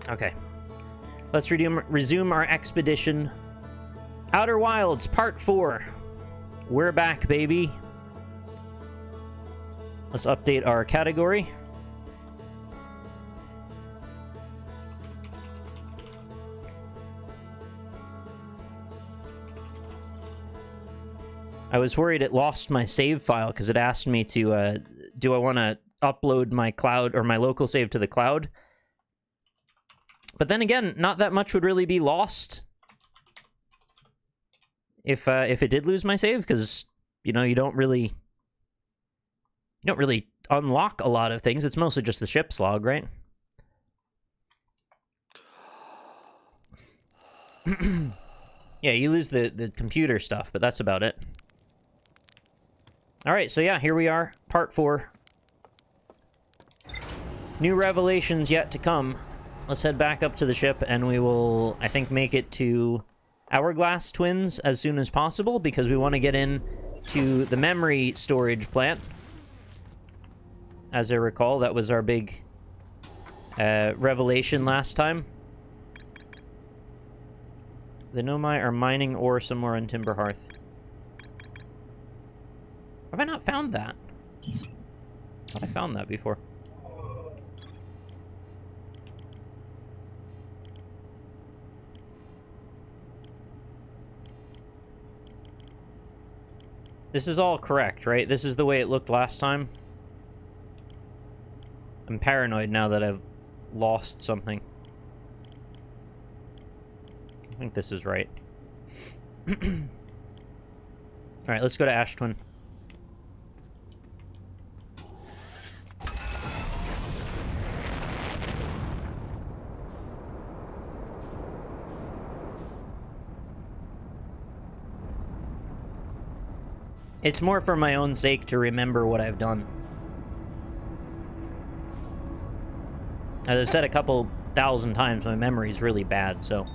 Okay. Let's resume our expedition. Outer Wilds, Part 4. We're back, baby. Let's update our category. I was worried it lost my save file because it asked me to, do I want to upload my cloud or my local save to the cloud? But then again, not that much would really be lost if it did lose my save, because, you know, you don't really unlock a lot of things. It's mostly just the ship's log, right? Yeah, you lose the computer stuff, but that's about it. Alright, so yeah, here we are, Part 4. New revelations yet to come. Let's head back up to the ship, and we will, I think, make it to Hourglass Twins as soon as possible, because we want to get in to the memory storage plant. As I recall, that was our big revelation last time. The Nomai are mining ore somewhere on Timber Hearth. Have I not found that? I found that before. This is all correct, right? This is the way it looked last time. I'm paranoid now that I've lost something. I think this is right. Alright, let's go to Ash Twin. It's more for my own sake to remember what I've done. As I've said a couple thousand times, my memory is really bad, so...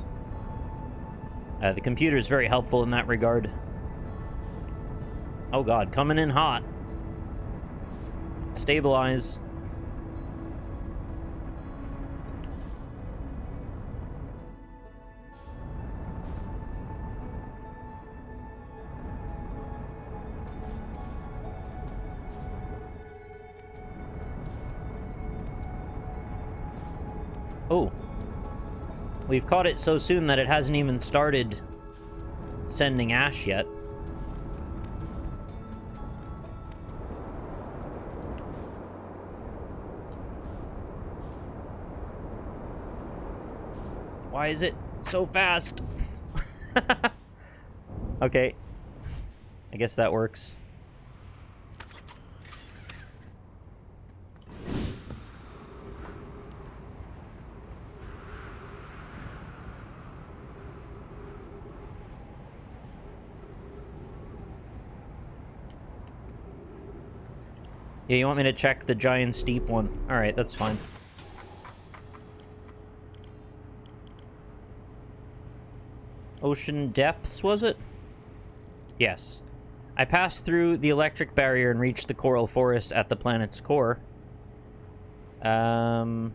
the computer is very helpful in that regard. Oh god, coming in hot. Stabilize. Oh. We've caught it so soon that it hasn't even started sending ash yet. Why is it so fast? Okay. I guess that works. Yeah, you want me to check the giant steep one? Alright, that's fine. Ocean depths, was it? Yes. I passed through the electric barrier and reached the coral forest at the planet's core. I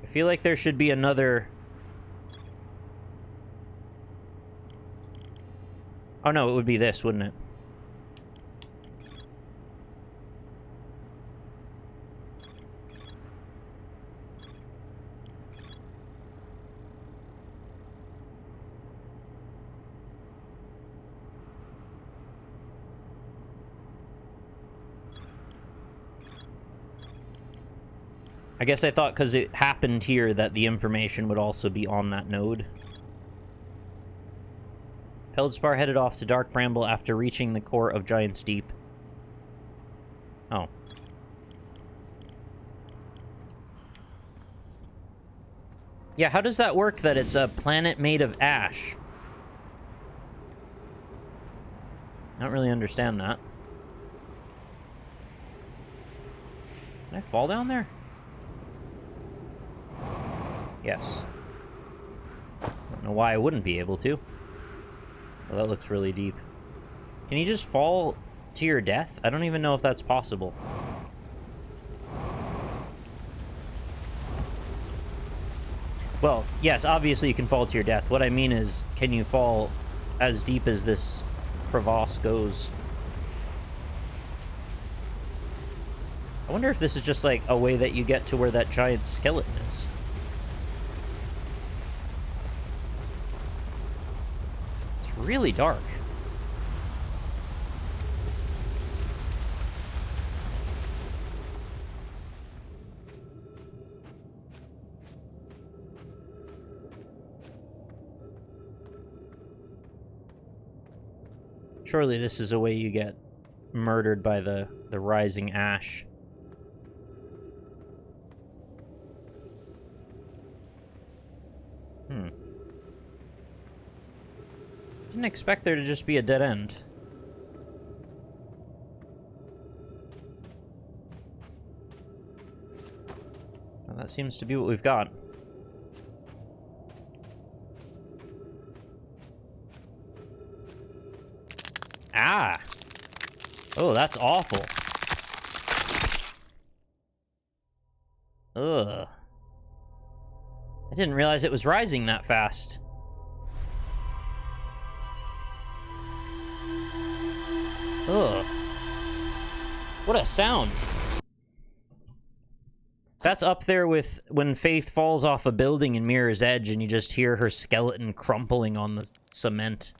feel like there should be another... Oh no, it would be this, wouldn't it? I guess I thought because it happened here that the information would also be on that node. Feldspar headed off to Dark Bramble after reaching the core of Giant's Deep. Oh. Yeah, how does that work that it's a planet made of ash? I don't really understand that. Can I fall down there? Yes. I don't know why I wouldn't be able to. Well, that looks really deep. Can you just fall to your death? I don't even know if that's possible. Well, yes, obviously you can fall to your death. What I mean is, can you fall as deep as this crevasse goes? I wonder if this is just like a way that you get to where that giant skeleton is. It's really dark. Surely this is a way you get murdered by the rising ash. Didn't expect there to just be a dead end. Well, that seems to be what we've got. Ah! Oh, that's awful. Ugh. I didn't realize it was rising that fast. Ugh. What a sound. That's up there with when Faith falls off a building in Mirror's Edge and you just hear her skeleton crumpling on the cement.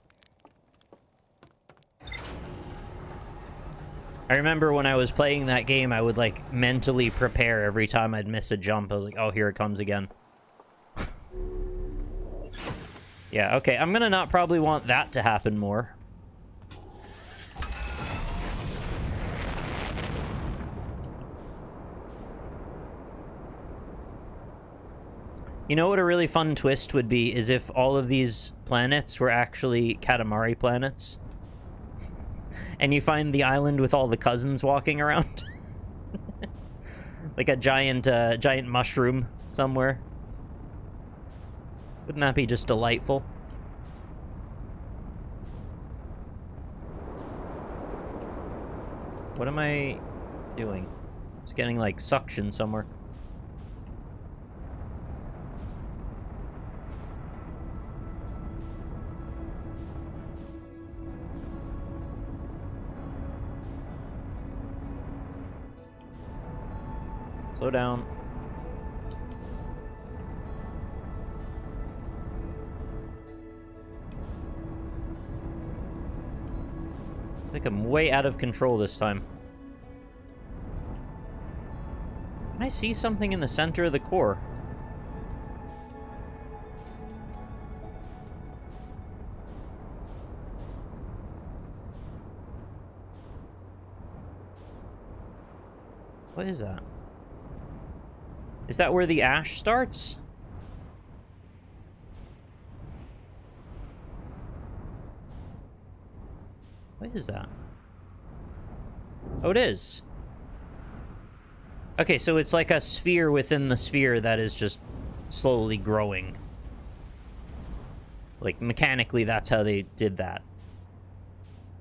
I remember when I was playing that game, I would, like, mentally prepare every time I'd miss a jump. I was like, oh, here it comes again. Yeah, okay, I'm gonna not probably want that to happen more. You know what a really fun twist would be is if all of these planets were actually Katamari planets. And you find the island with all the cousins walking around. Like a giant mushroom somewhere. Wouldn't that be just delightful? What am I doing? It's getting, like, suction somewhere. Slow down. I think I'm way out of control this time. Can I see something in the center of the core? What is that? Is that where the ash starts? What is that? Oh, it is. Okay, so it's like a sphere within the sphere that is just slowly growing. Like, mechanically, that's how they did that.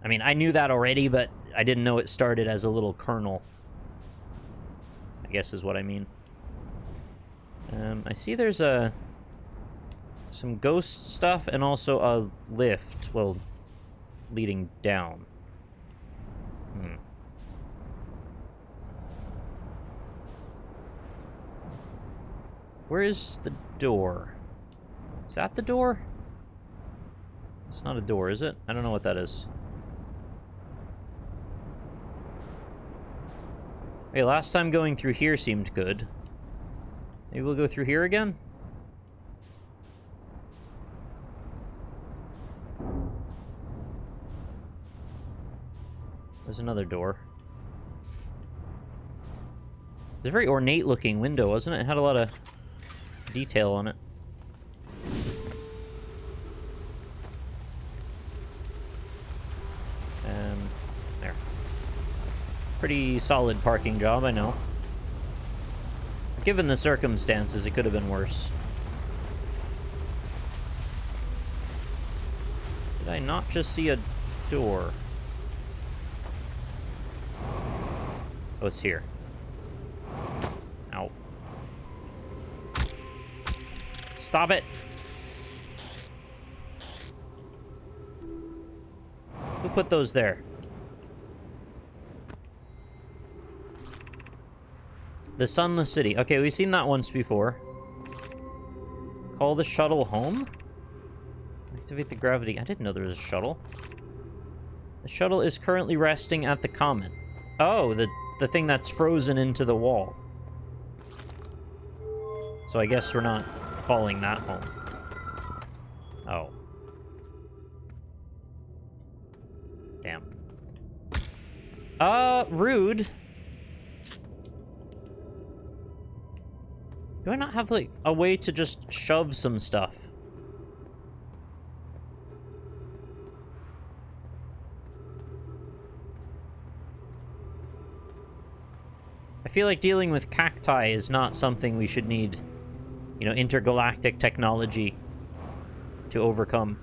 I mean, I knew that already, but I didn't know it started as a little kernel. I guess is what I mean. I see there's some ghost stuff and also a lift, well, leading down. Where is the door? Is that the door? It's not a door, is it? I don't know what that is. Hey, last time going through here seemed good. Maybe we'll go through here again? There's another door. It's a very ornate looking window, wasn't it? It had a lot of detail on it. There. Pretty solid parking job, I know. Given the circumstances, it could have been worse. Did I not just see a door? Oh, it's here. Ow. Stop it! Who put those there? The Sunless City. Okay, we've seen that once before. Call the shuttle home? Activate the gravity. I didn't know there was a shuttle. The shuttle is currently resting at the comet. Oh, the thing that's frozen into the wall. So I guess we're not calling that home. Oh. Damn. Rude. Do I not have, like, a way to just shove some stuff? I feel like dealing with cacti is not something we should need, you know, intergalactic technology to overcome.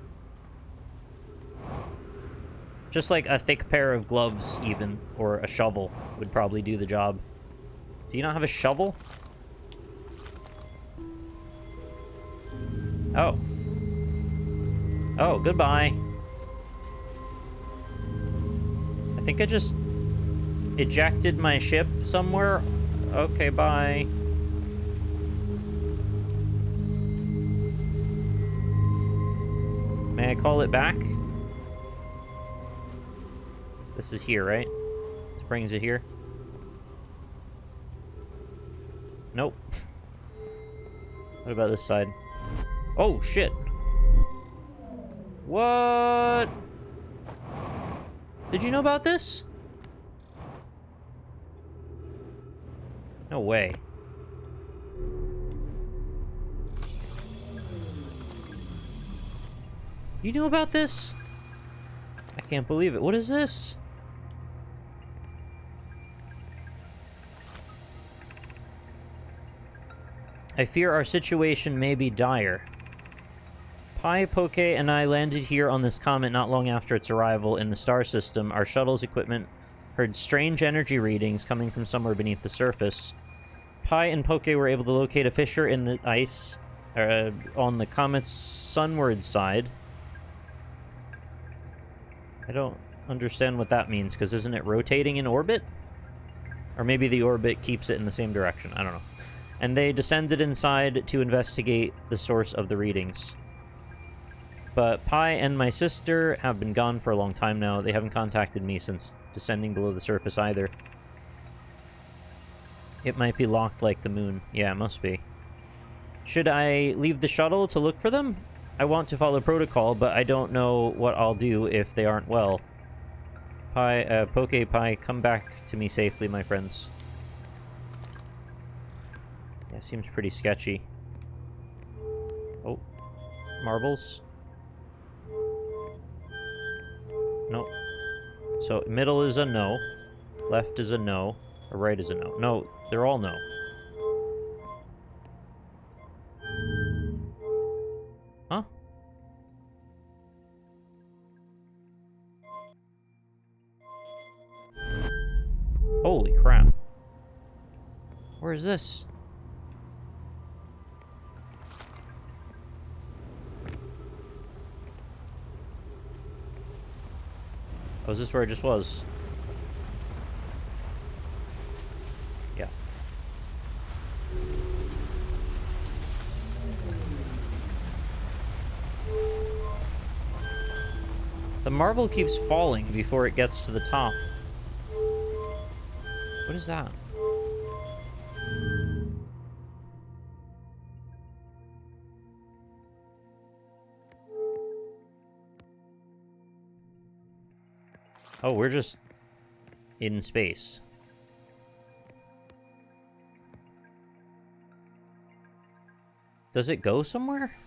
Just like a thick pair of gloves, even, or a shovel would probably do the job. Do you not have a shovel? Oh. Oh, goodbye. I think I just ejected my ship somewhere. Okay, bye. May I call it back? This is here, right? This brings it here. Nope. What about this side? Oh, shit. What? Did you know about this? No way. You knew about this? I can't believe it. What is this? I fear our situation may be dire. Pi, Poke, and I landed here on this comet not long after its arrival in the star system. Our shuttle's equipment heard strange energy readings coming from somewhere beneath the surface. Pi and Poke were able to locate a fissure in the ice on the comet's sunward side. I don't understand what that means, because isn't it rotating in orbit? Or maybe the orbit keeps it in the same direction. I don't know. And they descended inside to investigate the source of the readings. But Pi and my sister have been gone for a long time now. They haven't contacted me since descending below the surface either. It might be locked like the moon. Yeah, it must be. Should I leave the shuttle to look for them? I want to follow protocol, but I don't know what I'll do if they aren't well. Poke, Pi, come back to me safely, my friends. Yeah, seems pretty sketchy. Oh. Marbles? Nope. So, middle is a no. Left is a no. Or right is a no. No, they're all no. Huh? Holy crap. Where is this? Oh, is this where I just was? Yeah. The marble keeps falling before it gets to the top. What is that? Oh, we're just in space. Does it go somewhere?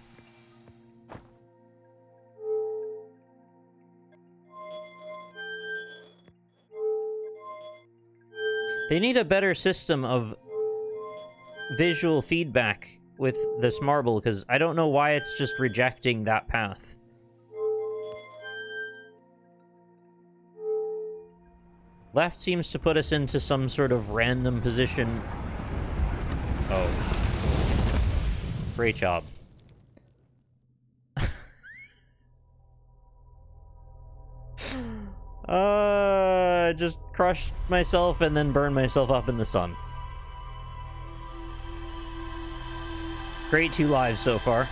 They need a better system of visual feedback with this marble, because I don't know why it's just rejecting that path. Left seems to put us into some sort of random position. Oh. Great job. just crush myself and then burn myself up in the sun. Great 2 lives so far.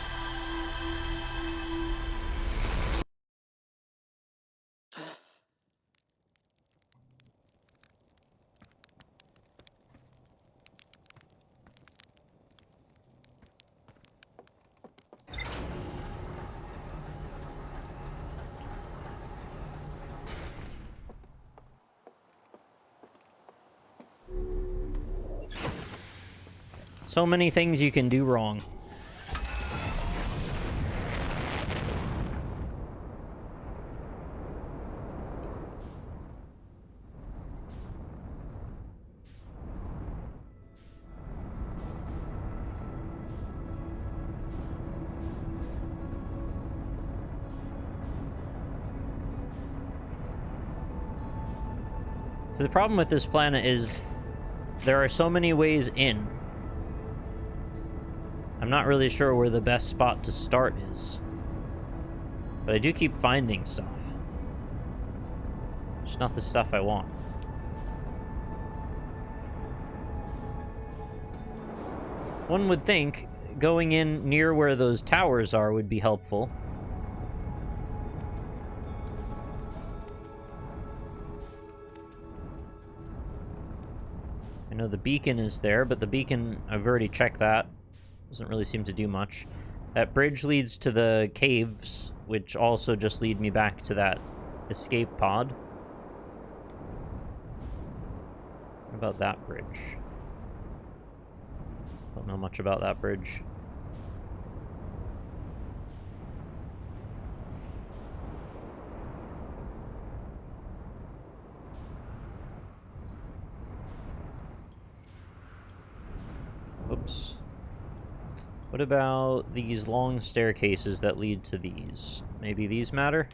So many things you can do wrong. So the problem with this planet is there are so many ways in. I'm not really sure where the best spot to start is. But I do keep finding stuff. It's not the stuff I want. One would think going in near where those towers are would be helpful. I know the beacon is there, but the beacon, I've already checked that. Doesn't really seem to do much. That bridge leads to the caves, which also just lead me back to that escape pod. What about that bridge? Don't know much about that bridge. Oops. What about these long staircases that lead to these? Maybe these matter?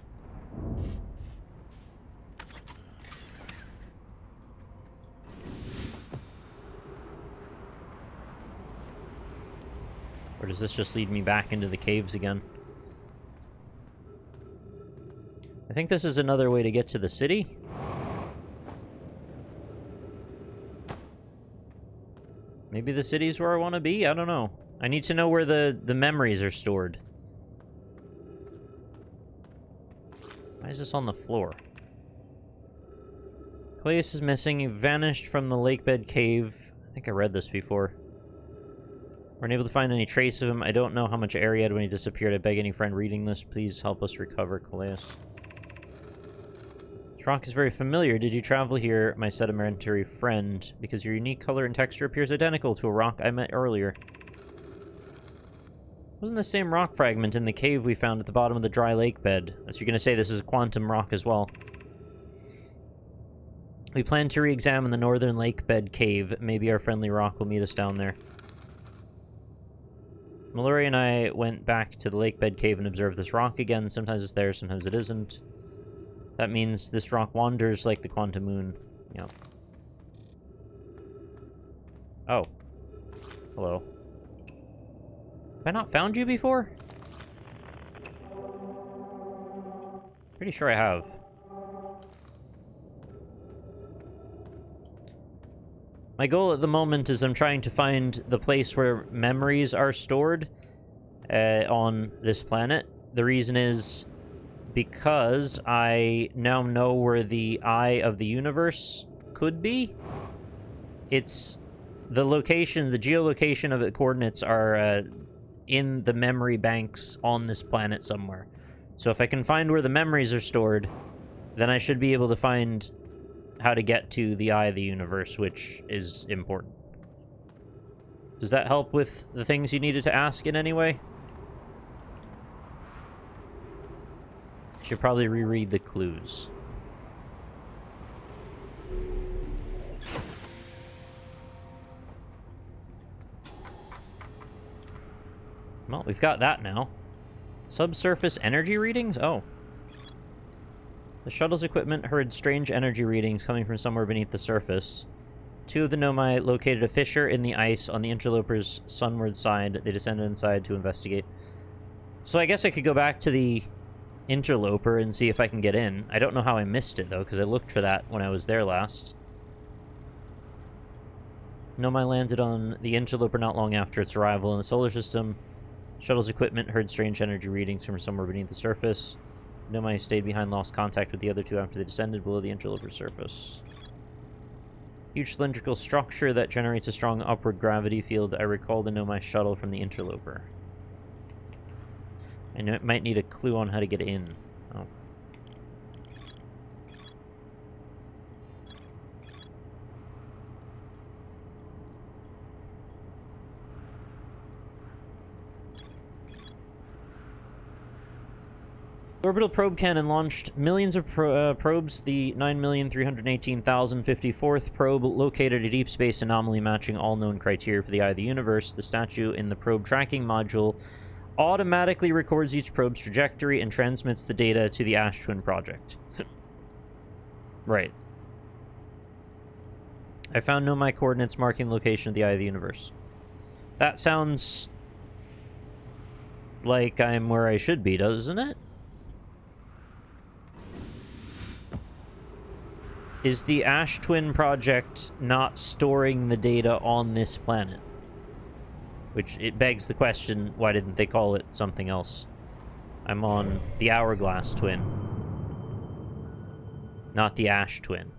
Or does this just lead me back into the caves again? I think this is another way to get to the city. Maybe the city's where I want to be? I don't know. I need to know where the memories are stored. Why is this on the floor? Claes is missing. He vanished from the lakebed cave. I think I read this before. We're unable to find any trace of him. I don't know how much air he had when he disappeared. I beg any friend reading this, please help us recover Claes. This rock is very familiar. Did you travel here, my sedimentary friend? Because your unique color and texture appears identical to a rock I met earlier. Wasn't the same rock fragment in the cave we found at the bottom of the dry lake bed? So you're going to say this is a quantum rock as well. We plan to re-examine the northern lake bed cave. Maybe our friendly rock will meet us down there. Mallory and I went back to the lake bed cave and observed this rock again. Sometimes it's there, sometimes it isn't. That means this rock wanders like the quantum moon. Yep. Oh. Hello. Have I not found you before? Pretty sure I have. My goal at the moment is I'm trying to find the place where memories are stored on this planet. The reason is because I now know where the eye of the universe could be. It's the location, the geolocation of the coordinates are in the memory banks on this planet somewhere. So if I can find where the memories are stored, then I should be able to find how to get to the eye of the universe, which is important. Does that help with the things you needed to ask in any way? Should probably reread the clues. Well, we've got that now. Subsurface energy readings? Oh. The shuttle's equipment heard strange energy readings coming from somewhere beneath the surface. Two of the Nomai located a fissure in the ice on the interloper's sunward side. They descended inside to investigate. So I guess I could go back to the interloper and see if I can get in. I don't know how I missed it, though, because I looked for that when I was there last. Nomai landed on the interloper not long after its arrival in the solar system. Shuttle's equipment heard strange energy readings from somewhere beneath the surface. Nomai stayed behind, lost contact with the other two after they descended below the interloper surface. Huge cylindrical structure that generates a strong upward gravity field. I recall the Nomai shuttle from the interloper. I might need a clue on how to get in. Oh. The orbital probe cannon launched millions of probes. The 9,318,054th probe located a deep space anomaly matching all known criteria for the eye of the universe. The statue in the probe tracking module automatically records each probe's trajectory and transmits the data to the Ash Twin project. Right. I found Nomai coordinates marking the location of the eye of the universe. That sounds like I'm where I should be, doesn't it? Is the Ash Twin project not storing the data on this planet? Which, it begs the question, why didn't they call it something else? I'm on the Hourglass Twin. Not the Ash Twin.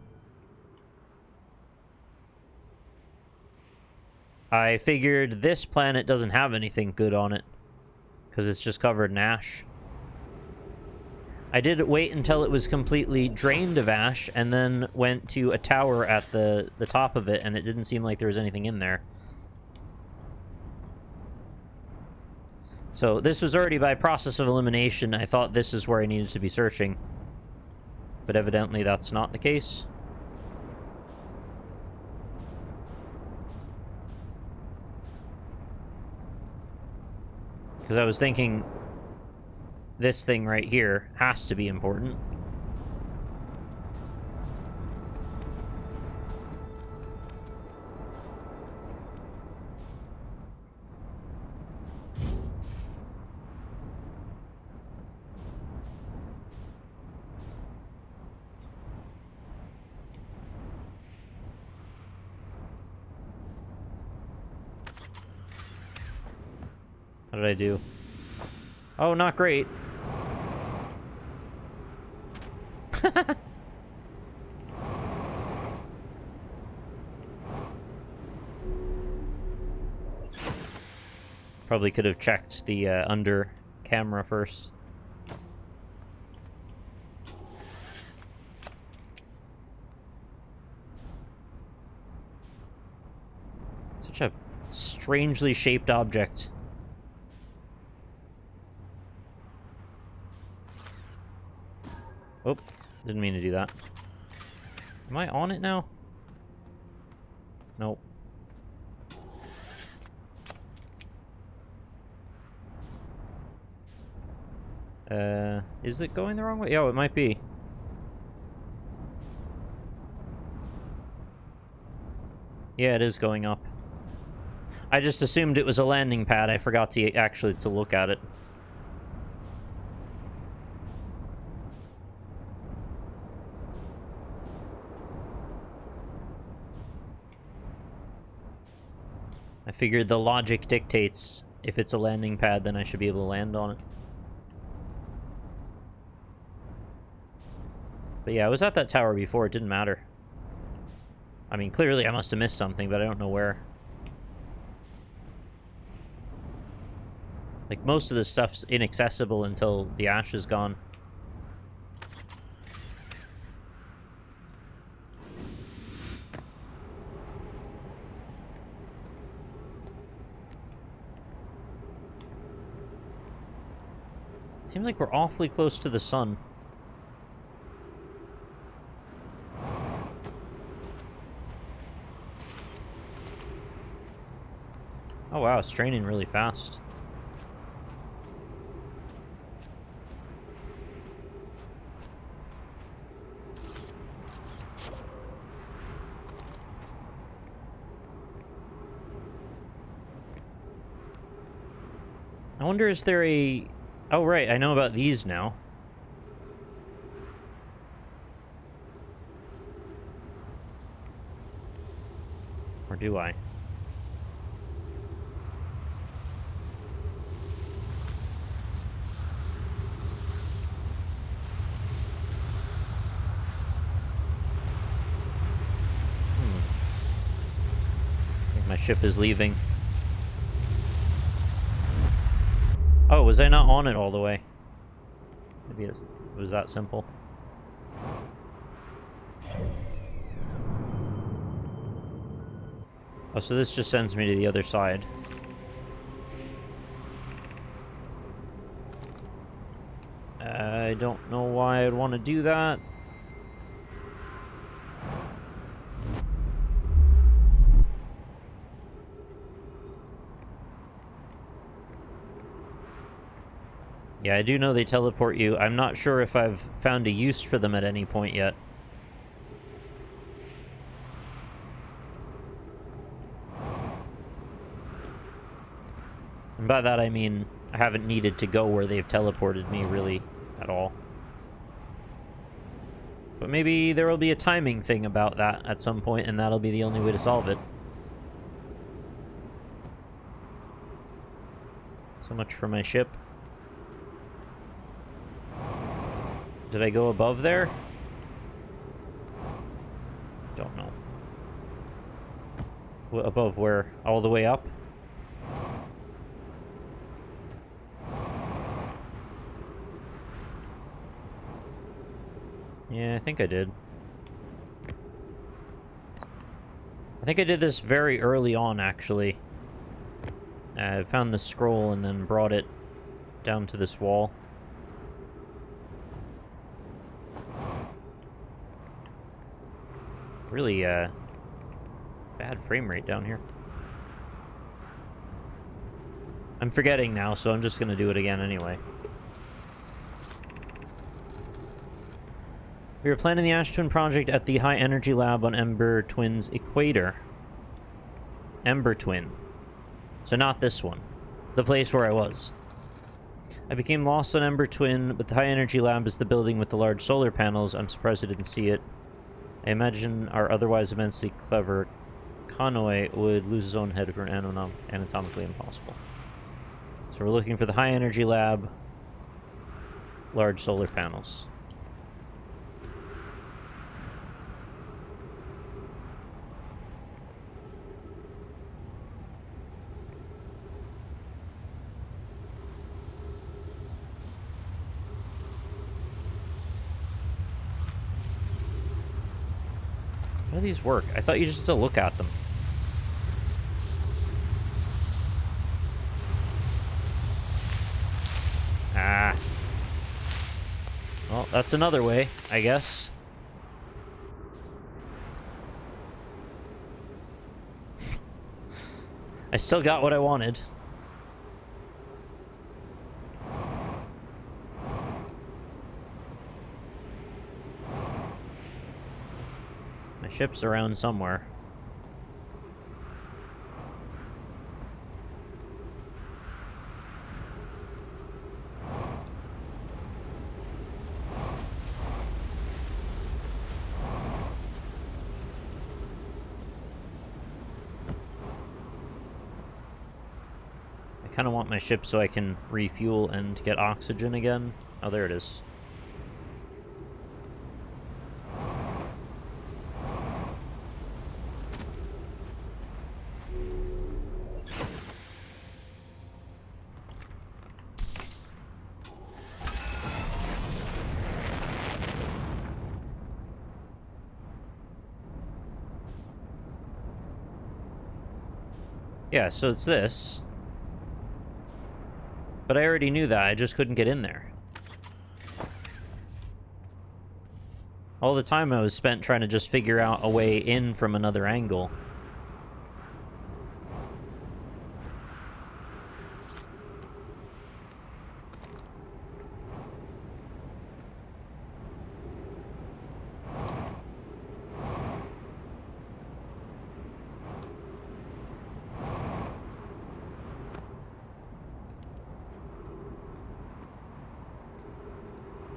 I figured this planet doesn't have anything good on it, because it's just covered in ash. I did wait until it was completely drained of ash, and then went to a tower at the top of it, and it didn't seem like there was anything in there. So this was already by process of elimination. I thought this is where I needed to be searching. But evidently that's not the case. Because I was thinking this thing right here has to be important. What did I do? Oh, not great. Probably could have checked the under camera first. Such a strangely shaped object. Oh, didn't mean to do that. Am I on it now? Nope. Is it going the wrong way? Oh, it might be. Yeah, it is going up. I just assumed it was a landing pad. I forgot to actually look at it. I figured the logic dictates if it's a landing pad, then I should be able to land on it. But yeah, I was at that tower before. It didn't matter. I mean, clearly I must have missed something, but I don't know where. Like, most of this stuff's inaccessible until the ash is gone. Seems like we're awfully close to the sun. Oh wow, it's draining really fast. I wonder, is there a... Oh right, I know about these now. do I? I think my ship is leaving. Oh, was I not on it all the way? Maybe it was that simple. Oh, so this just sends me to the other side. I don't know why I'd want to do that. Yeah, I do know they teleport you. I'm not sure if I've found a use for them at any point yet. And by that I mean I haven't needed to go where they've teleported me really at all. But maybe there will be a timing thing about that at some point, and that'll be the only way to solve it. So much for my ship. Did I go above there? Don't know. Above where? All the way up? Yeah, I think I did. I think I did this very early on, actually. I found the scroll and then brought it down to this wall. Really, bad frame rate down here. I'm forgetting now, so I'm just gonna do it again anyway. We were planning the Ash Twin project at the High Energy Lab on Ember Twin's equator. Ember Twin. So not this one. The place where I was. I became lost on Ember Twin, but the High Energy Lab is the building with the large solar panels. I'm surprised I didn't see it. I imagine our otherwise immensely clever Konoe would lose his own head if it were anatomically impossible. So we're looking for the High Energy Lab, large solar panels. How do these work? I thought you just had to look at them. Ah. Well, that's another way, I guess. I still got what I wanted. My ship's around somewhere. I kind of want my ship so I can refuel and get oxygen again. Oh, there it is. Yeah, so it's this. But I already knew that, I just couldn't get in there. All the time I was spent trying to just figure out a way in from another angle.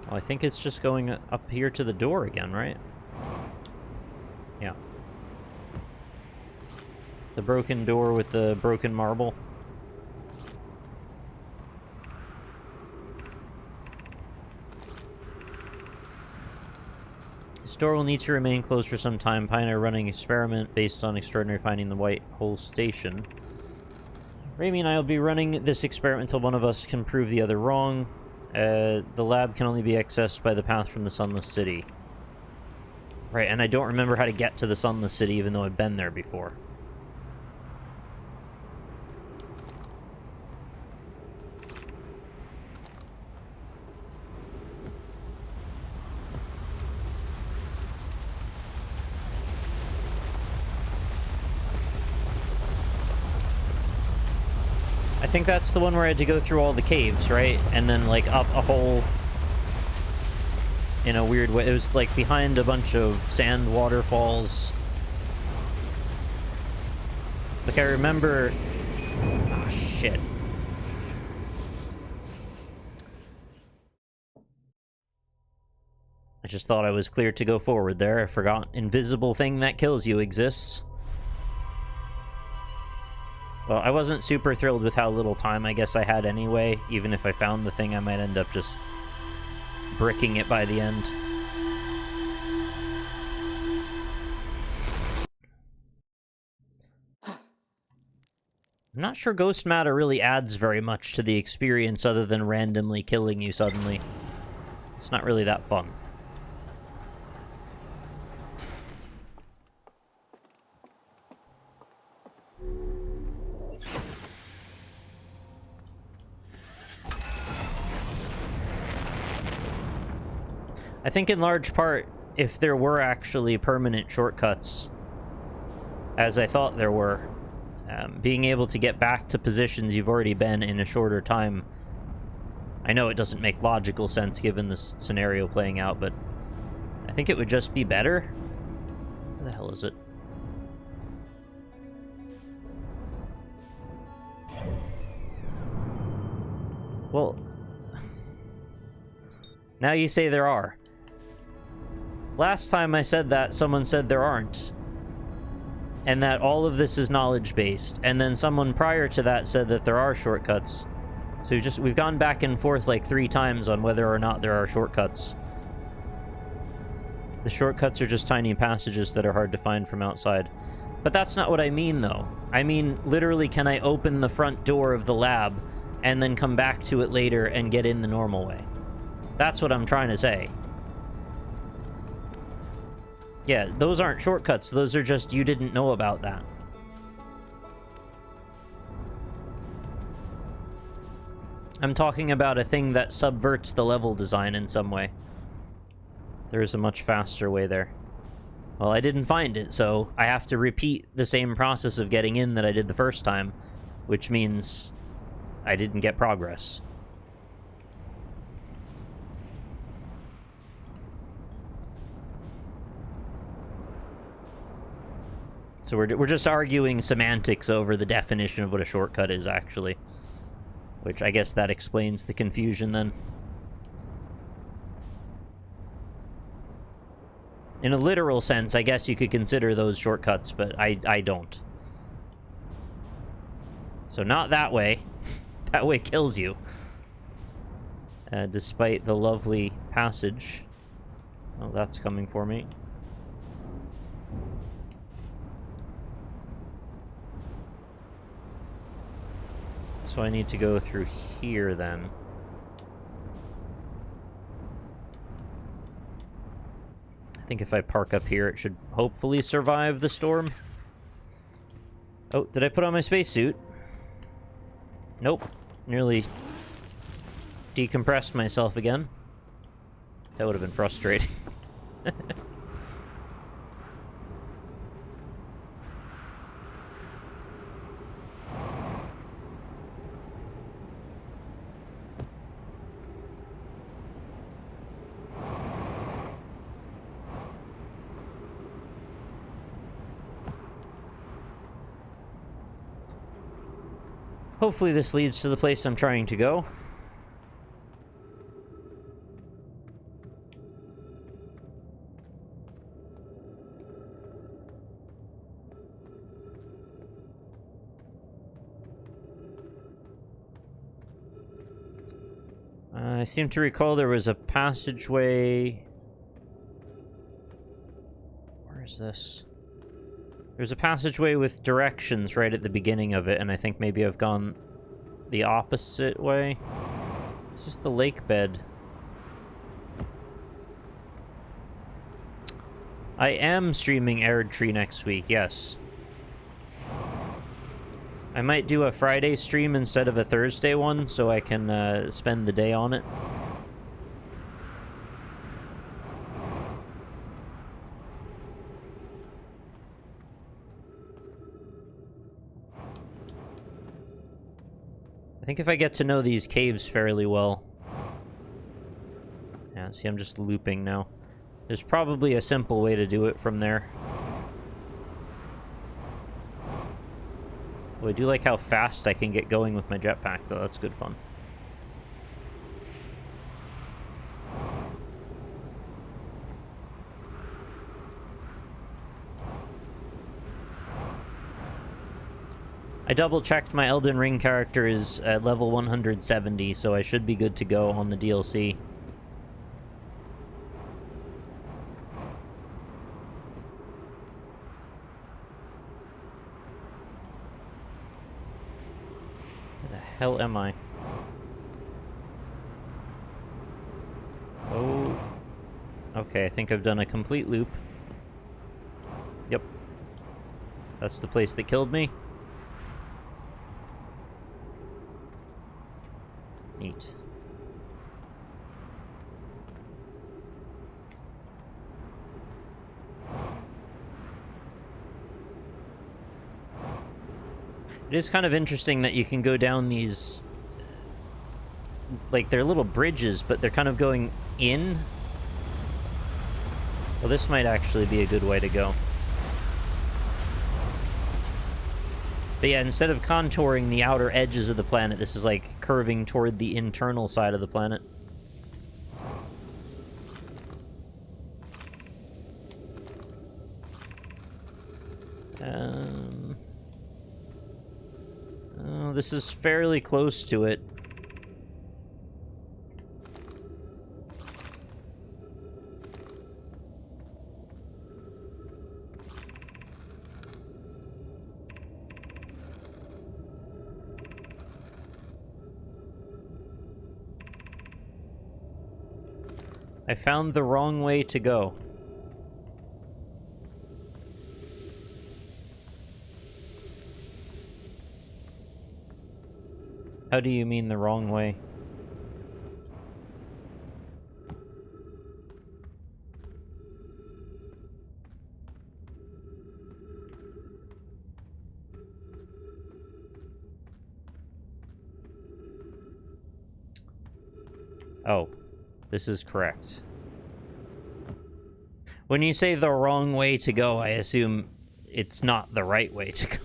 Well, I think it's just going up here to the door again, right? Yeah. The broken door with the broken marble. The store will need to remain closed for some time. Pioneer running experiment based on extraordinary finding the White Hole Station. Raimi and I will be running this experiment until one of us can prove the other wrong. The lab can only be accessed by the path from the Sunless City. Right, and I don't remember how to get to the Sunless City, even though I've been there before. I think that's the one where I had to go through all the caves, right? And then, like, up a hole in a weird way. It was, like, behind a bunch of sand waterfalls. Like, I remember... Oh, shit. I just thought I was clear to go forward there. I forgot invisible thing that kills you exists. Well, I wasn't super thrilled with how little time I guess I had anyway. Even if I found the thing, I might end up just bricking it by the end. I'm not sure ghost matter really adds very much to the experience other than randomly killing you suddenly. It's not really that fun. I think in large part, if there were actually permanent shortcuts, as I thought there were, being able to get back to positions you've already been in a shorter time. I know it doesn't make logical sense given this scenario playing out, but I think it would just be better. Where the hell is it? Well, now you say there are. Last time I said that, someone said there aren't. And that all of this is knowledge-based. And then someone prior to that said that there are shortcuts. So we've gone back and forth like 3 times on whether or not there are shortcuts. The shortcuts are just tiny passages that are hard to find from outside. But that's not what I mean, though. I mean, literally, can I open the front door of the lab and then come back to it later and get in the normal way? That's what I'm trying to say. Yeah, those aren't shortcuts. Those are just, you didn't know about that. I'm talking about a thing that subverts the level design in some way. There's a much faster way there. Well, I didn't find it, so I have to repeat the same process of getting in that I did the first time, which means I didn't get progress. So we're just arguing semantics over the definition of what a shortcut is, actually. Which I guess that explains the confusion, then. In a literal sense, I guess you could consider those shortcuts, but I don't. So not that way. That way kills you. Despite the lovely passage. Oh, that's coming for me. So I need to go through here, then. I think if I park up here, it should hopefully survive the storm. Oh, did I put on my spacesuit? Nope. Nearly decompressed myself again. That would have been frustrating. Hopefully this leads to the place I'm trying to go. I seem to recall there was a passageway... Where is this? There's a passageway with directions right at the beginning of it, and I think maybe I've gone the opposite way. This is the lake bed. I am streaming Arid Tree next week, yes. I might do a Friday stream instead of a Thursday one, so I can spend the day on it. I think if I get to know these caves fairly well... Yeah, see, I'm just looping now. There's probably a simple way to do it from there. Oh, I do like how fast I can get going with my jetpack, though. That's good fun. I double-checked my Elden Ring character is at level 170, so I should be good to go on the DLC. Hell am I? Oh. Okay, I think I've done a complete loop. Yep. That's the place that killed me. Neat. It is kind of interesting that you can go down these... Like, they're little bridges, but they're kind of going in. Well, this might actually be a good way to go. But yeah, instead of contouring the outer edges of the planet, this is like curving toward the internal side of the planet. Oh, this is fairly close to it. I found the wrong way to go. How do you mean the wrong way? Oh, this is correct. When you say the wrong way to go, I assume it's not the right way to go.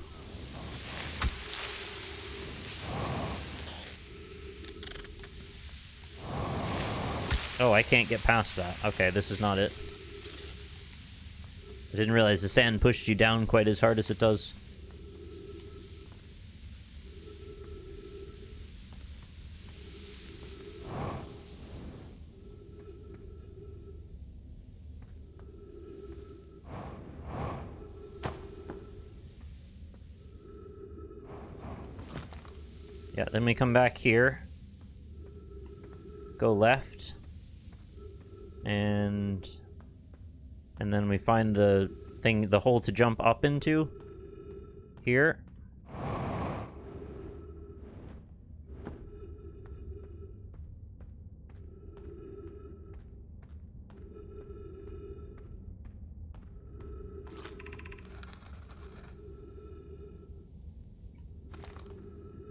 Oh, I can't get past that. Okay, this is not it. I didn't realize the sand pushed you down quite as hard as it does. Yeah, then we come back here. Go left. And then we find the thing, the hole to jump up into. Here.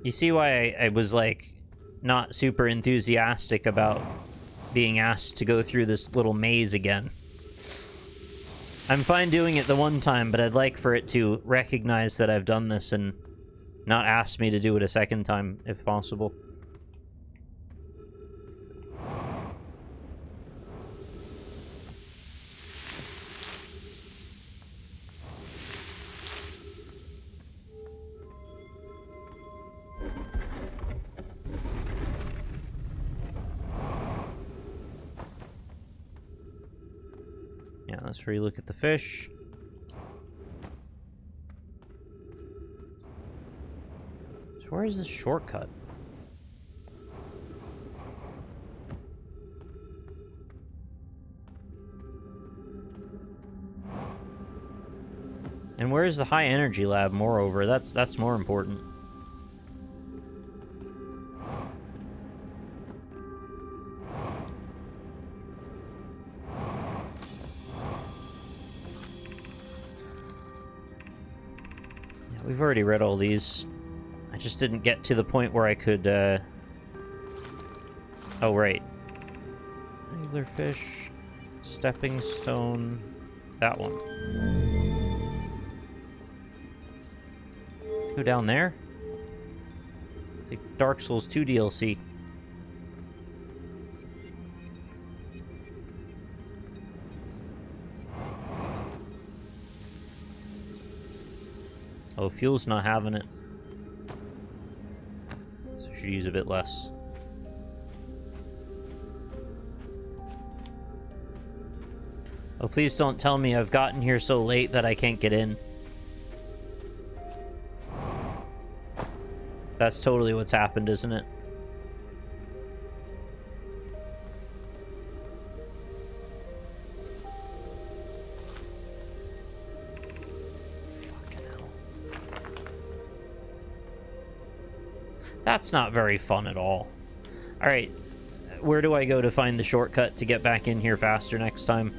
You see why I was, like, not super enthusiastic about being asked to go through this little maze again. I'm fine doing it the one time, but I'd like for it to recognize that I've done this and not ask me to do it a second time, if possible. Let's relook at the fish. So where is this shortcut? And where is the high energy lab, moreover? That's more important. Yeah, we've already read all these. I just didn't get to the point where I could, Oh, right. Anglerfish, stepping stone, that one. Go down there. Like Dark Souls 2 DLC. Oh, fuel's not having it. So I should use a bit less. Oh, please don't tell me I've gotten here so late that I can't get in. That's totally what's happened, isn't it? Fucking hell. That's not very fun at all. Alright, where do I go to find the shortcut to get back in here faster next time?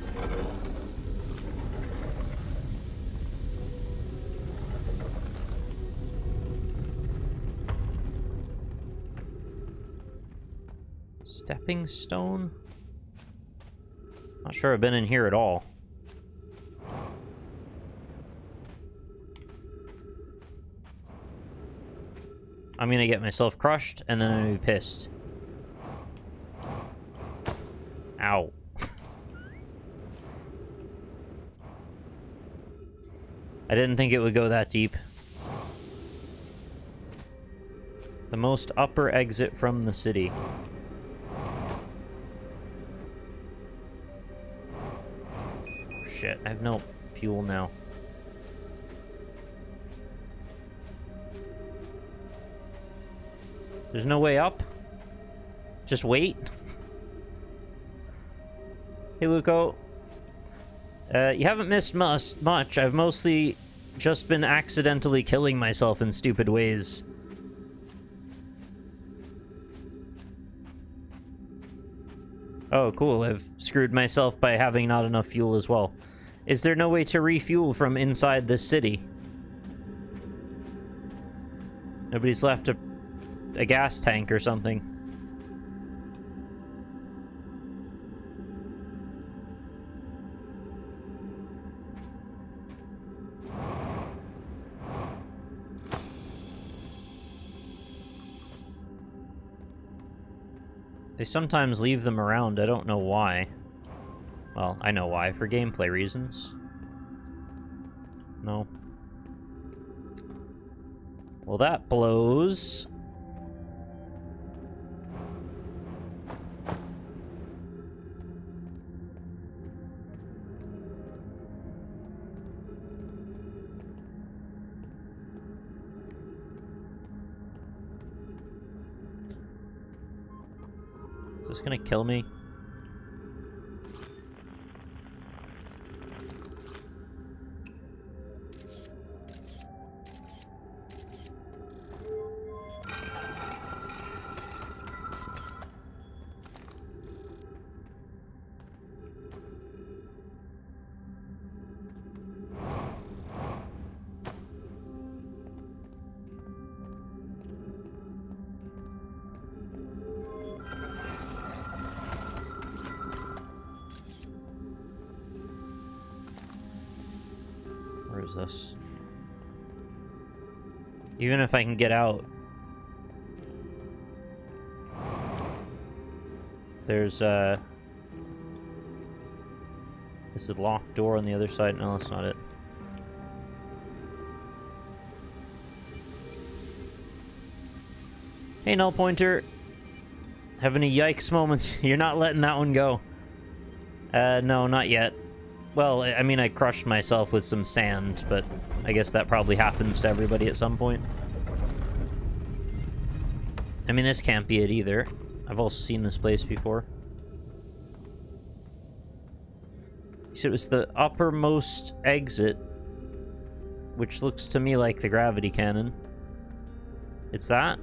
Stepping stone? Not sure I've been in here at all. I'm gonna get myself crushed, and then I'm gonna be pissed. Ow. I didn't think it would go that deep. The most upper exit from the city. Shit, I have no fuel now. There's no way up? Just wait? Hey, Luco. You haven't missed much. I've mostly just been accidentally killing myself in stupid ways. Oh, cool. I've screwed myself by having not enough fuel as well. Is there no way to refuel from inside this city? Nobody's left a gas tank or something. They sometimes leave them around. I don't know why. Well, I know why. For gameplay reasons. No. Well, that blows. Is this gonna kill me? Where is this? Even if I can get out. There's a locked door on the other side. No, that's not it. Hey, Null Pointer. Having a yikes moments. You're not letting that one go. No, not yet. Well, I mean, I crushed myself with some sand, but I guess that probably happens to everybody at some point. I mean, this can't be it either. I've also seen this place before. So it was the uppermost exit, which looks to me like the gravity cannon. It's that?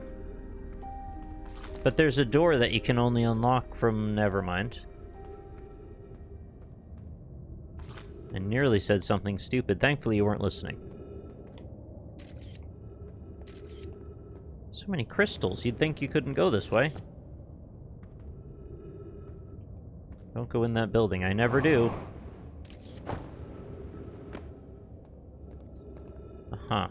But there's a door that you can only unlock from... Never mind. I nearly said something stupid. Thankfully, you weren't listening. So many crystals. You'd think you couldn't go this way. Don't go in that building. I never do. Uh-huh.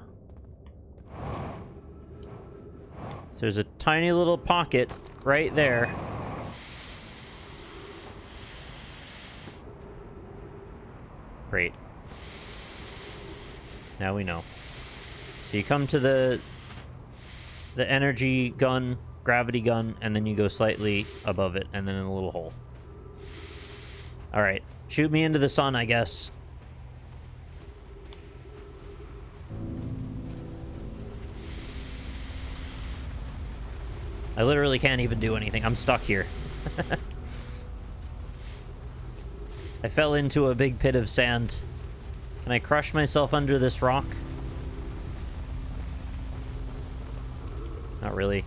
So there's a tiny little pocket right there. Great. Now we know. So you come to the energy gun, gravity gun, and then you go slightly above it, and then in a little hole. Alright. Shoot me into the sun, I guess. I literally can't even do anything. I'm stuck here. I fell into a big pit of sand. Can I crush myself under this rock? Not really.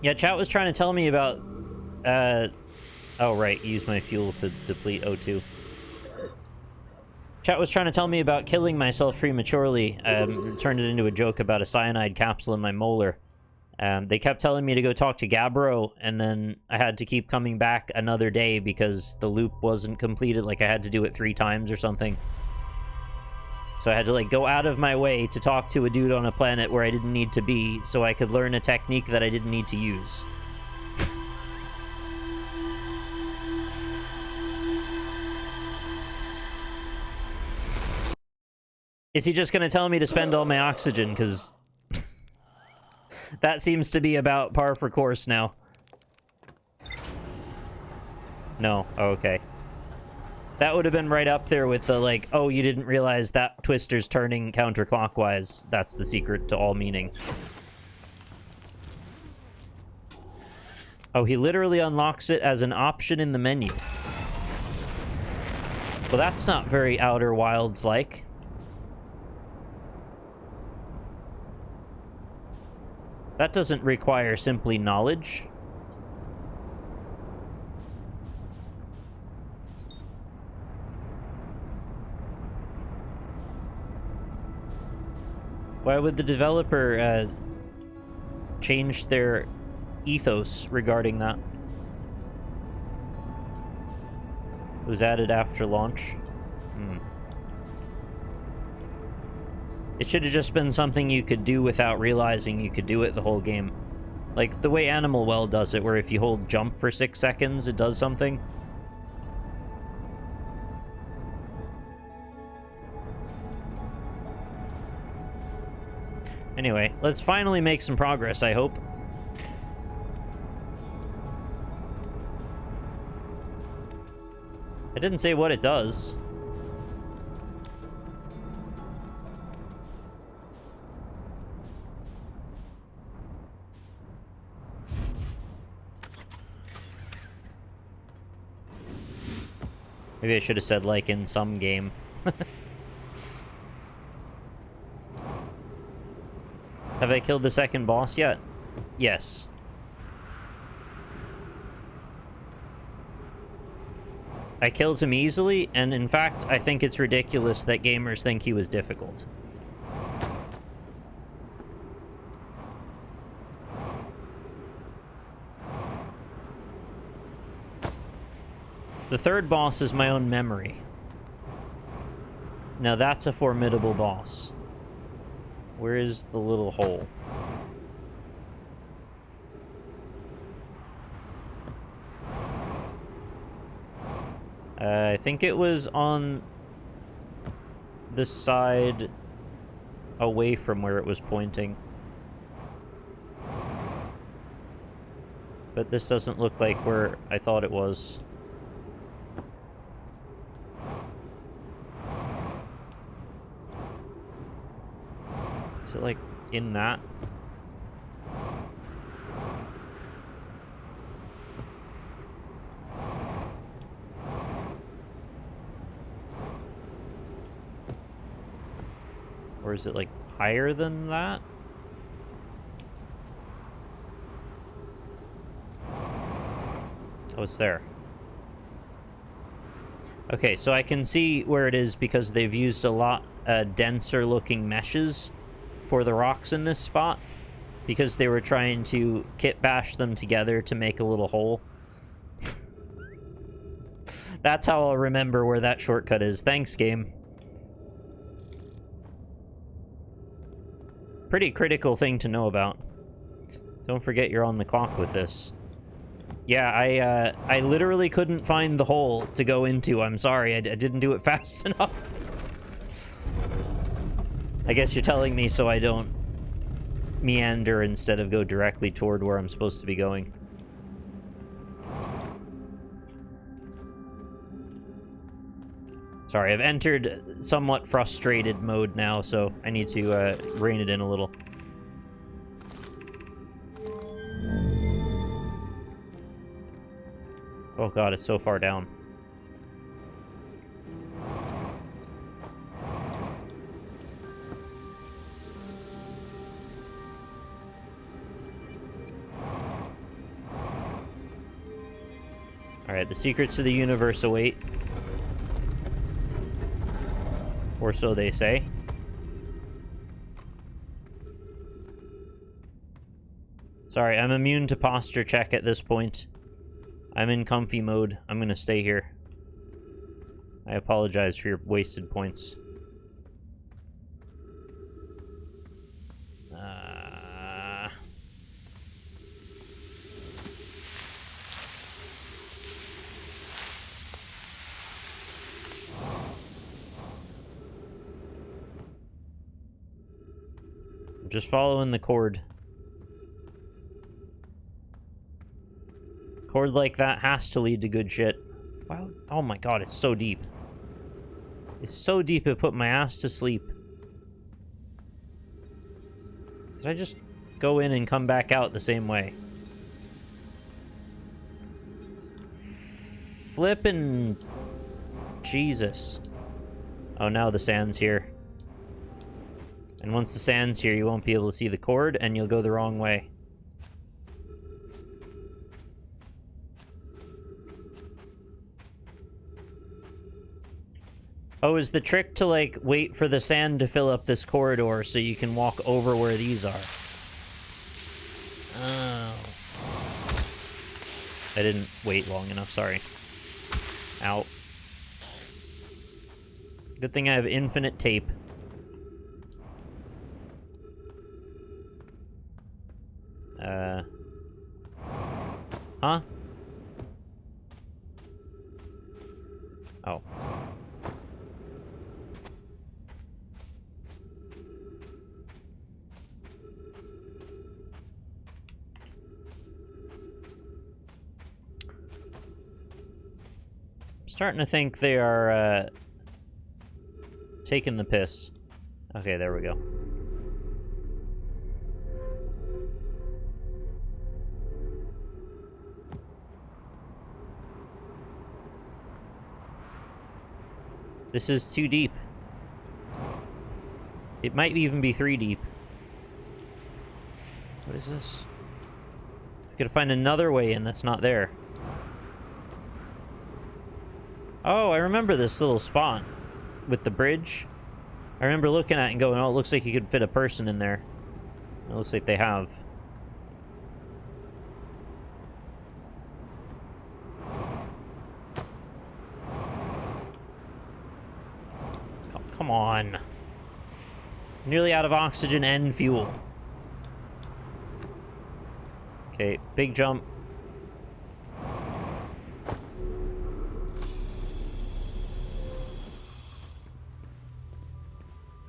Yeah, chat was trying to tell me about... Oh, right. Use my fuel to deplete O2. Chat was trying to tell me about killing myself prematurely. Turned it into a joke about a cyanide capsule in my molar. They kept telling me to go talk to Gabbro, and then I had to keep coming back another day because the loop wasn't completed. Like, I had to do it 3 times or something. So I had to, like, go out of my way to talk to a dude on a planet where I didn't need to be so I could learn a technique that I didn't need to use. Is he just going to tell me to spend all my oxygen? Because that seems to be about par for course now. No. Oh, okay. That would have been right up there with the, like, oh, you didn't realize that twister's turning counterclockwise. That's the secret to all meaning. Oh, he literally unlocks it as an option in the menu. Well, that's not very Outer Wilds-like. That doesn't require simply knowledge. Why would the developer change their ethos regarding that? It was added after launch. It should have just been something you could do without realizing you could do it the whole game. Like, the way Animal Well does it, where if you hold jump for 6 seconds, it does something. Anyway, let's finally make some progress, I hope. I didn't say what it does. Maybe I should have said, like, in some game. Have I killed the second boss yet? Yes. I killed him easily, and in fact, I think it's ridiculous that gamers think he was difficult. The third boss is my own memory. Now that's a formidable boss. Where is the little hole? I think it was on the side away from where it was pointing. But this doesn't look like where I thought it was. Is it like in that? Or is it like higher than that? Oh, it's there. Okay, so I can see where it is because they've used a lot denser looking meshes for the rocks in this spot, because they were trying to kit bash them together to make a little hole. That's how I'll remember where that shortcut is. Thanks, game. Pretty critical thing to know about. Don't forget you're on the clock with this. Yeah, I literally couldn't find the hole to go into. I'm sorry, I didn't do it fast enough. I guess you're telling me so I don't meander instead of go directly toward where I'm supposed to be going. Sorry, I've entered somewhat frustrated mode now, so I need to rein it in a little. Oh god, it's so far down. Alright, the secrets of the universe await. Or so they say. Sorry, I'm immune to posture check at this point. I'm in comfy mode. I'm gonna stay here. I apologize for your wasted points. I'm just following the cord. Cord like that has to lead to good shit. Wow. Oh my god, it's so deep. It's so deep it put my ass to sleep. Did I just go in and come back out the same way? Flippin' Jesus. Oh, now the sand's here. And once the sand's here, you won't be able to see the cord, and you'll go the wrong way. Oh, is the trick to, like, wait for the sand to fill up this corridor so you can walk over where these are? Oh. I didn't wait long enough, sorry. Ow. Good thing I have infinite tape. Huh? Oh. I'm starting to think they are, taking the piss. Okay, there we go. This is too deep. It might even be 3 deep. What is this? I gotta find another way in that's not there. Oh, I remember this little spot with the bridge. I remember looking at it and going, oh, it looks like you could fit a person in there. It looks like they have. Come on. Nearly out of oxygen and fuel. Okay, big jump.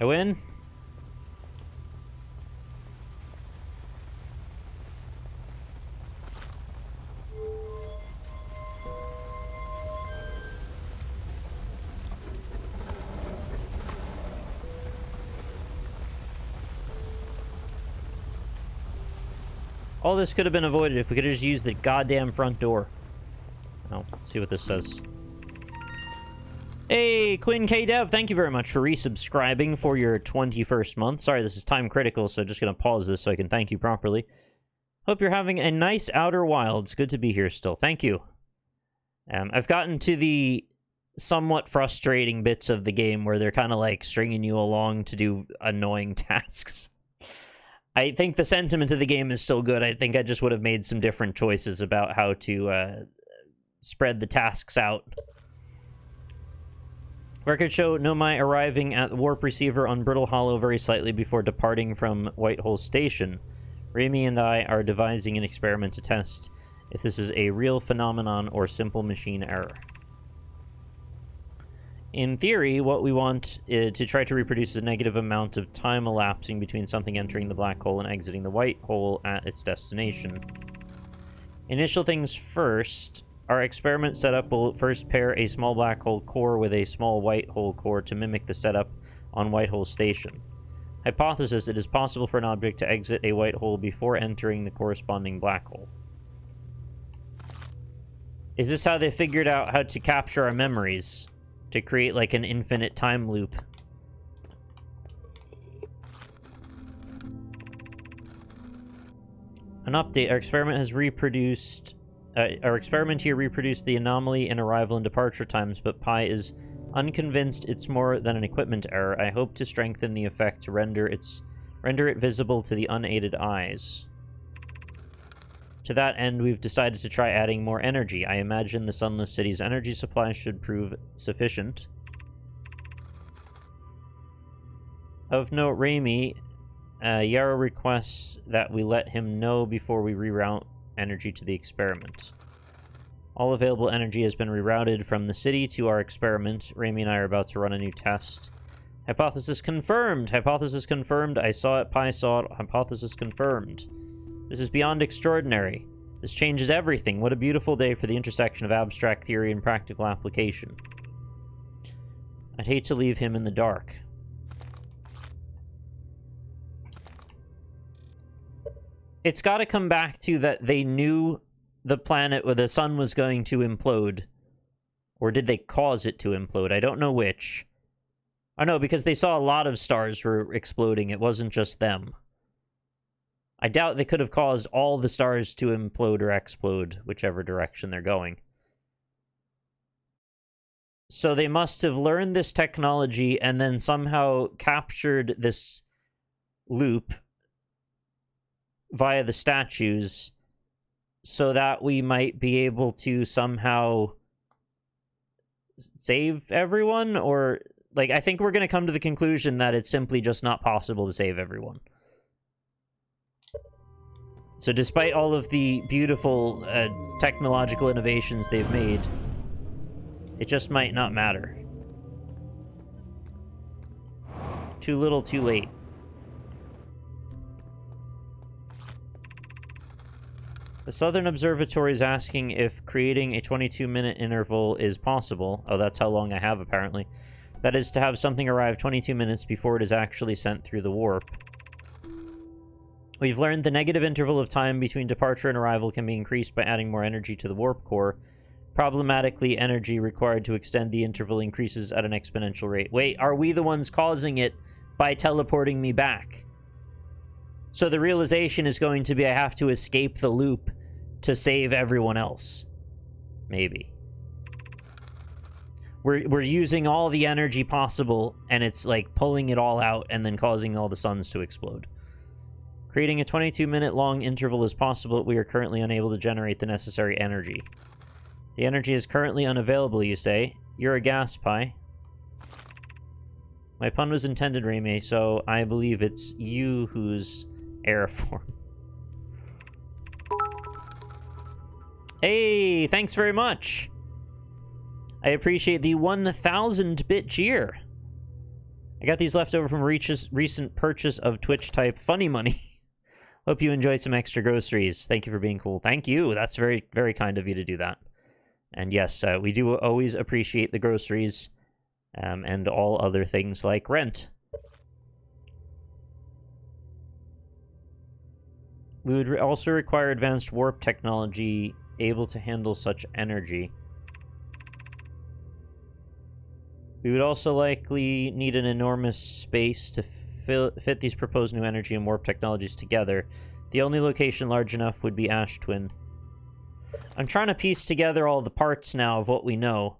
I win? All this could have been avoided if we could have just used the goddamn front door. Oh, let's see what this says. Hey, Quinn K. Dev, thank you very much for resubscribing for your 21st month. Sorry, this is time critical, so just going to pause this so I can thank you properly. Hope you're having a nice Outer Wilds. Good to be here still. Thank you. I've gotten to the somewhat frustrating bits of the game where they're kind of like stringing you along to do annoying tasks. I think the sentiment of the game is still good. I think I just would have made some different choices about how to spread the tasks out. Record show Nomai arriving at the warp receiver on Brittle Hollow very slightly before departing from Whitehole Station. Raimi and I are devising an experiment to test if this is a real phenomenon or simple machine error. In theory, what we want to try to reproduce is a negative amount of time elapsing between something entering the black hole and exiting the white hole at its destination. Initial things first. Our experiment setup will first pair a small black hole core with a small white hole core to mimic the setup on Whitehole Station. Hypothesis: it is possible for an object to exit a white hole before entering the corresponding black hole. Is this how they figured out how to capture our memories? To create like an infinite time loop? An update. Our experiment has reproduced... our experiment here reproduced the anomaly in arrival and departure times, but Pi is unconvinced it's more than an equipment error. I hope to strengthen the effect to render it visible to the unaided eyes. To that end, we've decided to try adding more energy. I imagine the Sunless City's energy supply should prove sufficient. Of note, Raimi, Yarrow requests that we let him know before we reroute energy to the experiment. All available energy has been rerouted from the city to our experiment. Raimi and I are about to run a new test. Hypothesis confirmed! Hypothesis confirmed! I saw it, Pi saw it. Hypothesis confirmed. This is beyond extraordinary. This changes everything. What a beautiful day for the intersection of abstract theory and practical application. I'd hate to leave him in the dark. It's got to come back to that they knew the planet or the sun was going to implode. Or did they cause it to implode? I don't know which. I know, because they saw a lot of stars were exploding. It wasn't just them. I doubt they could have caused all the stars to implode or explode, whichever direction they're going. So they must have learned this technology and then somehow captured this loop via the statues so that we might be able to somehow save everyone, or like, I think we're going to come to the conclusion that it's simply just not possible to save everyone. So despite all of the beautiful technological innovations they've made, it just might not matter. Too little, too late. The Southern Observatory is asking if creating a 22-minute interval is possible. Oh, that's how long I have, apparently. That is to have something arrive 22 minutes before it is actually sent through the warp. We've learned the negative interval of time between departure and arrival can be increased by adding more energy to the warp core. Problematically, energy required to extend the interval increases at an exponential rate. Wait, are we the ones causing it by teleporting me back? So the realization is going to be I have to escape the loop to save everyone else. Maybe. We're using all the energy possible, and it's like pulling it all out and then causing all the suns to explode. Creating a 22-minute long interval is possible, but we are currently unable to generate the necessary energy. The energy is currently unavailable, you say? You're a gas, Pi. My pun was intended, Raimi, so I believe it's you who's error form. Hey, thanks very much! I appreciate the 1,000-bit cheer. I got these left over from recent purchase of Twitch-type funny money. Hope you enjoy some extra groceries. Thank you for being cool. Thank you. That's very, very kind of you to do that. And yes, we do always appreciate the groceries and all other things like rent. We would also require advanced warp technology able to handle such energy. We would also likely need an enormous space to fit these proposed new energy and warp technologies together. The only location large enough would be Ash Twin. I'm trying to piece together all the parts now of what we know.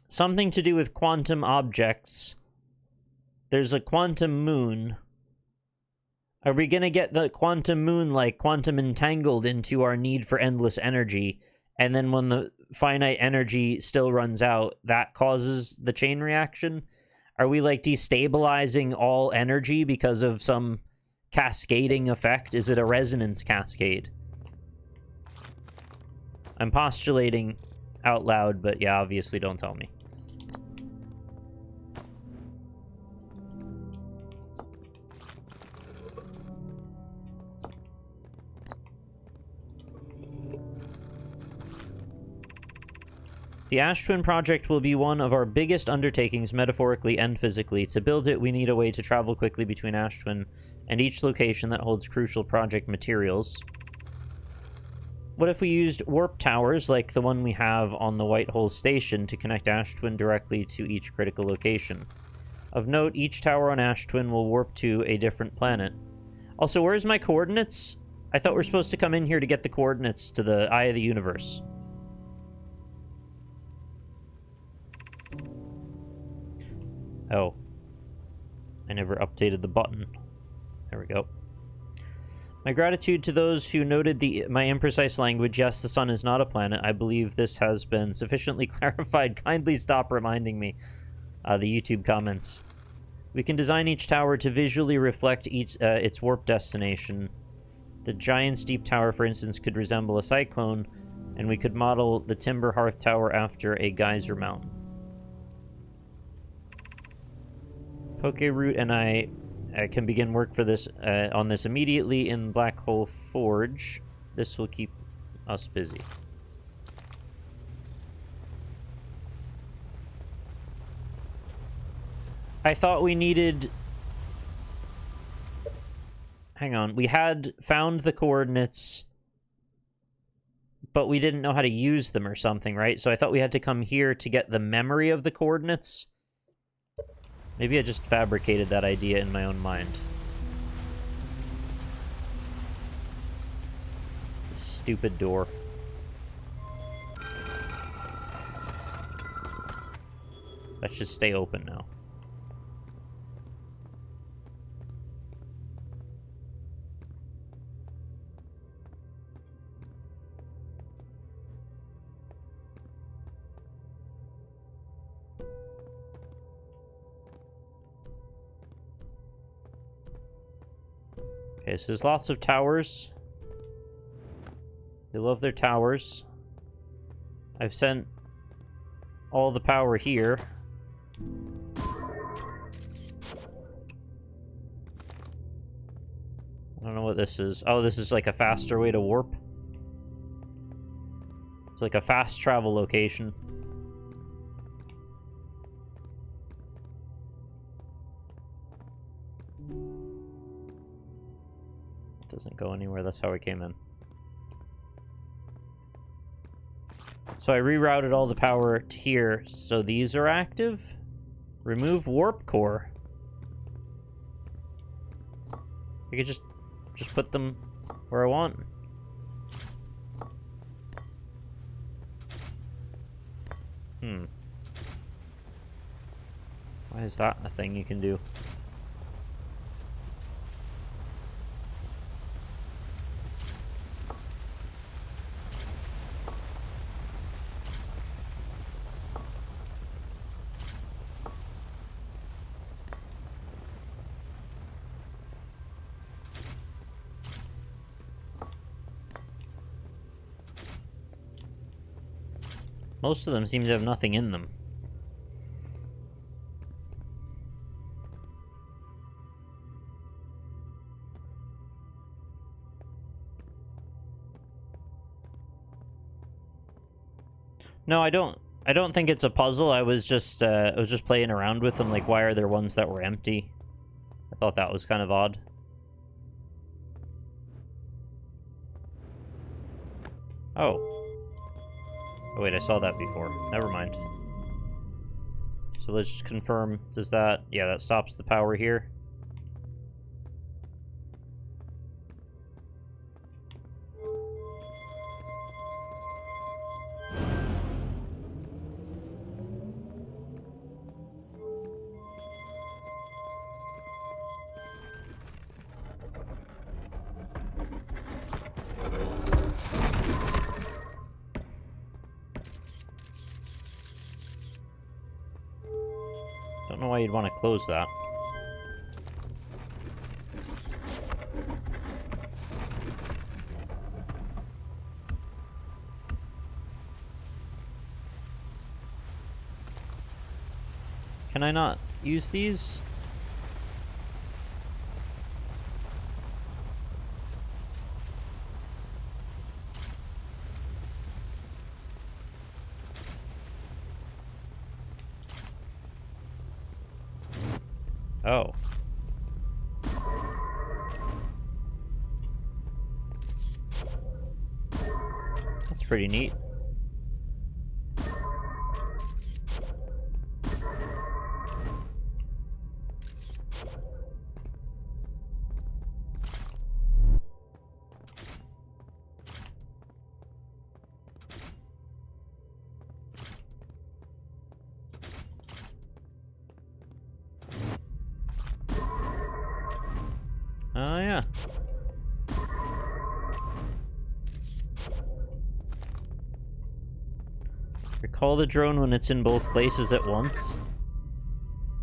Something to do with quantum objects. There's a quantum moon. Are we gonna get the quantum moon, like, quantum entangled into our need for endless energy, and then when the finite energy still runs out, that causes the chain reaction? Are we, like, destabilizing all energy because of some cascading effect? Is it a resonance cascade? I'm postulating out loud, but yeah, obviously don't tell me. The Ash Twin project will be one of our biggest undertakings metaphorically and physically. To build it, we need a way to travel quickly between Ash Twin and each location that holds crucial project materials. What if we used warp towers like the one we have on the White Hole Station to connect Ash Twin directly to each critical location? Of note, each tower on Ash Twin will warp to a different planet. Also, where's my coordinates? I thought we were supposed to come in here to get the coordinates to the Eye of the Universe. Oh. I never updated the button. There we go. My gratitude to those who noted my imprecise language. Yes, the sun is not a planet. I believe this has been sufficiently clarified. Kindly stop reminding me. The YouTube comments. We can design each tower to visually reflect its warp destination. The Giant's Deep Tower, for instance, could resemble a cyclone, and we could model the Timber Hearth Tower after a geyser mountain. Pokeroot and I can begin work for this on this immediately in Black Hole Forge. This will keep us busy. I thought we needed... Hang on. We had found the coordinates, but we didn't know how to use them or something, right? So I thought we had to come here to get the memory of the coordinates. Maybe I just fabricated that idea in my own mind. Stupid door. Let's just stay open now. Okay, so there's lots of towers. They love their towers. I've sent all the power here. I don't know what this is. Oh, this is like a faster way to warp. It's like a fast travel location. Doesn't go anywhere. That's how we came in. So I rerouted all the power to here, so these are active. Remove warp core. I could just put them where I want. Why is that a thing you can do? Most of them seem to have nothing in them. No, I don't think it's a puzzle. I was just playing around with them. Like, why are there ones that were empty? I thought that was kind of odd. Oh. Oh, wait, I saw that before. Never mind. So let's just confirm. Does that... Yeah, that stops the power here. Don't know why you'd want to close that. Can I not use these? Oh. That's pretty neat. Oh, yeah. Recall the drone when it's in both places at once.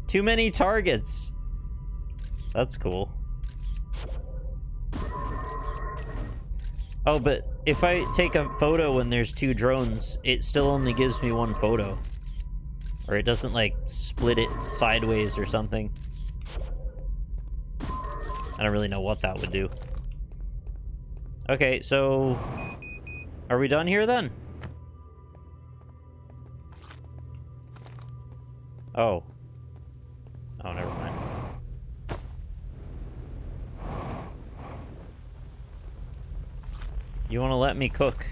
Too many targets! That's cool. Oh, but if I take a photo when there's two drones, it still only gives me one photo. Or it doesn't, like, split it sideways or something. I don't really know what that would do. Okay, so... Are we done here, then? Oh. Oh, never mind. You want to let me cook?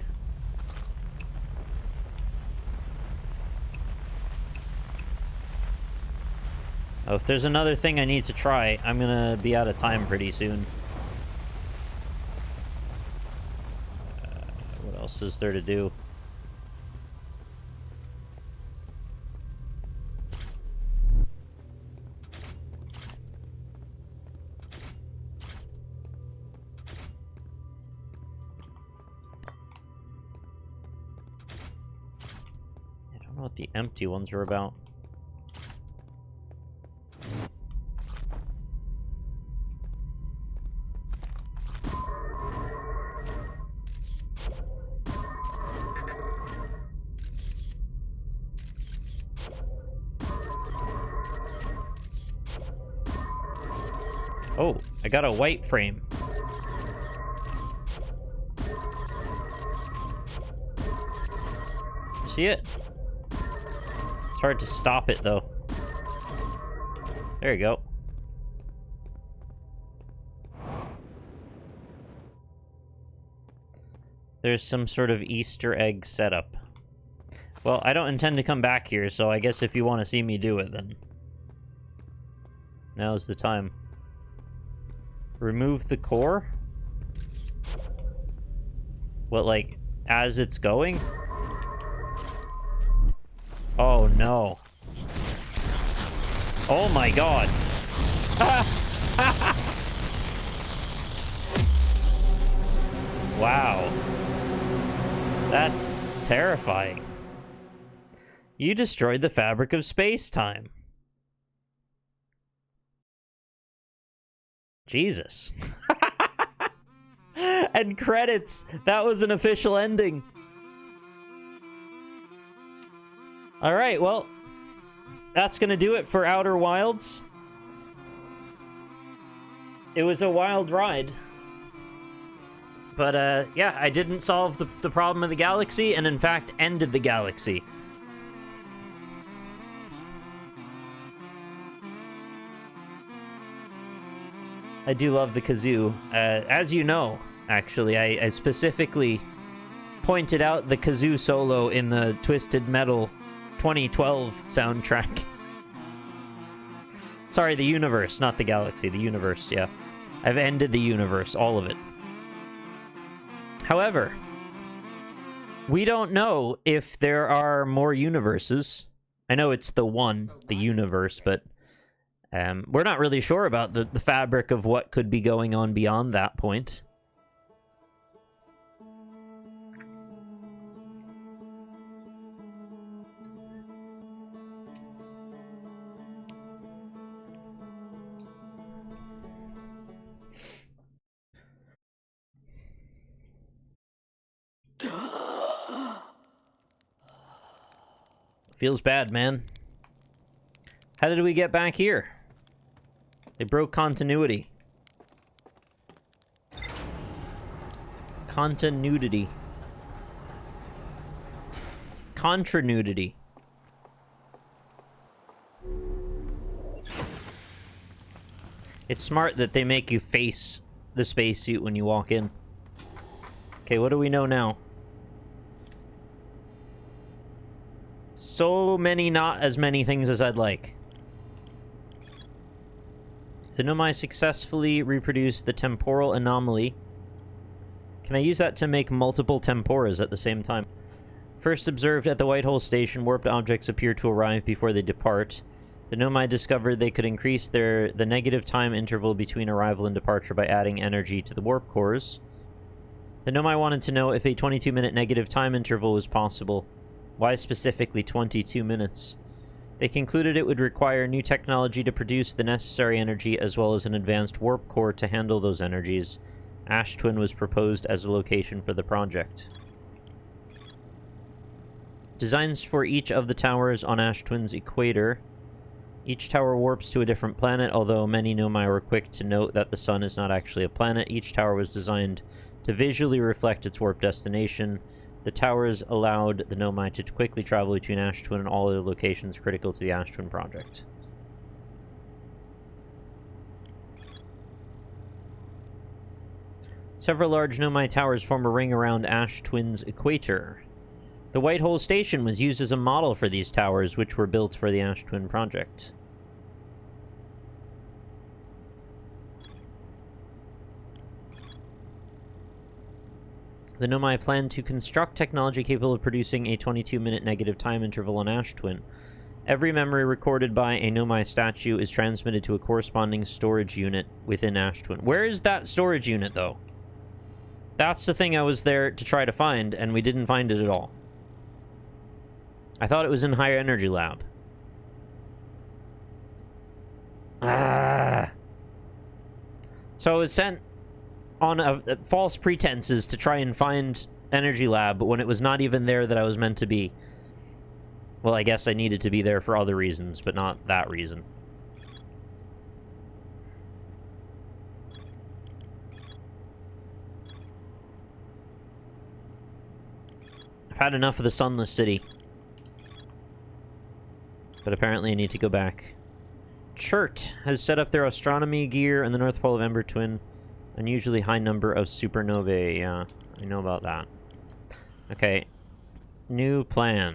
Oh, if there's another thing I need to try, I'm gonna be out of time pretty soon. What else is there to do? I don't know what the empty ones are about. Oh, I got a white frame. See it? It's hard to stop it, though. There you go. There's some sort of Easter egg setup. Well, I don't intend to come back here, so I guess if you want to see me do it, then now's the time. Remove the core? What, like, as it's going? Oh, no. Oh, my God. Wow. That's terrifying. You destroyed the fabric of space-time. Jesus. And credits. That was an official ending. All right, well, that's going to do it for Outer Wilds. It was a wild ride. But, yeah, I didn't solve the problem of the galaxy, and in fact, ended the galaxy. I do love the kazoo. As you know, actually, I specifically pointed out the kazoo solo in the Twisted Metal 2012 soundtrack. Sorry, the universe, not the galaxy. The universe, yeah. I've ended the universe, all of it. However, we don't know if there are more universes. I know it's the one, the universe, but we're not really sure about the fabric of what could be going on beyond that point. Feels bad, man. How did we get back here? They broke continuity. Continuity. Contranudity. It's smart that they make you face the spacesuit when you walk in. Okay, what do we know now? So many, not as many things as I'd like. The Nomai successfully reproduced the temporal anomaly. Can I use that to make multiple temporas at the same time? First observed at the White Hole Station, warped objects appear to arrive before they depart. The Nomai discovered they could increase the negative time interval between arrival and departure by adding energy to the warp cores. The Nomai wanted to know if a 22-minute negative time interval was possible. Why specifically 22 minutes? They concluded it would require new technology to produce the necessary energy as well as an advanced warp core to handle those energies. Ash Twin was proposed as a location for the project. Designs for each of the towers on Ash Twin's equator. Each tower warps to a different planet, although many Nomai were quick to note that the sun is not actually a planet. Each tower was designed to visually reflect its warp destination. The towers allowed the Nomai to quickly travel between Ash Twin and all other locations critical to the Ash Twin project. Several large Nomai towers form a ring around Ash Twin's equator. The White Hole Station was used as a model for these towers, which were built for the Ash Twin project. The Nomai planned to construct technology capable of producing a 22-minute negative time interval on Ash Twin. Every memory recorded by a Nomai statue is transmitted to a corresponding storage unit within Ash Twin. Where is that storage unit, though? That's the thing I was there to try to find, and we didn't find it at all. I thought it was in Higher Energy Lab. So it was sent on false pretenses to try and find Energy Lab when it was not even there that I was meant to be. Well, I guess I needed to be there for other reasons, but not that reason. I've had enough of the Sunless City. But apparently I need to go back. Chert has set up their astronomy gear in the North Pole of Ember Twin. Unusually high number of supernovae. Yeah, I know about that. Okay. New plan.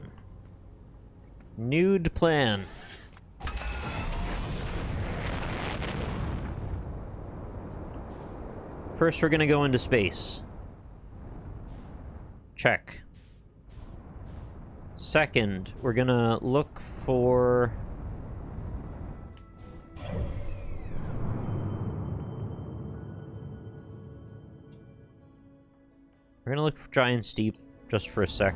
Nude plan. First, we're gonna go into space. Check. Second, we're gonna look for... We're gonna look for Giant Steep, just for a sec.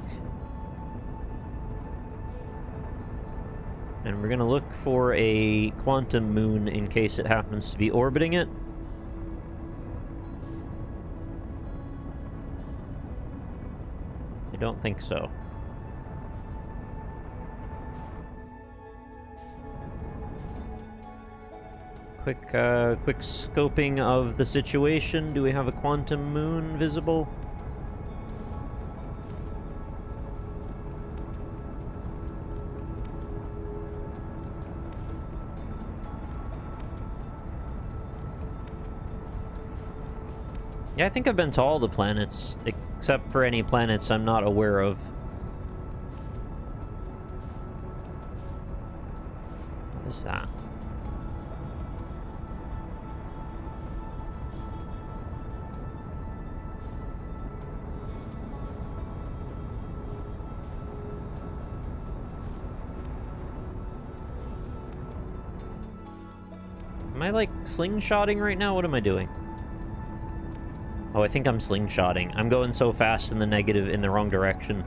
And we're gonna look for a quantum moon in case it happens to be orbiting it. I don't think so. Quick scoping of the situation. Do we have a quantum moon visible? Yeah, I think I've been to all the planets, except for any planets I'm not aware of. What is that? Am I, like, slingshotting right now? What am I doing? Oh, I think I'm slingshotting. I'm going so fast in the negative, in the wrong direction.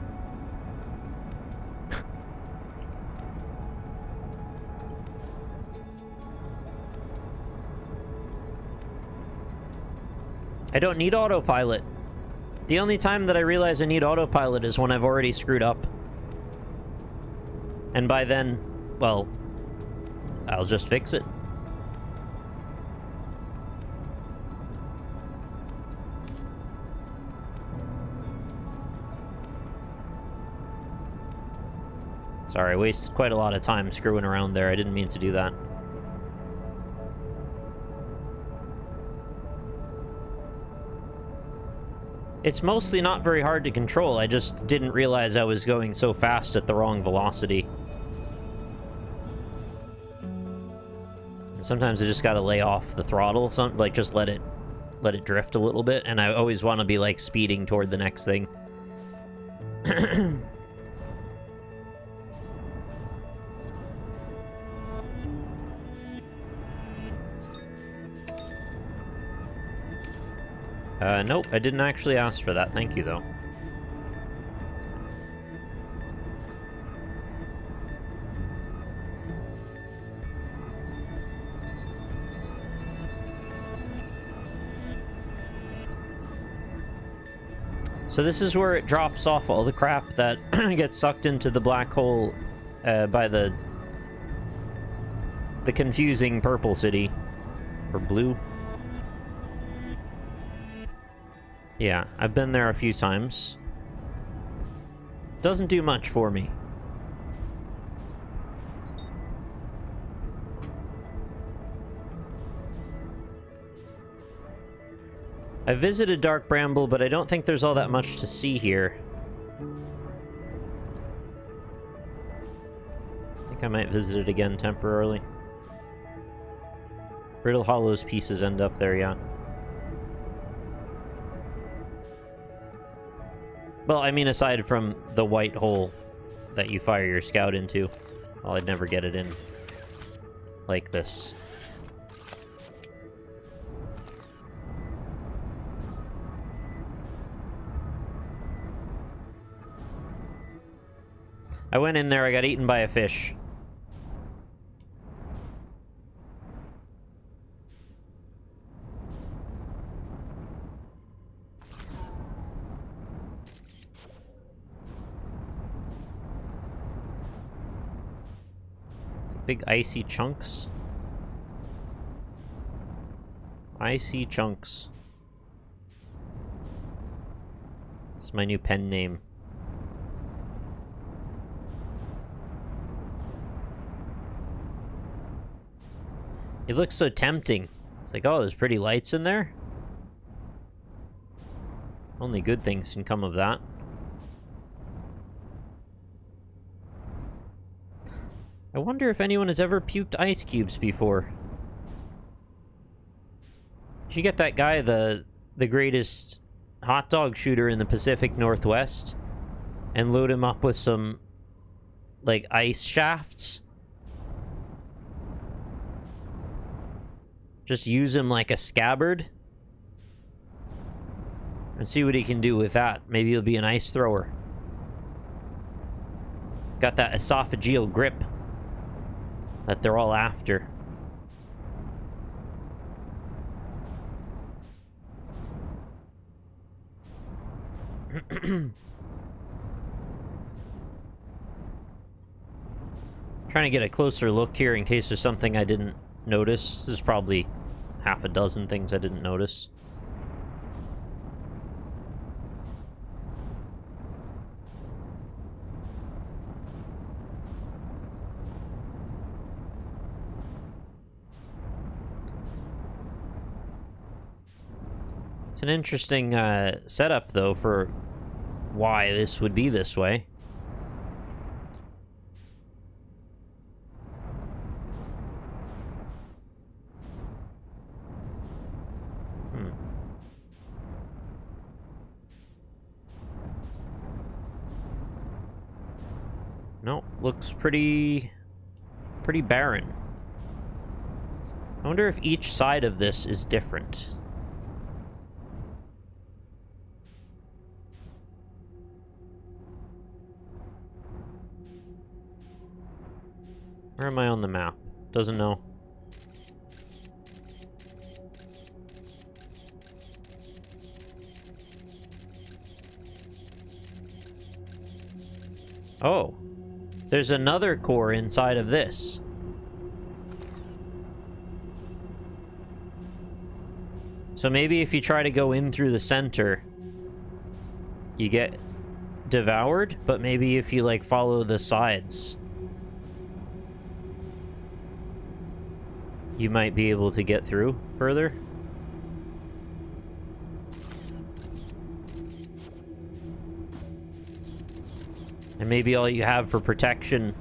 I don't need autopilot. The only time that I realize I need autopilot is when I've already screwed up. And by then, well, I'll just fix it. Sorry, I wasted quite a lot of time screwing around there. I didn't mean to do that. It's mostly not very hard to control. I just didn't realize I was going so fast at the wrong velocity. And sometimes I just gotta lay off the throttle, like just let it drift a little bit, and I always want to be like speeding toward the next thing. Nope, I didn't actually ask for that. Thank you, though. So this is where it drops off all the crap that gets sucked into the black hole by the confusing purple city. Or blue. Yeah, I've been there a few times. Doesn't do much for me. I visited Dark Bramble, but I don't think there's all that much to see here. I think I might visit it again temporarily. Brittle Hollow's pieces end up there, yeah. Well, I mean, aside from the white hole that you fire your scout into. Well, I'd never get it in like this. I went in there, I got eaten by a fish. Big icy chunks. Icy chunks. It's my new pen name. It looks so tempting. It's like, oh, there's pretty lights in there? Only good things can come of that. I wonder if anyone has ever puked ice cubes before. You should get that guy, the greatest hot dog shooter in the Pacific Northwest, and load him up with some, like, ice shafts. Just use him like a scabbard. And see what he can do with that. Maybe he'll be an ice thrower. Got that esophageal grip that they're all after. Trying to get a closer look here in case there's something I didn't notice. There's probably half a dozen things I didn't notice. It's an interesting setup, though, for why this would be this way. No, looks pretty barren. I wonder if each side of this is different. Where am I on the map? Doesn't know. Oh. There's another core inside of this. So maybe if you try to go in through the center, you get devoured, but maybe if you, like, follow the sides, you might be able to get through further. And maybe all you have for protection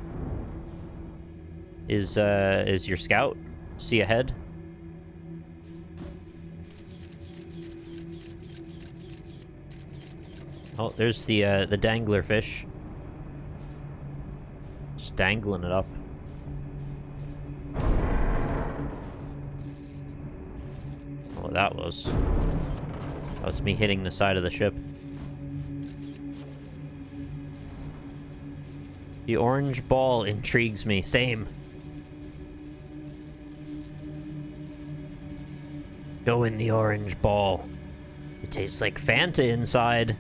is your scout. See ahead. Oh, there's the dangler fish. Just dangling it up. Oh, that was me hitting the side of the ship. The orange ball intrigues me. Same. Go in the orange ball. It tastes like Fanta inside.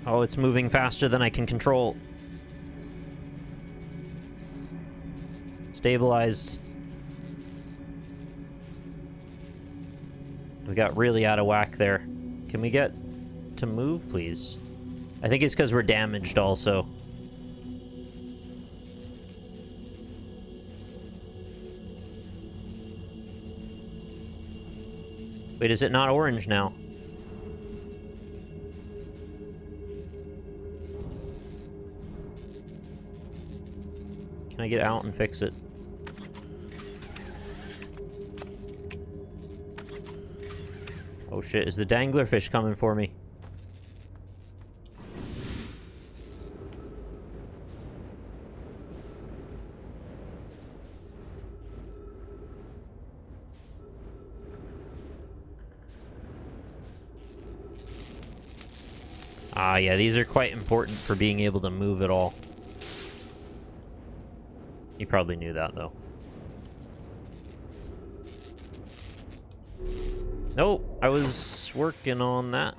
Oh, it's moving faster than I can control. Stabilized. We got really out of whack there. Can we get to move, please? I think it's because we're damaged also. Wait, is it not orange now? Can I get out and fix it? Oh shit, is the dangler fish coming for me? Ah, yeah, these are quite important for being able to move at all. You probably knew that, though. Nope, I was working on that.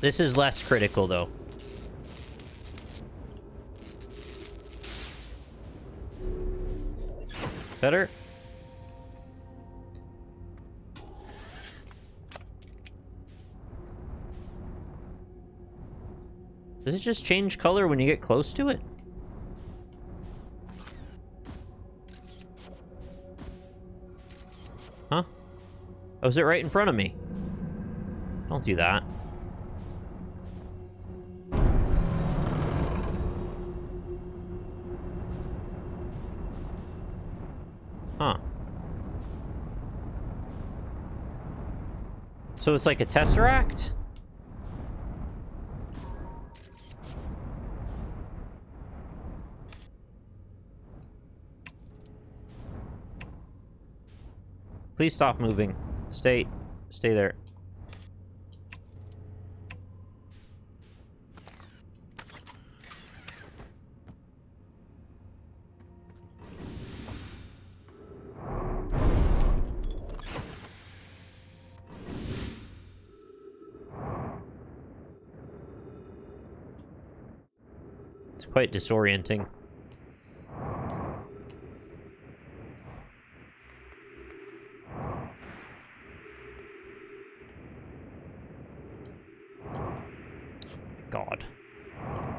This is less critical, though. Better? Does it just change color when you get close to it? Huh? Oh, is it right in front of me? Don't do that. Huh. So it's like a tesseract? Please stop moving. Stay there. It's quite disorienting.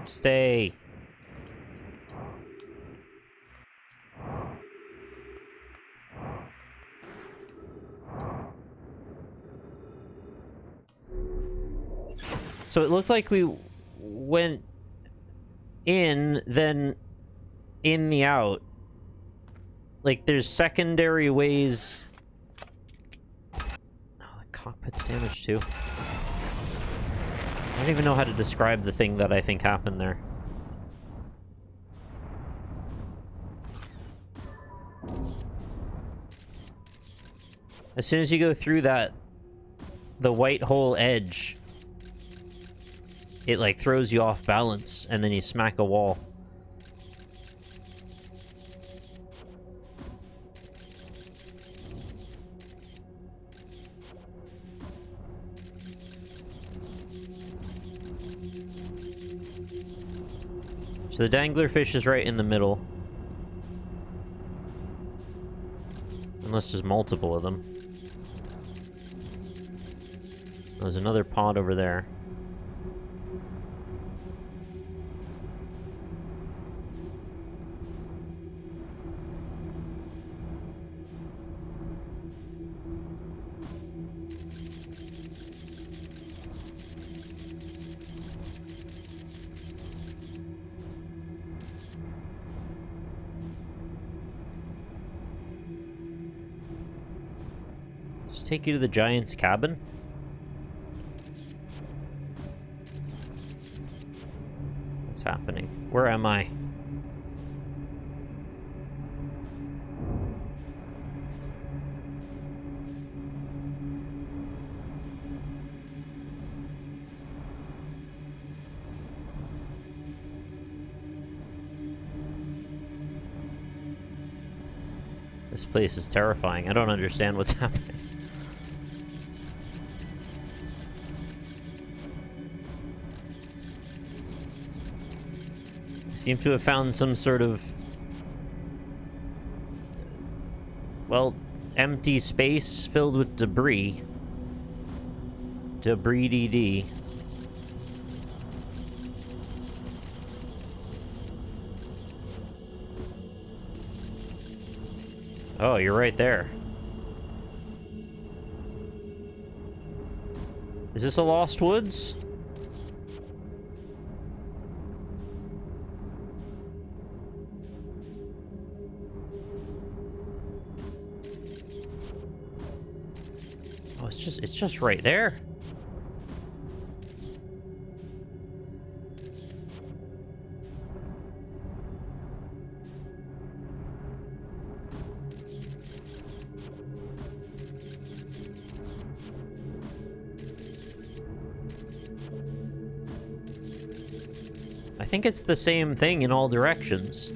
Stay. So it looked like we went in, then in the out. Like, there's secondary ways... Oh, the cockpit's damaged too. I don't even know how to describe the thing that I think happened there. As soon as you go through that, the white hole edge, it like throws you off balance, and then you smack a wall. So the dangler fish is right in the middle. Unless there's multiple of them. There's another pod over there. Just take you to the giant's cabin. What's happening? Where am I? This place is terrifying. I don't understand what's happening. Seem to have found some sort of... well, empty space filled with debris. Debris-DD. Oh, you're right there. Is this a Lost Woods? Oh, it's just right there. I think it's the same thing in all directions.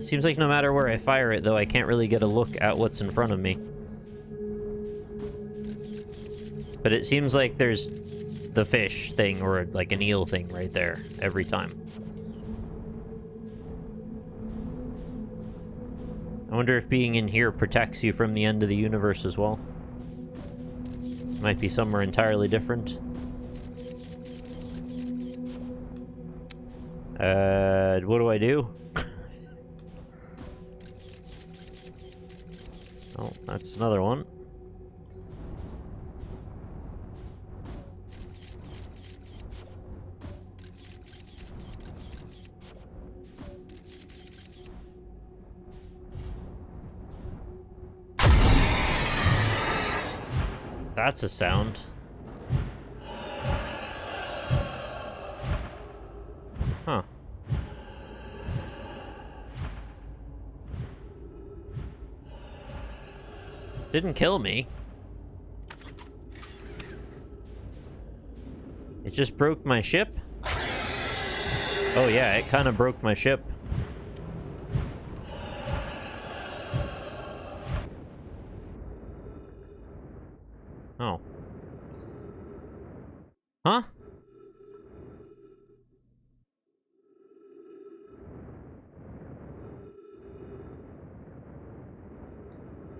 Seems like no matter where I fire it, though, I can't really get a look at what's in front of me. But it seems like there's the fish thing, or like an eel thing right there, every time. I wonder if being in here protects you from the end of the universe as well. Might be somewhere entirely different. What do I do? Oh, that's another one. That's a sound. Huh. Didn't kill me. It just broke my ship? Oh yeah, it kind of broke my ship. Oh. Huh?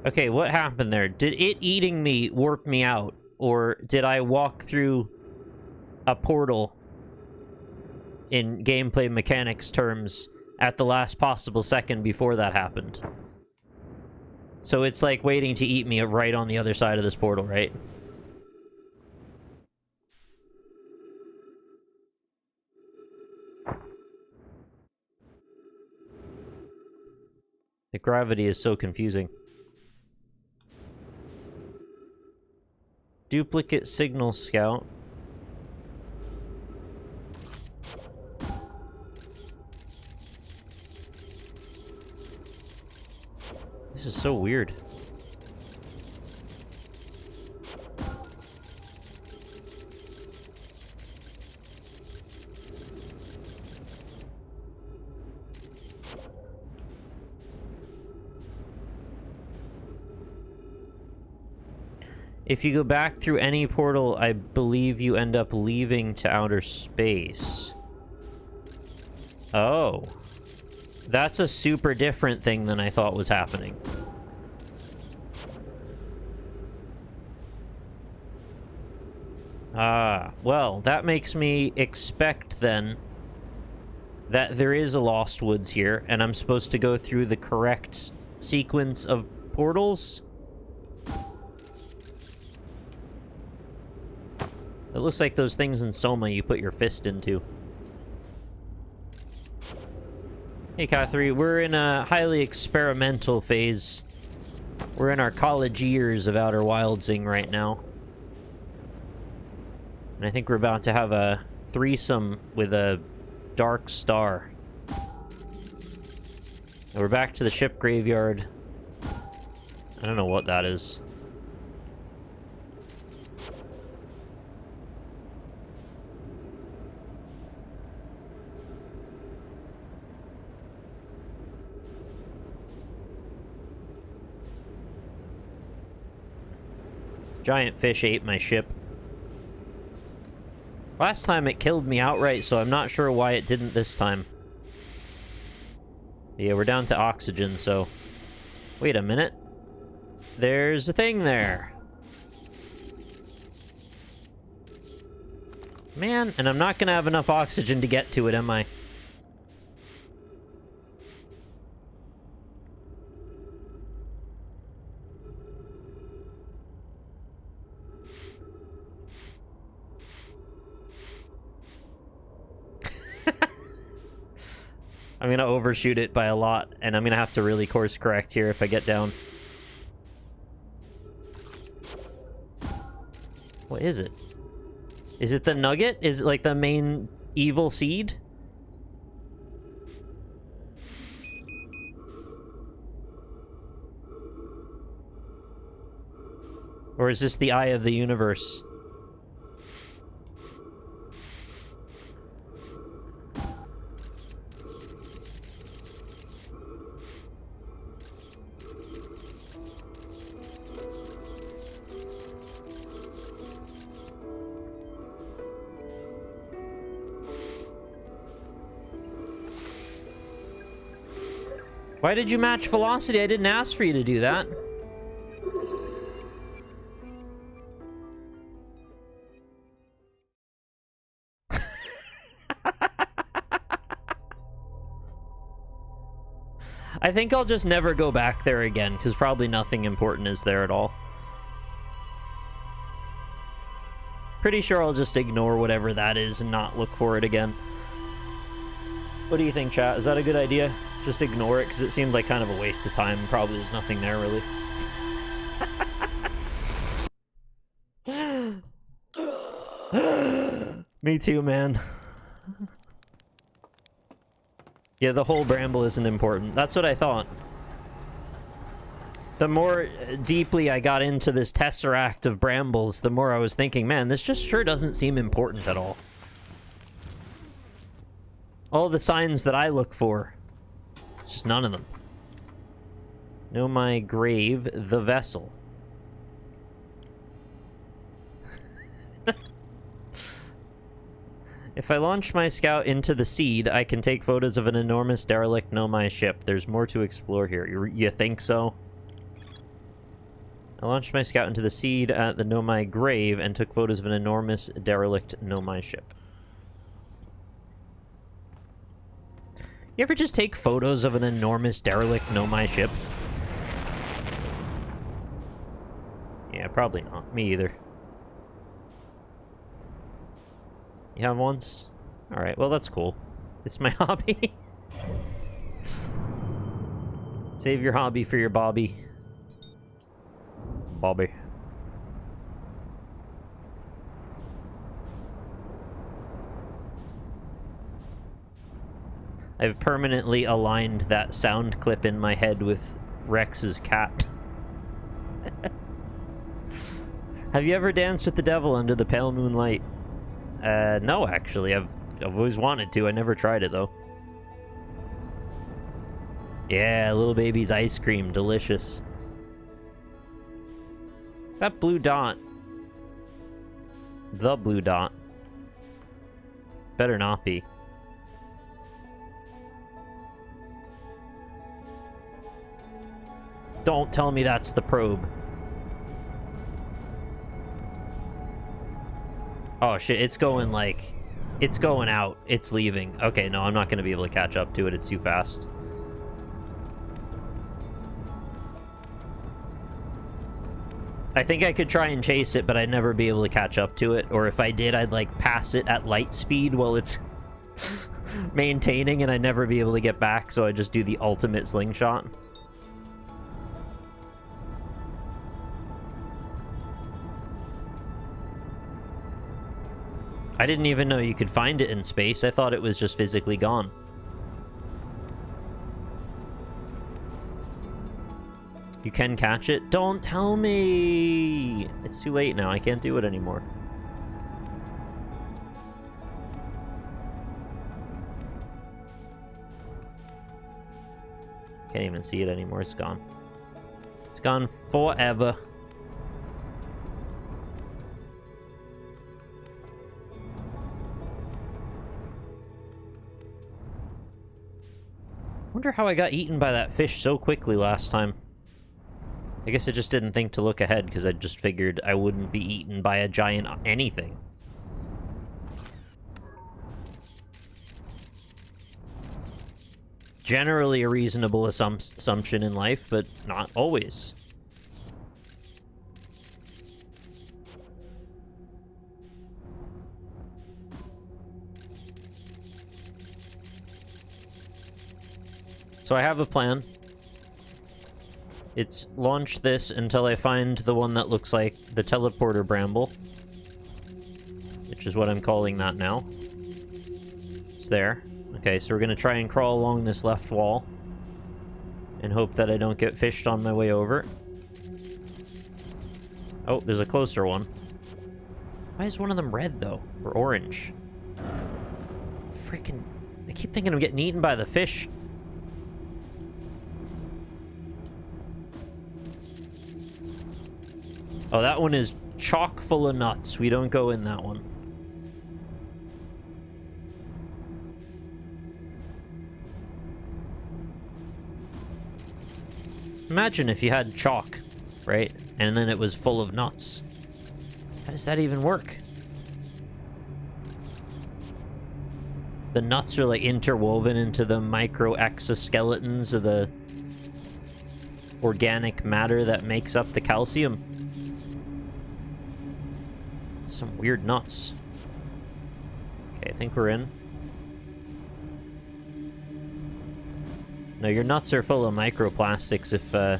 Okay, what happened there? Did it eating me warp me out? Or did I walk through a portal in gameplay mechanics terms at the last possible second before that happened. So it's like waiting to eat me right on the other side of this portal, right? The gravity is so confusing. Duplicate signal scout. This is so weird. If you go back through any portal, I believe you end up leaving to outer space. Oh. That's a super different thing than I thought was happening. Ah, well, that makes me expect, then, that there is a Lost Woods here, and I'm supposed to go through the correct sequence of portals? It looks like those things in Soma you put your fist into. Hey, Cathry, we're in a highly experimental phase. We're in our college years of Outer Wildsing right now. And I think we're about to have a threesome with a dark star. And we're back to the ship graveyard. I don't know what that is. Giant fish ate my ship. Last time it killed me outright, so I'm not sure why it didn't this time. Yeah, we're down to oxygen, so... Wait a minute. There's a thing there. Man, and I'm not gonna have enough oxygen to get to it, am I? I'm gonna overshoot it by a lot, and I'm gonna have to really course correct here if I get down. What is it? Is it the nugget? Is it like the main evil seed? Or is this the eye of the universe? Why did you match velocity? I didn't ask for you to do that. I think I'll just never go back there again, because probably nothing important is there at all. Pretty sure I'll just ignore whatever that is and not look for it again. What do you think, chat? Is that a good idea? Just ignore it, because it seemed like kind of a waste of time. Probably there's nothing there, really. Me too, man. Yeah, the whole bramble isn't important. That's what I thought. The more deeply I got into this tesseract of brambles, the more I was thinking, man, this just sure doesn't seem important at all. All the signs that I look for. It's just none of them. Know my grave, the vessel. If I launch my scout into the seed, I can take photos of an enormous derelict Nomai ship. There's more to explore here. You think so? I launched my scout into the seed at the Nomai grave and took photos of an enormous derelict Nomai ship. You ever just take photos of an enormous derelict Nomai ship? Yeah, probably not. Me either. You have once? Alright, well that's cool. It's my hobby. Save your hobby for your Bobby. Bobby. I've permanently aligned that sound clip in my head with Rex's cat. Have you ever danced with the devil under the pale moonlight? No, actually. I've always wanted to. I never tried it, though. Yeah, little baby's ice cream. Delicious. Is that blue dot? The blue dot. Better not be. Don't tell me that's the probe. Oh shit, it's going like... It's going out. It's leaving. Okay, no, I'm not going to be able to catch up to it. It's too fast. I think I could try and chase it, but I'd never be able to catch up to it. Or if I did, I'd like pass it at light speed while it's maintaining, and I'd never be able to get back, so I'd just do the ultimate slingshot. I didn't even know you could find it in space. I thought it was just physically gone. You can catch it? Don't tell me! It's too late now. I can't do it anymore. Can't even see it anymore. It's gone. It's gone forever. Wonder how I got eaten by that fish so quickly last time. I guess I just didn't think to look ahead because I just figured I wouldn't be eaten by a giant anything. Generally a reasonable assumption in life, but not always. So I have a plan. It's launch this until I find the one that looks like the teleporter bramble. Which is what I'm calling that now. It's there. Okay, so we're gonna try and crawl along this left wall. And hope that I don't get fished on my way over. Oh, there's a closer one. Why is one of them red, though? Or orange? Freaking... I keep thinking I'm getting eaten by the fish. Oh, that one is chock full of nuts. We don't go in that one. Imagine if you had chalk, right? And then it was full of nuts. How does that even work? The nuts are like interwoven into the micro exoskeletons of the organic matter that makes up the calcium. Some weird nuts. Okay, I think we're in. No, your nuts are full of microplastics if, Oh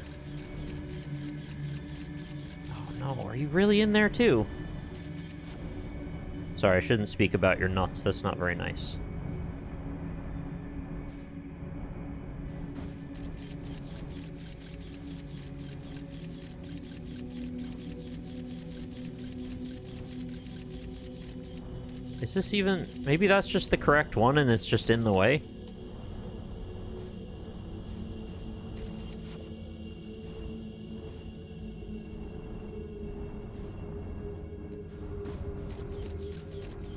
no, are you really in there too? Sorry, I shouldn't speak about your nuts. That's not very nice. Is this even... Maybe that's just the correct one and it's just in the way?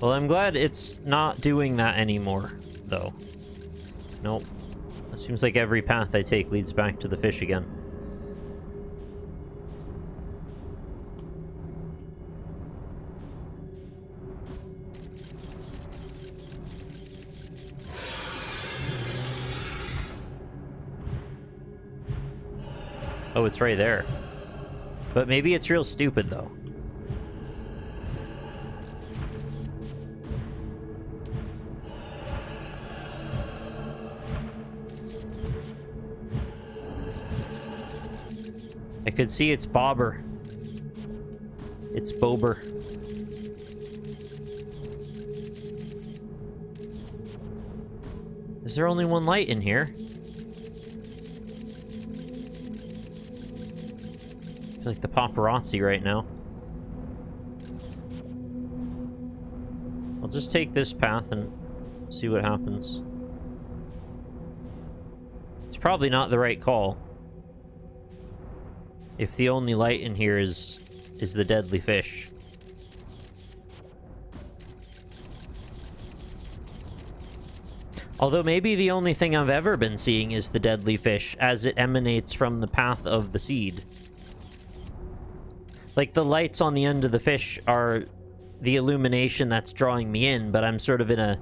Well, I'm glad it's not doing that anymore, though. Nope. It seems like every path I take leads back to the fish again. Is this even... Maybe that's just the correct one and it's just in the way? Well, I'm glad it's not doing that anymore, though. Nope. It seems like every path I take leads back to the fish again. It seems like every path I take leads back to the fish again. Is this even... Maybe that's just the correct one and it's just in the way? Oh, it's right there. But maybe it's real stupid, though. I could see it's bobber. It's bober. Is there only one light in here? I feel like the paparazzi right now. I'll just take this path and see what happens. It's probably not the right call. If the only light in here is the deadly fish. Although maybe the only thing I've ever been seeing is the deadly fish as it emanates from the path of the seed. Like, the lights on the end of the fish are the illumination that's drawing me in, but I'm sort of in a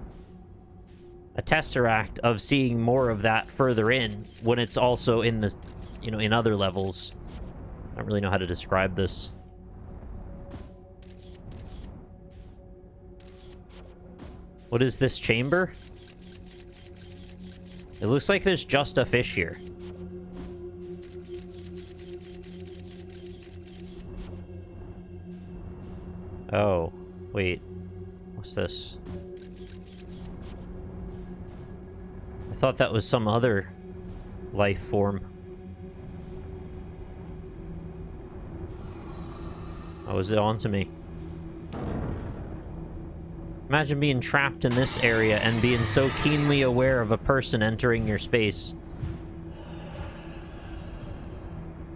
tesseract of seeing more of that further in when it's also in the, you know, in other levels. I don't really know how to describe this. What is this chamber? It looks like there's just a fish here. Oh, wait. What's this? I thought that was some other life form. Oh, is it onto me? Imagine being trapped in this area and being so keenly aware of a person entering your space.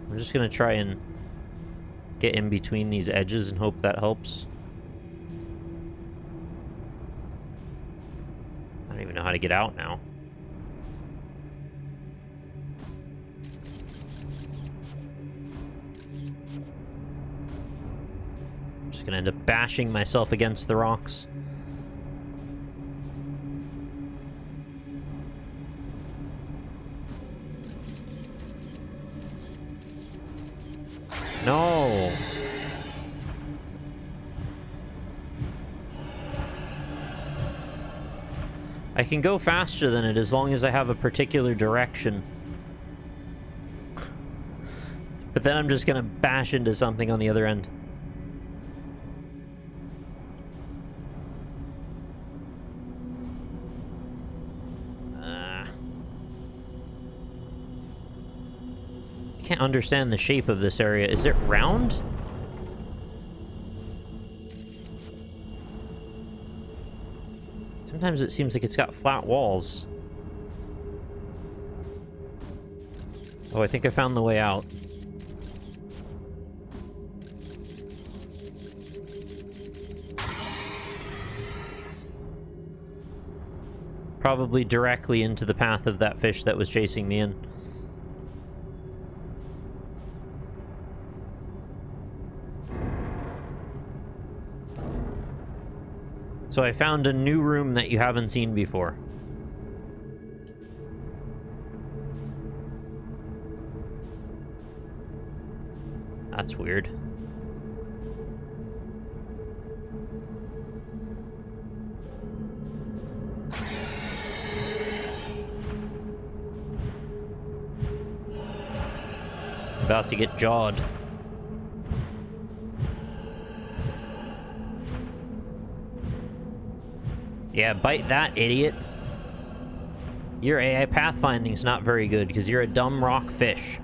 I'm just gonna try and get in between these edges and hope that helps. I don't even know how to get out now. I'm just gonna end up bashing myself against the rocks. No. I can go faster than it as long as I have a particular direction. But then I'm just gonna bash into something on the other end. Can't understand the shape of this area. Is it round? Sometimes it seems like it's got flat walls. Oh, I think I found the way out. Probably directly into the path of that fish that was chasing me in. So I found a new room that you haven't seen before. That's weird. About to get jawed. Yeah, bite that, idiot. Your AI pathfinding's not very good, because you're a dumb rock fish.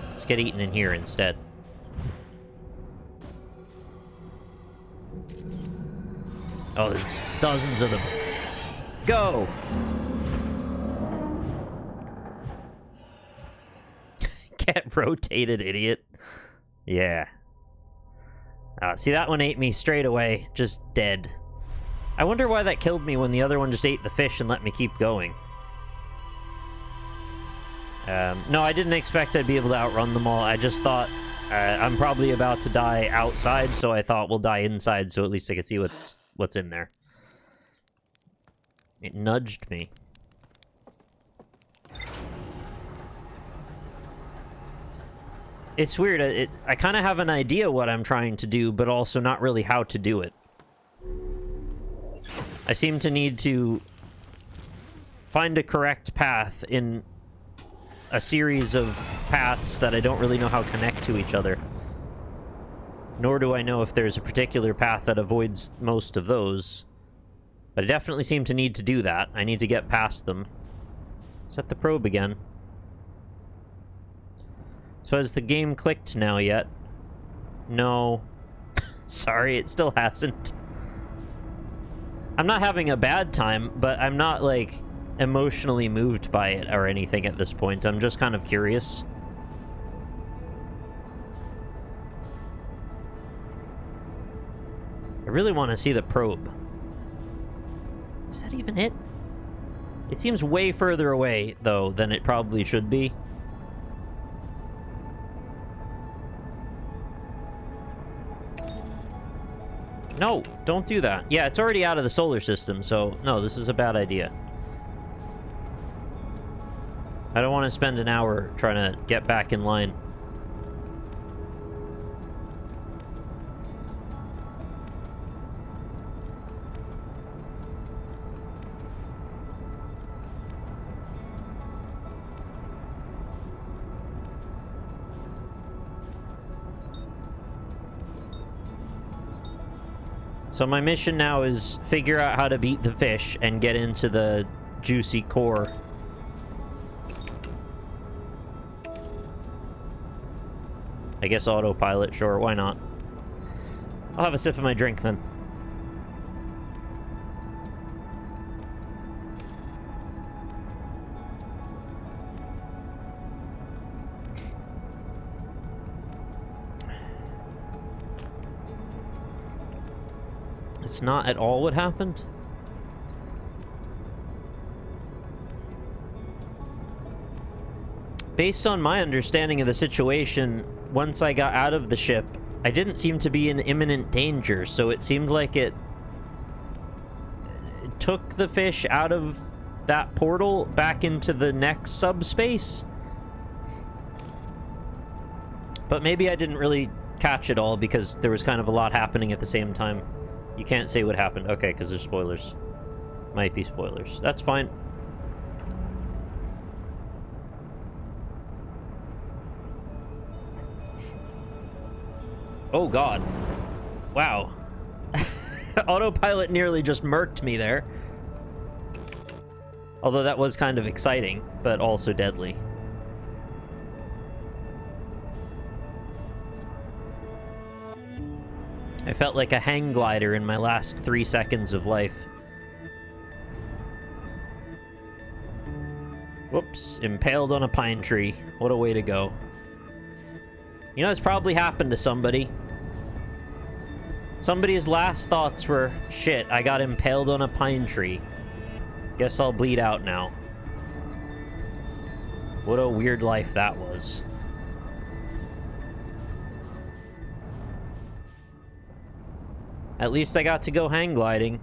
Let's get eaten in here instead. Oh, there's dozens of them. Go! Get rotated, idiot. Yeah. See, that one ate me straight away. Just dead. I wonder why that killed me when the other one just ate the fish and let me keep going. No, I didn't expect I'd be able to outrun them all. I just thought I'm probably about to die outside, so I thought we'll die inside, so at least I could see what's in there. It nudged me. It's weird. I kind of have an idea what I'm trying to do, but also not really how to do it. I seem to need to find a correct path in a series of paths that I don't really know how connect to each other. Nor do I know if there's a particular path that avoids most of those. But I definitely seem to need to do that. I need to get past them. Set the probe again. So has the game clicked now yet? No. Sorry, it still hasn't. I'm not having a bad time, but I'm not, like, emotionally moved by it or anything at this point. I'm just kind of curious. I really want to see the probe. Is that even it? It seems way further away, though, than it probably should be. No, don't do that. Yeah, it's already out of the solar system, so no, this is a bad idea. I don't want to spend an hour trying to get back in line. So my mission now is figure out how to beat the fish and get into the juicy core. I guess autopilot, sure, why not? I'll have a sip of my drink then. It's not at all what happened? Based on my understanding of the situation, once I got out of the ship, I didn't seem to be in imminent danger, so it seemed like it took the fish out of that portal back into the next subspace. But maybe I didn't really catch it all because there was kind of a lot happening at the same time. You can't say what happened. Okay, because there's spoilers. Might be spoilers. That's fine. Oh, God. Wow. Autopilot nearly just murked me there. Although that was kind of exciting, but also deadly. I felt like a hang glider in my last 3 seconds of life. Whoops, impaled on a pine tree. What a way to go. You know, it's probably happened to somebody. Somebody's last thoughts were, shit, I got impaled on a pine tree. Guess I'll bleed out now. What a weird life that was. At least I got to go hang gliding.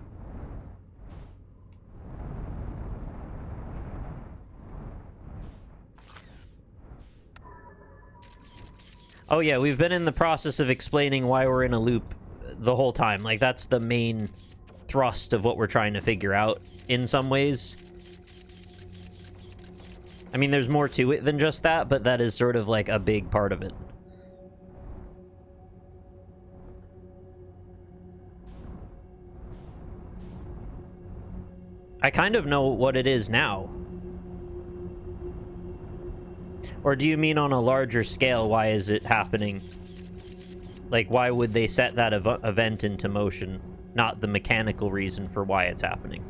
Oh yeah, we've been in the process of explaining why we're in a loop the whole time. Like, that's the main thrust of what we're trying to figure out in some ways. I mean, there's more to it than just that, but that is sort of like a big part of it. I kind of know what it is now. Or do you mean on a larger scale, why is it happening? Like, why would they set that event into motion? Not the mechanical reason for why it's happening.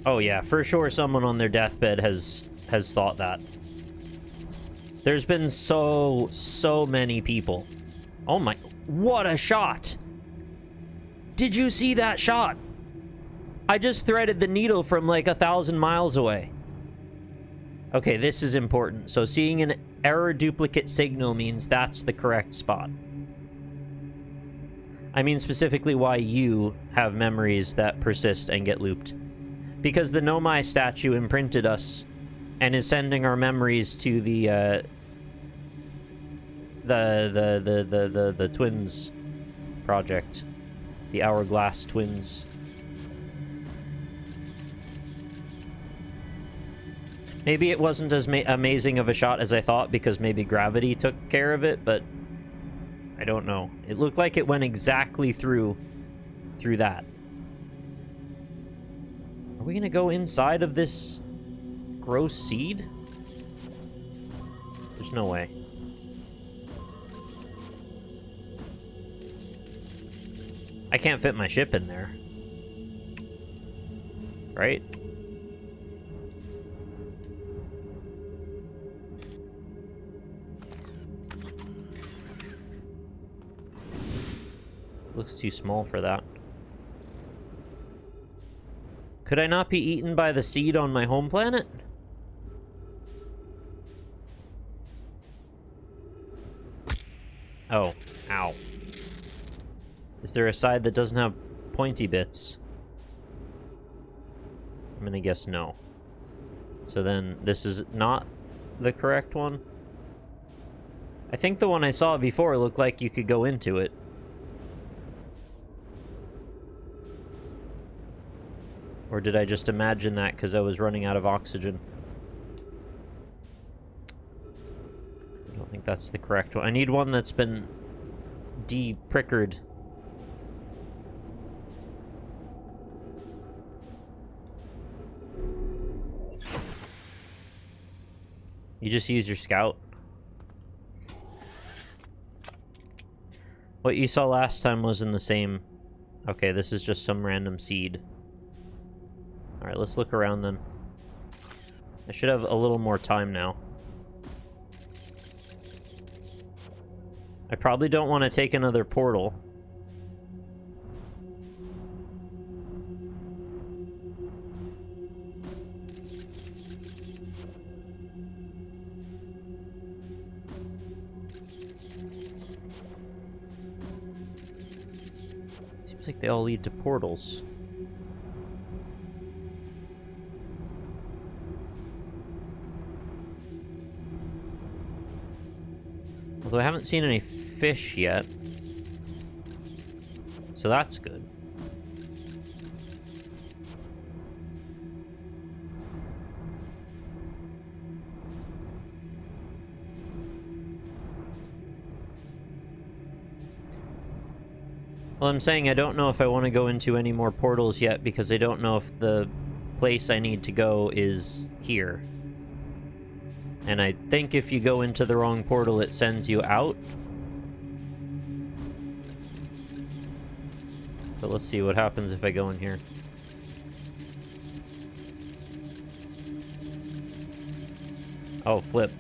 Oh yeah, for sure someone on their deathbed has thought that. There's been so many people. Oh my, what a shot! Did you see that shot? I just threaded the needle from like 1,000 miles away. Okay, this is important. So seeing an error duplicate signal means that's the correct spot. I mean specifically why you have memories that persist and get looped. Because the Nomai statue imprinted us and is sending our memories to the twins project. The Hourglass twins. Maybe it wasn't as amazing of a shot as I thought because maybe gravity took care of it, but I don't know. It looked like it went exactly through that. Are we gonna go inside of this gross seed? There's no way. I can't fit my ship in there. Right? Looks too small for that. Could I not be eaten by the seed on my home planet? Oh, ow. Is there a side that doesn't have pointy bits? I'm gonna guess no. So then this is not the correct one? I think the one I saw before looked like you could go into it. Or did I just imagine that because I was running out of oxygen? I don't think that's the correct one. I need one that's been de-prickered. You just use your scout. What you saw last time was in the same... Okay, this is just some random seed. Alright, let's look around then. I should have a little more time now. I probably don't want to take another portal. Seems like they all lead to portals. Although I haven't seen any fish yet. So that's good. Well, I'm saying I don't know if I want to go into any more portals yet because I don't know if the place I need to go is here. And I think if you go into the wrong portal, it sends you out. But let's see what happens if I go in here. Oh, flip.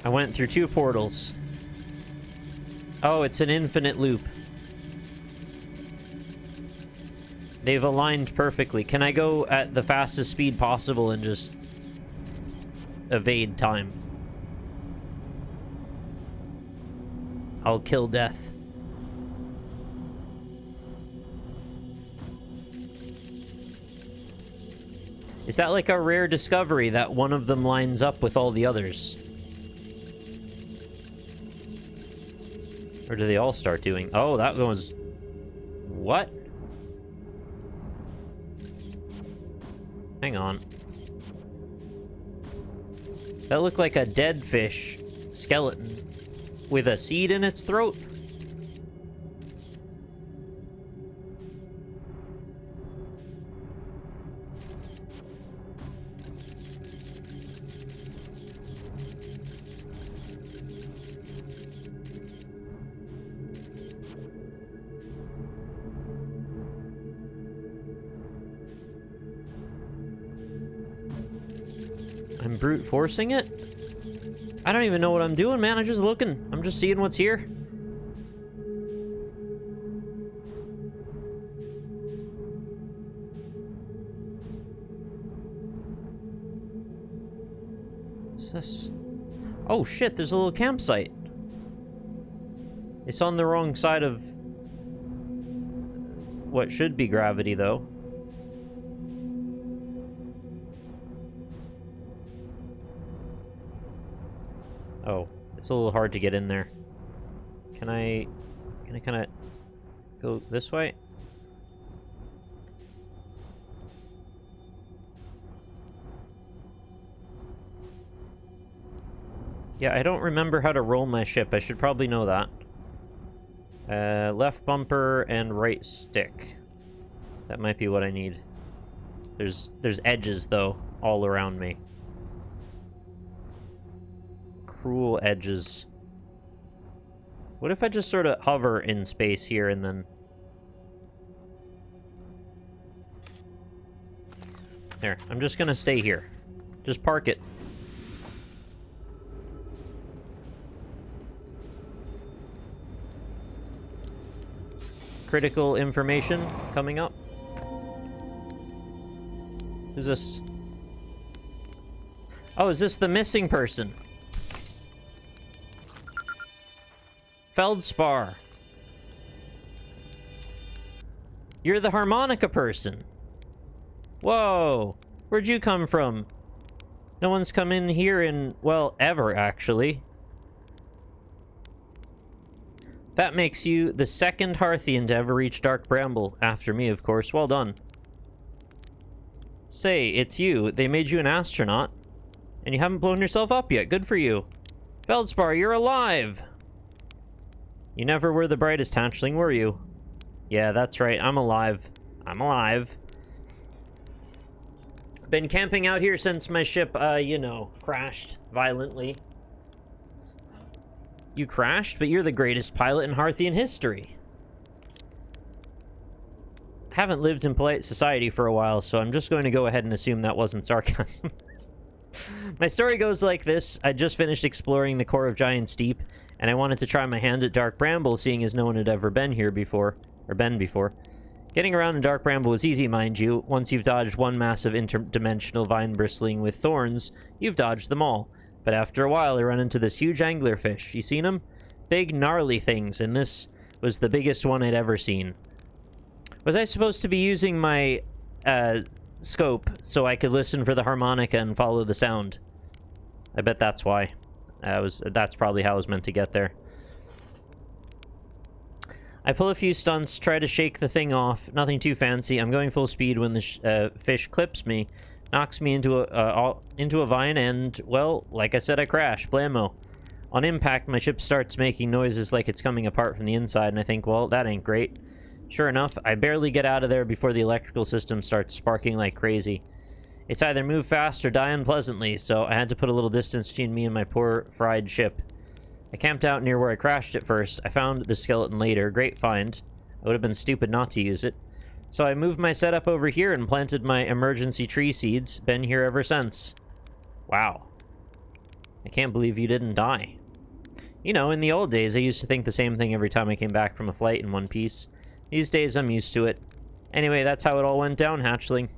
I went through 2 portals. Oh, it's an infinite loop. They've aligned perfectly. Can I go at the fastest speed possible and just evade time? I'll kill death. Is that like a rare discovery that one of them lines up with all the others? Or do they all start doing... Oh, that one was... What? Hang on. That looked like a dead fish skeleton with a seed in its throat. I'm brute forcing it? I don't even know what I'm doing, man. I'm just looking. I'm just seeing what's here. What's this? Oh shit, there's a little campsite. It's on the wrong side of what should be gravity, though. Oh, it's a little hard to get in there. Can I kind of go this way? Yeah, I don't remember how to roll my ship. I should probably know that. Left bumper and right stick. That might be what I need. There's edges, though, all around me. Cruel edges. What if I just sort of hover in space here and then... There, I'm just gonna stay here. Just park it. Critical information coming up. Who's this? Oh, is this the missing person? Feldspar. You're the harmonica person. Whoa. Where'd you come from? No one's come in here in, well, ever, actually. That makes you the second Hearthian to ever reach Dark Bramble. After me, of course. Well done. Say, it's you. They made you an astronaut. And you haven't blown yourself up yet. Good for you. Feldspar, you're alive! You never were the brightest hatchling, were you? Yeah, that's right. I'm alive. I'm alive. Been camping out here since my ship, you know, crashed violently. You crashed, but you're the greatest pilot in Hearthian history. I haven't lived in polite society for a while, so I'm just going to go ahead and assume that wasn't sarcasm. My story goes like this. I just finished exploring the core of Giant's Deep, and I wanted to try my hand at Dark Bramble, seeing as no one had ever been here before. Getting around in Dark Bramble was easy, mind you. Once you've dodged one massive interdimensional vine bristling with thorns, you've dodged them all. But after a while, I run into this huge anglerfish. You seen them? Big, gnarly things, and this was the biggest one I'd ever seen. Was I supposed to be using my scope so I could listen for the harmonica and follow the sound? I bet that's why. That's probably how I was meant to get there. I pull a few stunts, try to shake the thing off. Nothing too fancy. I'm going full speed when the fish clips me. Knocks me into a vine, and, well, like I said, I crash. Blammo. On impact, my ship starts making noises like it's coming apart from the inside, and I think, well, that ain't great. Sure enough, I barely get out of there before the electrical system starts sparking like crazy. It's either move fast or die unpleasantly, so I had to put a little distance between me and my poor, fried ship. I camped out near where I crashed at first. I found the skeleton later. Great find. I would have been stupid not to use it. So I moved my setup over here and planted my emergency tree seeds. Been here ever since. Wow. I can't believe you didn't die. You know, in the old days, I used to think the same thing every time I came back from a flight in one piece. These days, I'm used to it. Anyway, that's how it all went down, hatchling.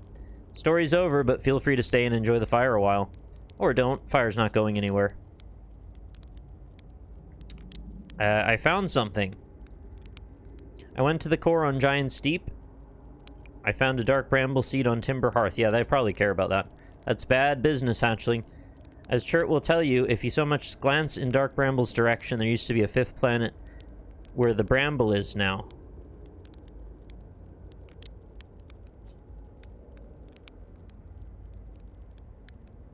Story's over, but feel free to stay and enjoy the fire a while. Or don't. Fire's not going anywhere. I found something. I went to the core on Giant's Deep. I found a Dark Bramble seed on Timber Hearth. Yeah, they probably care about that. That's bad business, hatchling. As Chert will tell you, if you so much as glance in Dark Bramble's direction, there used to be a fifth planet where the Bramble is now.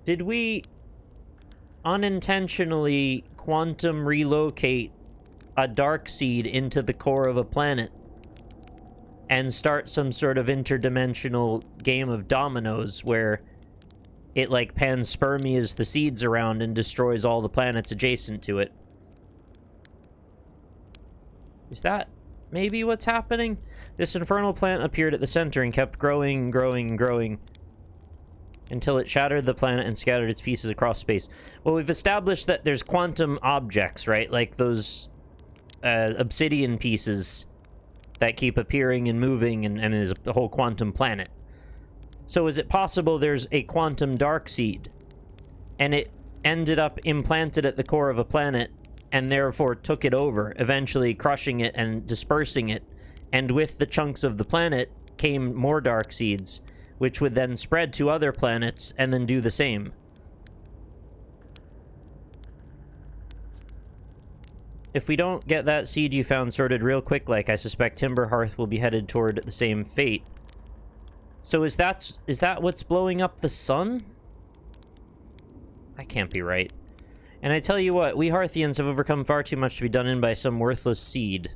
Did we unintentionally quantum relocate a dark seed into the core of a planet and start some sort of interdimensional game of dominoes where it, like, panspermias the seeds around and destroys all the planets adjacent to it? Is that maybe what's happening? This infernal plant appeared at the center and kept growing, growing, growing until it shattered the planet and scattered its pieces across space. Well, we've established that there's quantum objects, right? Like those obsidian pieces that keep appearing and moving, and there's a whole quantum planet. So is it possible there's a quantum dark seed, and it ended up implanted at the core of a planet and therefore took it over, eventually crushing it and dispersing it. And with the chunks of the planet came more dark seeds, which would then spread to other planets and then do the same. If we don't get that seed you found sorted real quick, like, I suspect Timber Hearth will be headed toward the same fate. So is that what's blowing up the sun? That can't be right. And I tell you what, we Hearthians have overcome far too much to be done in by some worthless seed.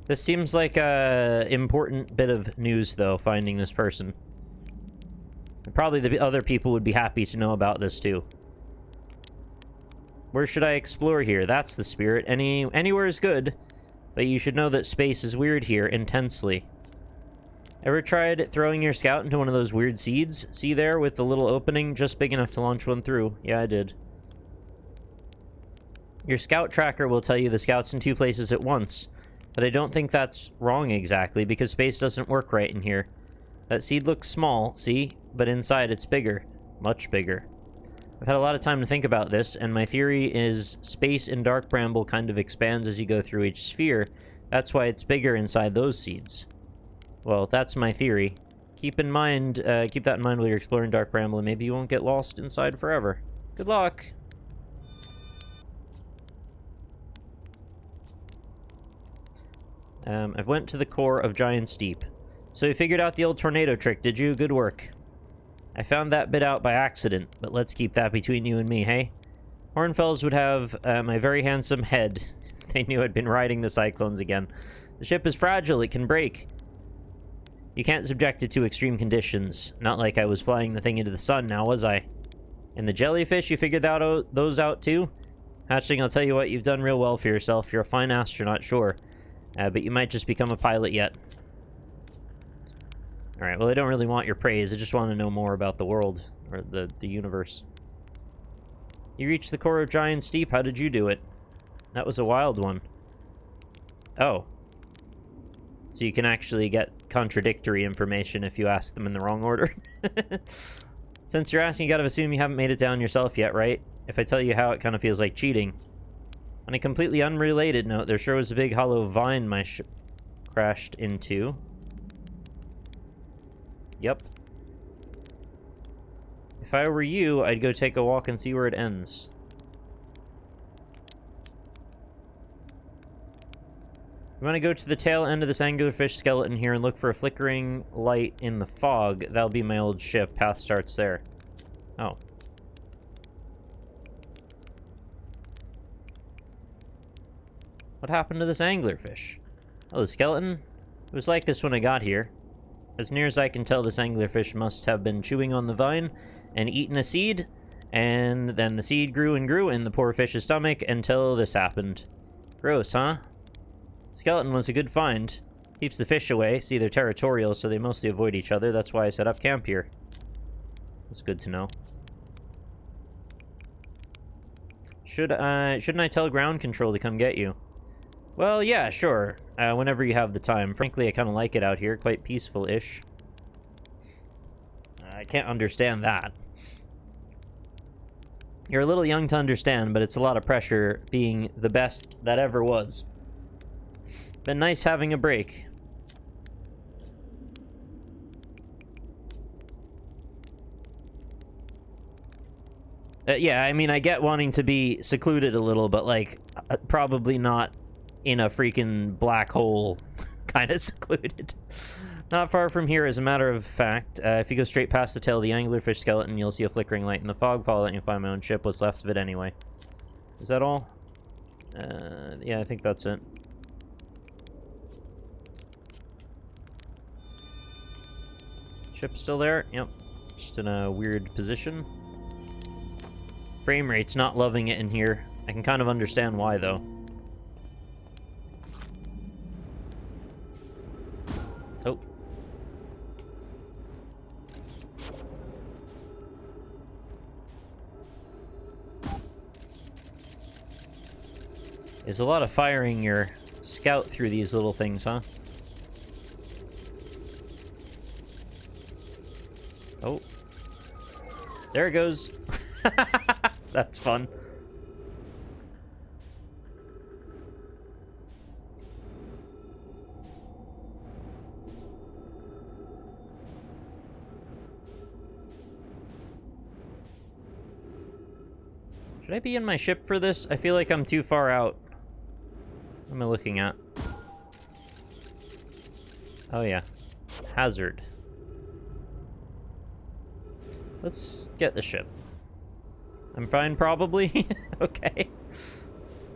This seems like a important bit of news, though, finding this person. And probably the other people would be happy to know about this, too. Where should I explore here? That's the spirit. Anywhere is good, but you should know that space is weird here, intensely. Ever tried throwing your scout into one of those weird seeds? See there, with the little opening just big enough to launch one through? Yeah, I did. Your scout tracker will tell you the scout's in 2 places at once, but I don't think that's wrong exactly, because space doesn't work right in here. That seed looks small, see? But inside it's bigger. Much bigger. I've had a lot of time to think about this, and my theory is space in Dark Bramble kind of expands as you go through each sphere. That's why it's bigger inside those seeds. Well, that's my theory. Keep that in mind while you're exploring Dark Bramble, and maybe you won't get lost inside forever. Good luck! I've went to the core of Giant's Deep. So you figured out the old tornado trick, did you? Good work. I found that bit out by accident, but let's keep that between you and me, hey? Hornfells would have my very handsome head if they knew I'd been riding the cyclones again. The ship is fragile, it can break. You can't subject it to extreme conditions. Not like I was flying the thing into the sun now, was I? And the jellyfish, you figured those out too? Hatchling, I'll tell you what, you've done real well for yourself. You're a fine astronaut, sure. But you might just become a pilot yet. Alright, well, I don't really want your praise. I just want to know more about the world, or the universe. You reached the core of Giant's Deep. How did you do it? That was a wild one. Oh. So you can actually get contradictory information if you ask them in the wrong order. Since you're asking, you gotta assume you haven't made it down yourself yet, right? If I tell you how, it kind of feels like cheating. On a completely unrelated note, there sure was a big hollow vine my ship crashed into. Yep. If I were you, I'd go take a walk and see where it ends. You want to go to the tail end of this anglerfish skeleton here and look for a flickering light in the fog. That'll be my old ship. Path starts there. Oh. What happened to this anglerfish? Oh, the skeleton? It was like this when I got here. As near as I can tell, this anglerfish must have been chewing on the vine and eaten a seed, and then the seed grew and grew in the poor fish's stomach until this happened. Gross, huh? Skeleton was a good find. Keeps the fish away. See, they're territorial, so they mostly avoid each other. That's why I set up camp here. That's good to know. Shouldn't I tell ground control to come get you? Well, yeah, sure. Whenever you have the time. Frankly, I kind of like it out here. Quite peaceful-ish. I can't understand that. You're a little young to understand, but it's a lot of pressure being the best that ever was. Been nice having a break. Yeah, I mean, I get wanting to be secluded a little, but, like, probably not in a freaking black hole kind of secluded. Not far from here, as a matter of fact. If you go straight past the tail of the anglerfish skeleton, you'll see a flickering light in the fog. Follow it and you'll find my own ship. What's left of it anyway. Is that all? Yeah, I think that's it. Ship still there? Yep. Just in a weird position. Frame rate's not loving it in here. I can kind of understand why, though. Oh. There's a lot of firing your scout through these little things, huh? Oh. there it goes. That's fun. Should I be in my ship for this? I feel like I'm too far out. What am I looking at? Oh yeah. Hazard. Let's get the ship. I'm fine, probably? Okay.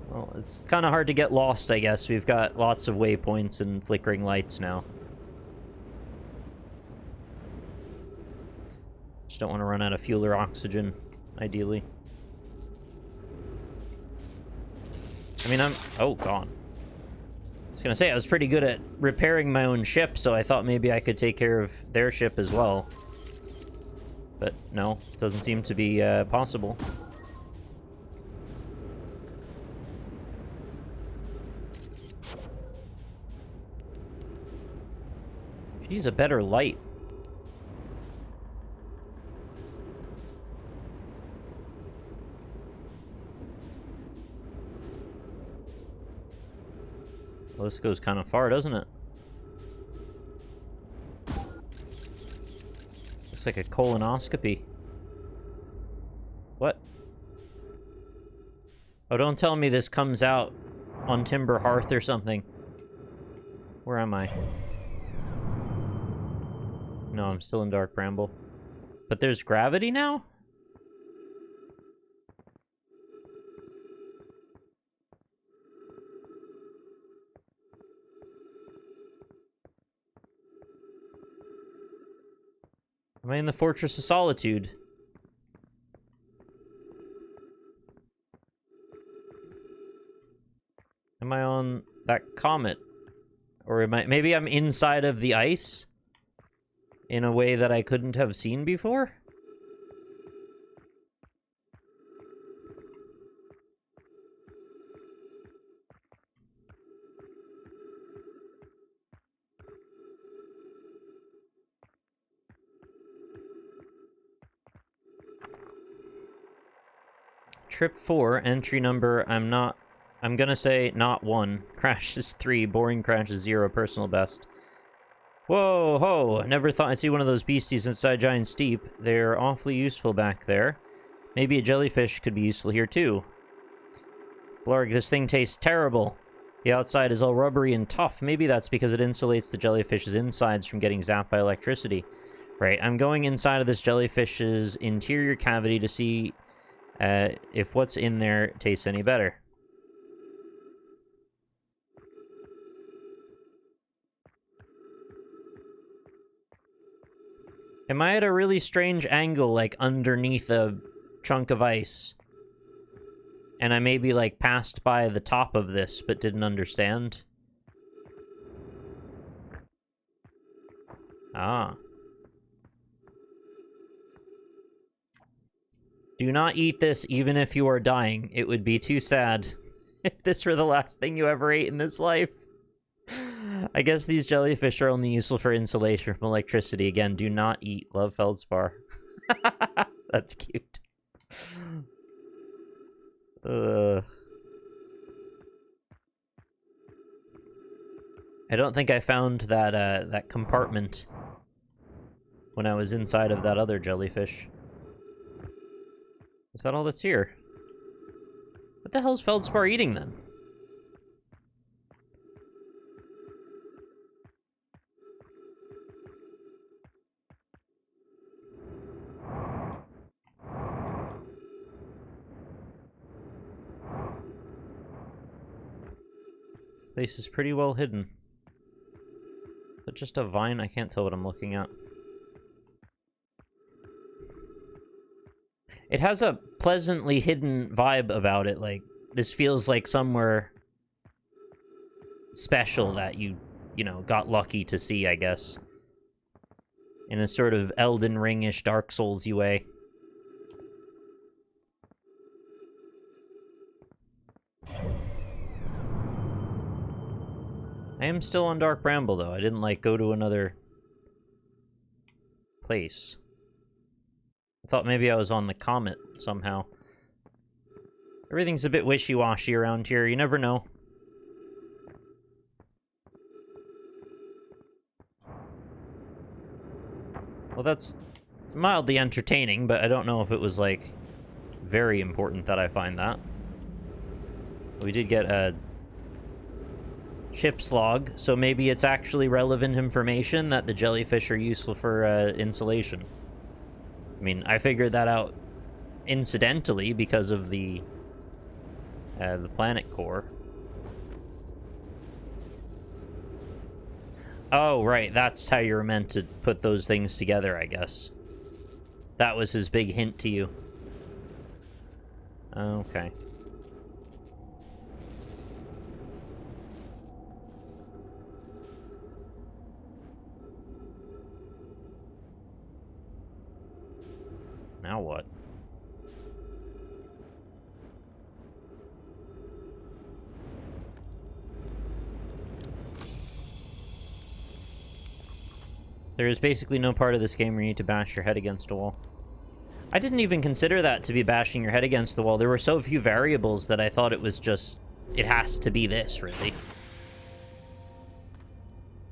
Well, it's kind of hard to get lost, I guess. We've got lots of waypoints and flickering lights now. Just don't want to run out of fuel or oxygen, ideally. I mean, oh, gone. I was gonna say, I was pretty good at repairing my own ship, so I thought maybe I could take care of their ship as well. But no, doesn't seem to be possible. Could use a better light. Well, this goes kind of far, doesn't it? Looks like a colonoscopy. What? Oh, don't tell me this comes out on Timber Hearth or something. Where am I? No, I'm still in Dark Bramble. But there's gravity now? Am I in the Fortress of Solitude? Am I on that comet? Or am I... Maybe I'm inside of the ice? In a way that I couldn't have seen before? Trip 4, entry number, I'm gonna say not 1. Crash is 3, boring crash is 0, personal best. Whoa, ho! Never thought I'd see one of those beasties inside Giant Steep. They're awfully useful back there. Maybe a jellyfish could be useful here too. Blarg, this thing tastes terrible. The outside is all rubbery and tough. Maybe that's because it insulates the jellyfish's insides from getting zapped by electricity. Right, I'm going inside of this jellyfish's interior cavity to see if what's in there tastes any better. Am I at a really strange angle, like, underneath a chunk of ice? And I maybe, like, passed by the top of this, but didn't understand? Ah. Do not eat this even if you are dying. It would be too sad if this were the last thing you ever ate in this life. I guess these jellyfish are only useful for insulation from electricity. Again, do not eat. Love Feldspar. That's cute. I don't think I found that that compartment when I was inside of that other jellyfish. Is that all that's here? What the hell's Feldspar eating then? Place is pretty well hidden. But just a vine? I can't tell what I'm looking at. It has a pleasantly hidden vibe about it. Like, this feels like somewhere special that you know, got lucky to see, I guess. In a sort of Elden Ring-ish Dark Souls-y way. I am still on Dark Bramble, though. I didn't, like, go to another place. I thought maybe I was on the comet somehow. Everything's a bit wishy-washy around here. You never know. Well, that's mildly entertaining, but I don't know if it was, like, very important that I find that. We did get a ship's log, so maybe it's actually relevant information that the jellyfish are useful for insulation. I mean, I figured that out incidentally because of the planet core. Oh, right, that's how you were meant to put those things together, I guess. That was his big hint to you. Okay. Now what? There is basically no part of this game where you need to bash your head against a wall. I didn't even consider that to be bashing your head against the wall. There were so few variables that I thought it was just... It has to be this, really.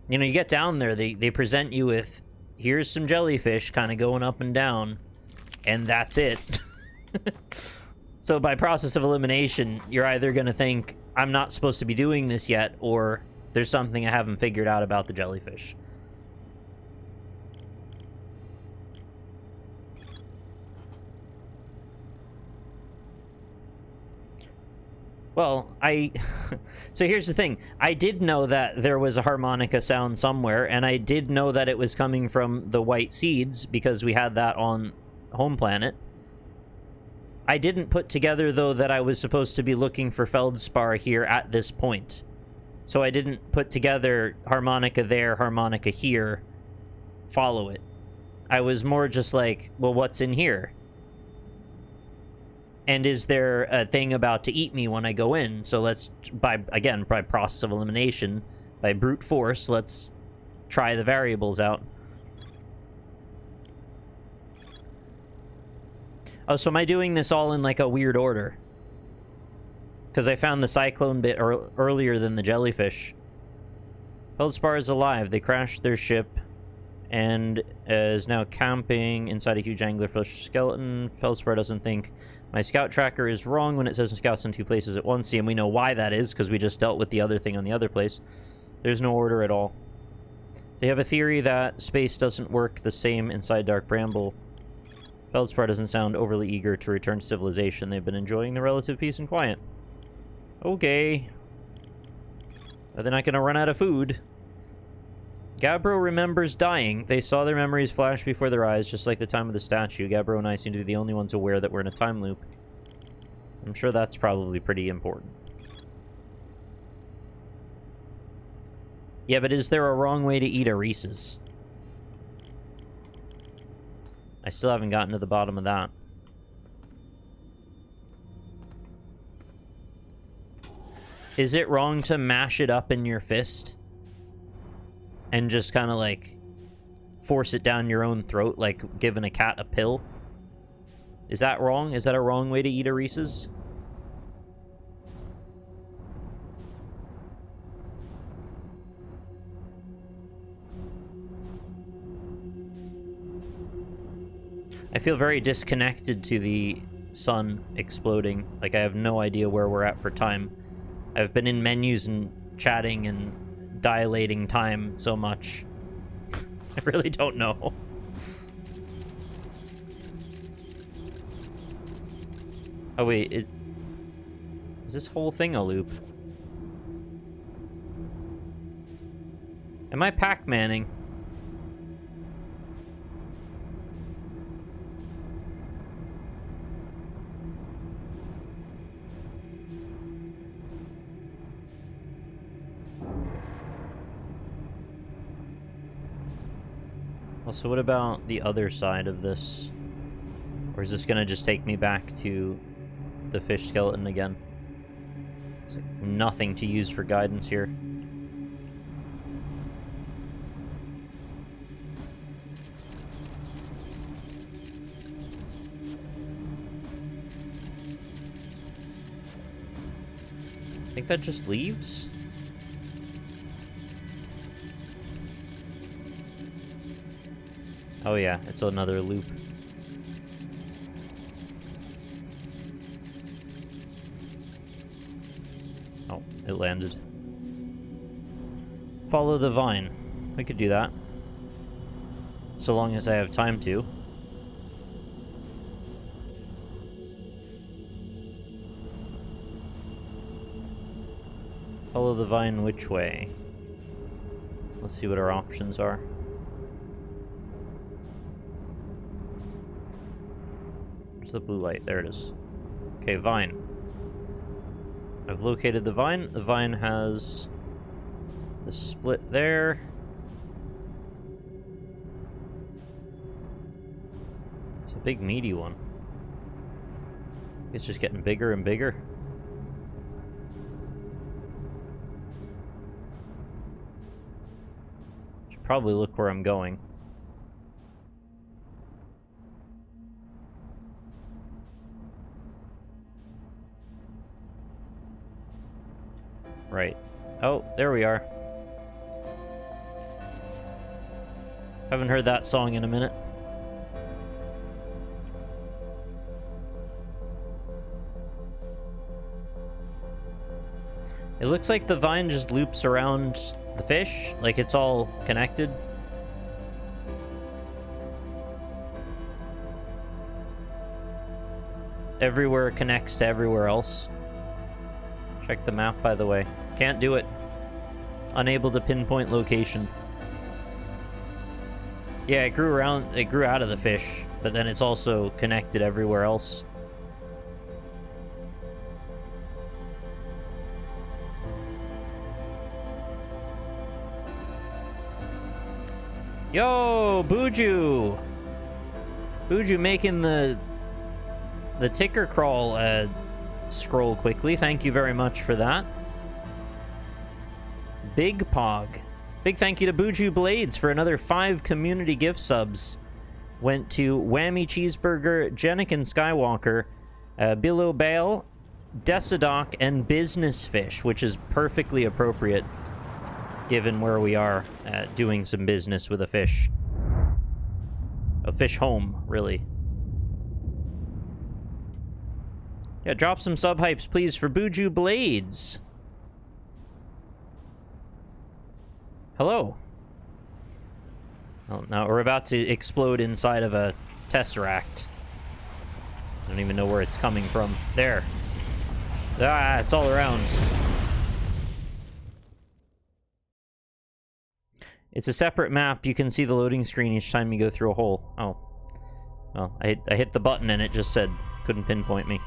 You know, you get down there, they present you with... Here's some jellyfish kind of going up and down. And that's it. So by process of elimination, you're either going to think, I'm not supposed to be doing this yet, or there's something I haven't figured out about the jellyfish. Well, so here's the thing. I did know that there was a harmonica sound somewhere, and I did know that it was coming from the white seeds, because we had that on home planet. I didn't put together, though, that I was supposed to be looking for feldspar here at this point. So I didn't put together harmonica there, harmonica here, follow it. I was more just like, well, what's in here? And is there a thing about to eat me when I go in? So let's, by process of elimination, by brute force, let's try the variables out. Oh, so am I doing this all in, like, a weird order? Because I found the cyclone bit earlier than the jellyfish. Feldspar is alive. They crashed their ship and is now camping inside a huge anglerfish skeleton. Feldspar doesn't think my scout tracker is wrong when it says scouts in 2 places at once. See, and we know why that is, because we just dealt with the other thing on the other place. There's no order at all. They have a theory that space doesn't work the same inside Dark Bramble. Feldspar doesn't sound overly eager to return to civilization. They've been enjoying the relative peace and quiet. Okay. Are they not going to run out of food? Gabbro remembers dying. They saw their memories flash before their eyes, just like the time of the statue. Gabbro and I seem to be the only ones aware that we're in a time loop. I'm sure that's probably pretty important. Yeah, but is there a wrong way to eat a Reese's? I still haven't gotten to the bottom of that. Is it wrong to mash it up in your fist? And just kind of, like, force it down your own throat, like giving a cat a pill? Is that wrong? Is that a wrong way to eat a Reese's? I feel very disconnected to the sun exploding. Like, I have no idea where we're at for time. I've been in menus and chatting and dilating time so much. I really don't know. Oh, wait. Is this whole thing a loop? Am I Pac-Manning? Well, so what about the other side of this? Or is this gonna just take me back to the fish skeleton again? There's like nothing to use for guidance here. I think that just leaves? Oh yeah, it's another loop. Oh, it landed. Follow the vine. We could do that. So long as I have time to. Follow the vine which way? Let's see what our options are. Where's the blue light? There it is. Okay, vine. I've located the vine. The vine has the split there. It's a big meaty one. It's just getting bigger and bigger. Should probably look where I'm going. Right. Oh, there we are. Haven't heard that song in a minute. It looks like the vine just loops around the fish, like it's all connected. Everywhere connects to everywhere else. Check the map, by the way. Can't do it. Unable to pinpoint location. Yeah, it grew out of the fish, but then it's also connected everywhere else. Yo, Buju! Buju making the ticker crawl scroll quickly. Thank you very much for that. Big Pog. Big thank you to Buju Blades for another 5 community gift subs. Went to Whammy Cheeseburger, Jenikin Skywalker, Billo Bale, Decidoc, and Business Fish, which is perfectly appropriate given where we are doing some business with a fish. A fish home, really. Yeah, drop some sub-hypes, please, for Buju Blades. Hello. Oh, now we're about to explode inside of a Tesseract. I don't even know where it's coming from. There. Ah, it's all around. It's a separate map. You can see the loading screen each time you go through a hole. Oh. Well, I hit the button and it just said couldn't pinpoint me.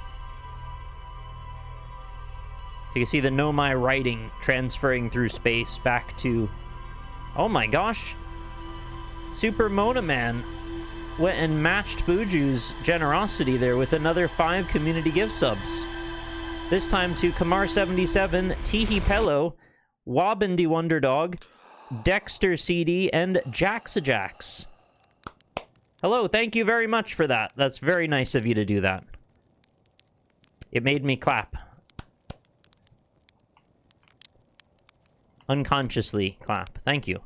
You can see the Know My writing transferring through space back to... Oh my gosh! Super Mona Man went and matched Buju's generosity there with another 5 community gift subs. This time to Kamar77, Teehee Pello, Wabindy Wonder Dog, Dexter CD, and Jaxajax. Hello, thank you very much for that. That's very nice of you to do that. It made me clap. Unconsciously clap. Thank you.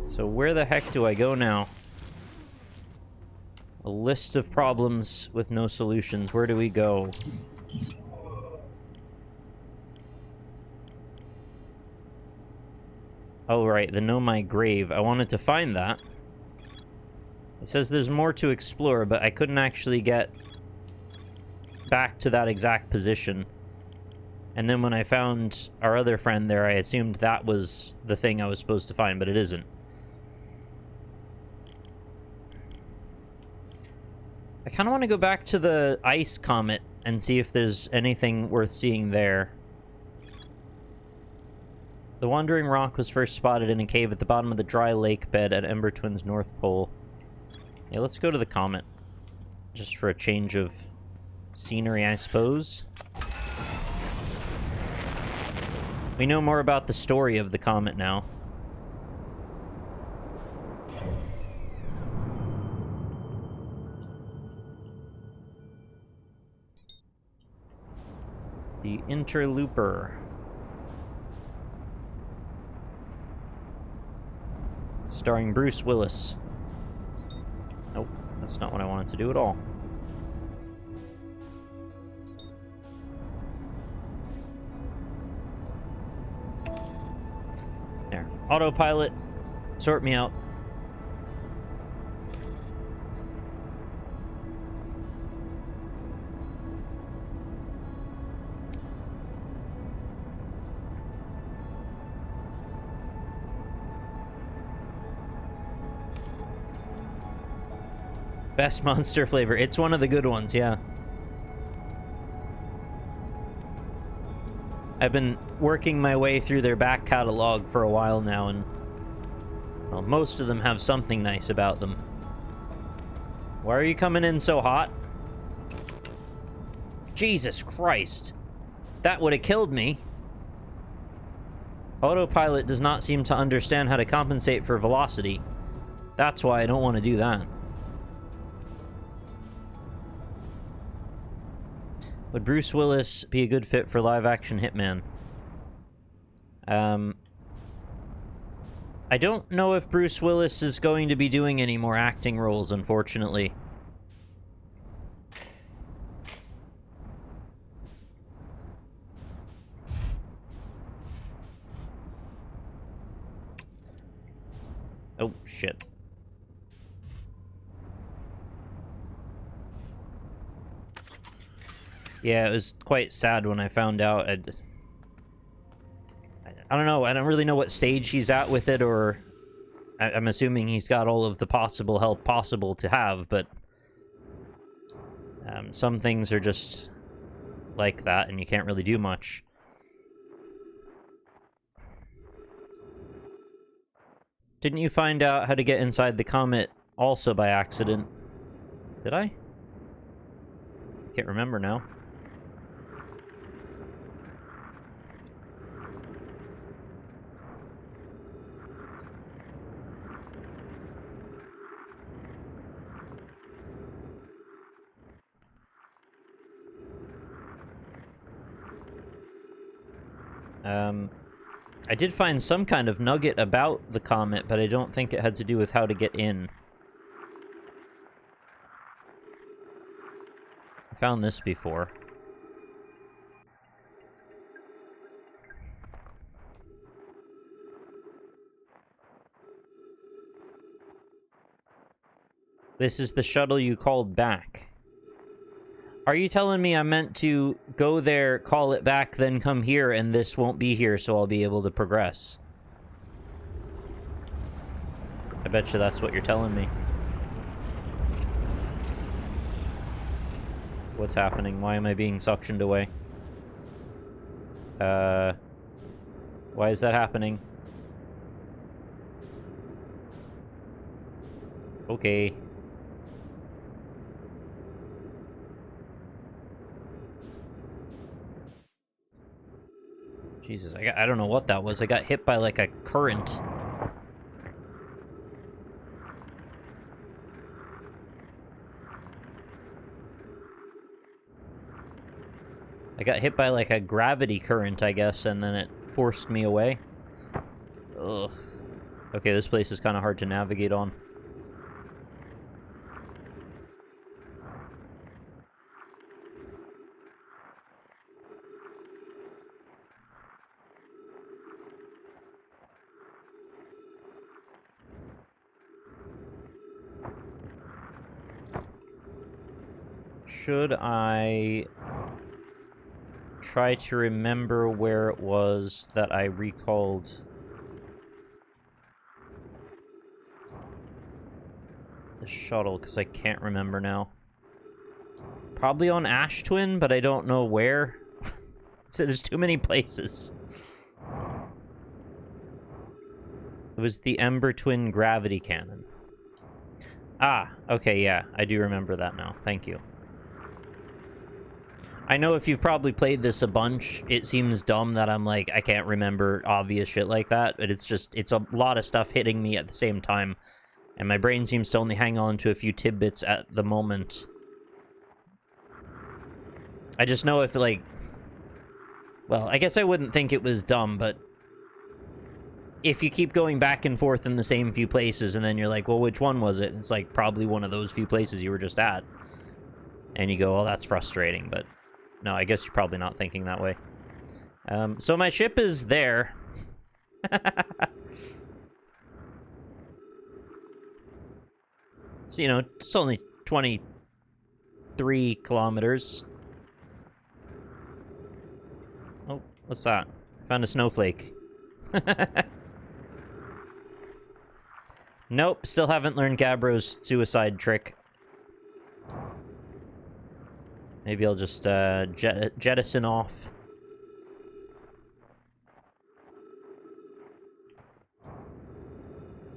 So where the heck do I go now? A list of problems with no solutions. Where do we go? Oh, right. The Know My Grave. I wanted to find that. It says there's more to explore, but I couldn't actually get back to that exact position. And then when I found our other friend there, I assumed that was the thing I was supposed to find, but it isn't. I kind of want to go back to the ice comet and see if there's anything worth seeing there. The Wandering Rock was first spotted in a cave at the bottom of the dry lake bed at Ember Twin's North Pole. Yeah, let's go to the comet. Just for a change of scenery, I suppose. We know more about the story of the comet now. The Interlooper. Starring Bruce Willis. Nope, that's not what I wanted to do at all. There. Autopilot. Sort me out. Best monster flavor. It's one of the good ones, yeah. I've been working my way through their back catalog for a while now, and well, most of them have something nice about them. Why are you coming in so hot? Jesus Christ. That would have killed me. Autopilot does not seem to understand how to compensate for velocity. That's why I don't want to do that. Would Bruce Willis be a good fit for live-action Hitman? I don't know if Bruce Willis is going to be doing any more acting roles, unfortunately. Oh, shit. Yeah, it was quite sad when I found out. I don't know. I don't really know what stage he's at with it, or I'm assuming he's got all of the possible help possible to have, but some things are just like that, and you can't really do much. Didn't you find out how to get inside the comet also by accident? Did I? Can't remember now. I did find some kind of nugget about the comet, but I don't think it had to do with how to get in. I found this before. This is the shuttle you called back. Are you telling me I'm meant to go there, call it back, then come here, and this won't be here, so I'll be able to progress? I bet you that's what you're telling me. What's happening? Why am I being suctioned away? Why is that happening? Okay. Jesus, I don't know what that was. I got hit by, like, a current. I got hit by, like, a gravity current, I guess, and then it forced me away. Ugh. Okay, this place is kind of hard to navigate on. Should I try to remember where it was that I recalled the shuttle, because I can't remember now. Probably on Ash Twin, but I don't know where. So there's too many places. It was the Ember Twin gravity cannon. Ah, okay, yeah, I do remember that now. Thank you. I know if you've probably played this a bunch, it seems dumb that I'm like, I can't remember obvious shit like that, but it's just, it's a lot of stuff hitting me at the same time, and my brain seems to only hang on to a few tidbits at the moment. I just know if, like, Well, I guess I wouldn't think it was dumb, but if you keep going back and forth in the same few places, and then you're like, well, which one was it? It's like, probably one of those few places you were just at. And you go, well, that's frustrating, but no, I guess you're probably not thinking that way. So my ship is there. So, you know, it's only 23 kilometers. Oh, what's that? Found a snowflake. Nope, still haven't learned Gabbro's suicide trick. Maybe I'll just jettison off.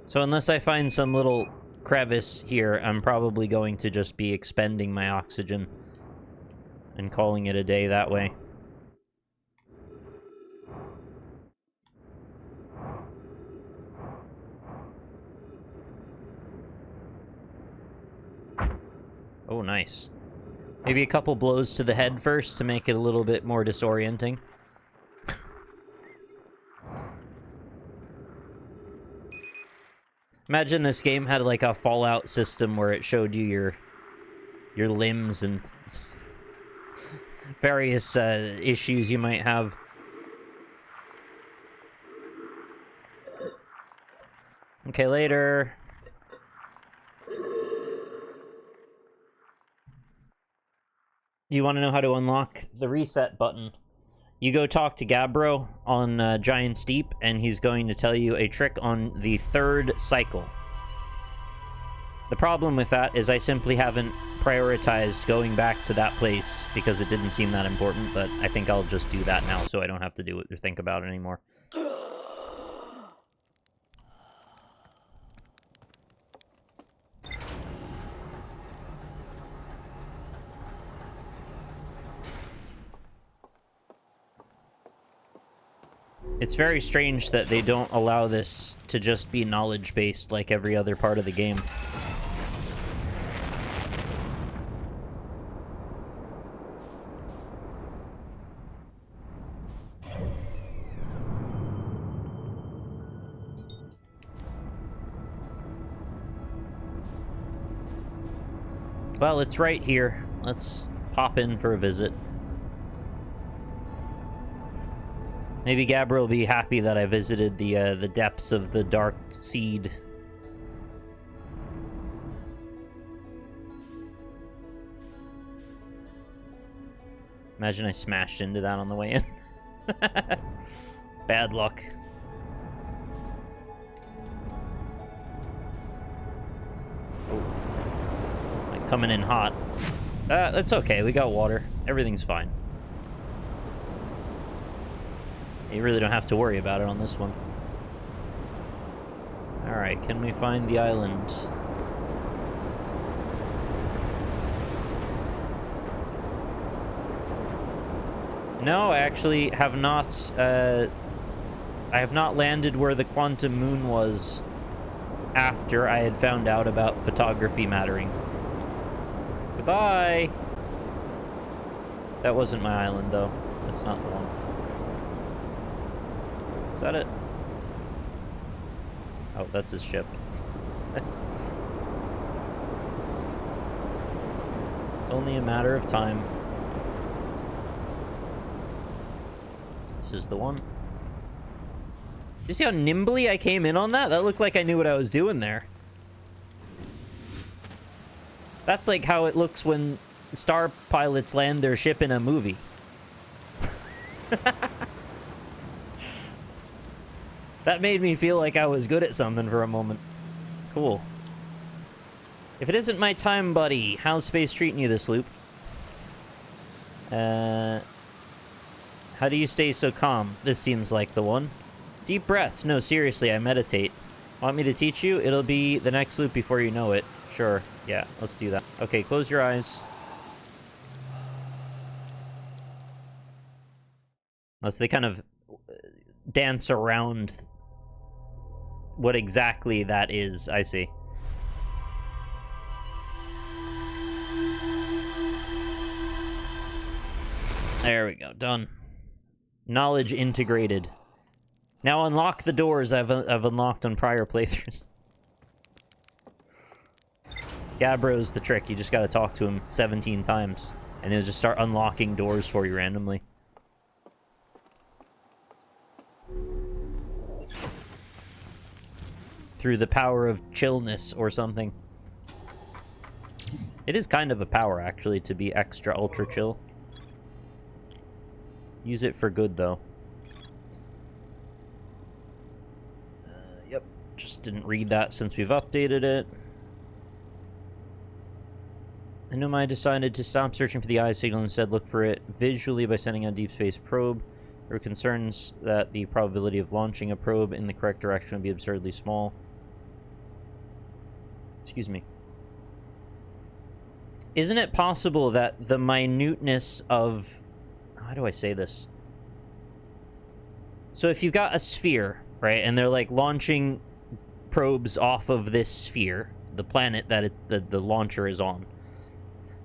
So unless I find some little crevice here, I'm probably going to just be expending my oxygen and calling it a day that way. Oh, nice. Maybe a couple blows to the head first to make it a little bit more disorienting. Imagine this game had like a Fallout system where it showed you your limbs and various issues you might have. Okay, later. You want to know how to unlock the reset button? You go talk to Gabbro on Giant Steep, and he's going to tell you a trick on the 3rd cycle. The problem with that is I simply haven't prioritized going back to that place because it didn't seem that important, but I think I'll just do that now so I don't have to do it or think about it anymore. It's very strange that they don't allow this to just be knowledge-based like every other part of the game. Well, it's right here. Let's pop in for a visit. Maybe Gabbro will be happy that I visited the depths of the Dark Seed. Imagine I smashed into that on the way in. Bad luck. Oh. Like coming in hot. That's okay, we got water. Everything's fine. You really don't have to worry about it on this one. Alright, can we find the island? No, I actually have not, I have not landed where the quantum moon was after I had found out about photography mattering. Goodbye! That wasn't my island, though. That's not the one. Is that it? Oh, that's his ship. It's only a matter of time. This is the one. You see how nimbly I came in on that? That looked like I knew what I was doing there. That's like how it looks when star pilots land their ship in a movie. That made me feel like I was good at something for a moment. Cool. If it isn't my time, buddy, how's space treating you this loop? How do you stay so calm? This seems like the one. Deep breaths. No, seriously, I meditate. Want me to teach you? It'll be the next loop before you know it. Sure. Yeah, let's do that. Okay, close your eyes. So they kind of dance around what exactly that is. I see. There we go. Done. Knowledge integrated. Now unlock the doors I've unlocked on prior playthroughs. Gabbro's the trick. You just gotta talk to him 17 times, and he'll just start unlocking doors for you randomly. Through the power of chillness or something. It is kind of a power, actually, to be extra ultra chill. Use it for good, though. Yep. Just didn't read that since we've updated it. Enuma decided to stop searching for the eye signal and instead look for it visually by sending a deep space probe. There were concerns that the probability of launching a probe in the correct direction would be absurdly small. Excuse me. Isn't it possible that the minuteness of... How do I say this? So if you've got a sphere, right, and they're like launching probes off of this sphere, the planet that the launcher is on,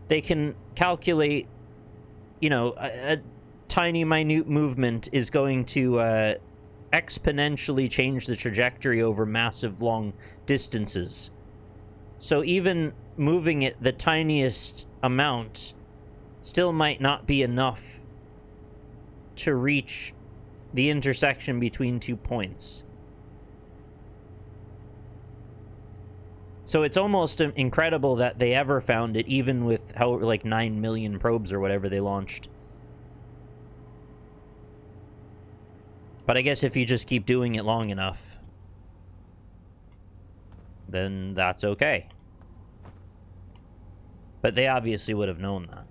they can calculate, you know, a tiny minute movement is going to exponentially change the trajectory over massive long distances. So even moving it the tiniest amount still might not be enough to reach the intersection between 2 points. So it's almost incredible that they ever found it, even with how like 9 million probes or whatever they launched. But I guess if you just keep doing it long enough, then that's okay. But they obviously would have known that.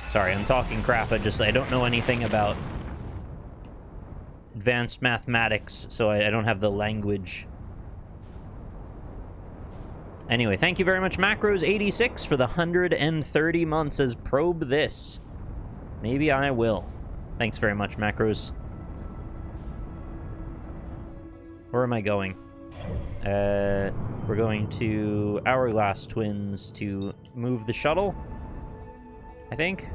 Sorry, I'm talking crap. I don't know anything about advanced mathematics, so I don't have the language. Anyway, thank you very much, Macros86, for the 130 months as probe this. Maybe I will. Thanks very much, Macros. Where am I going? We're going to Hourglass Twins to move the shuttle, I think.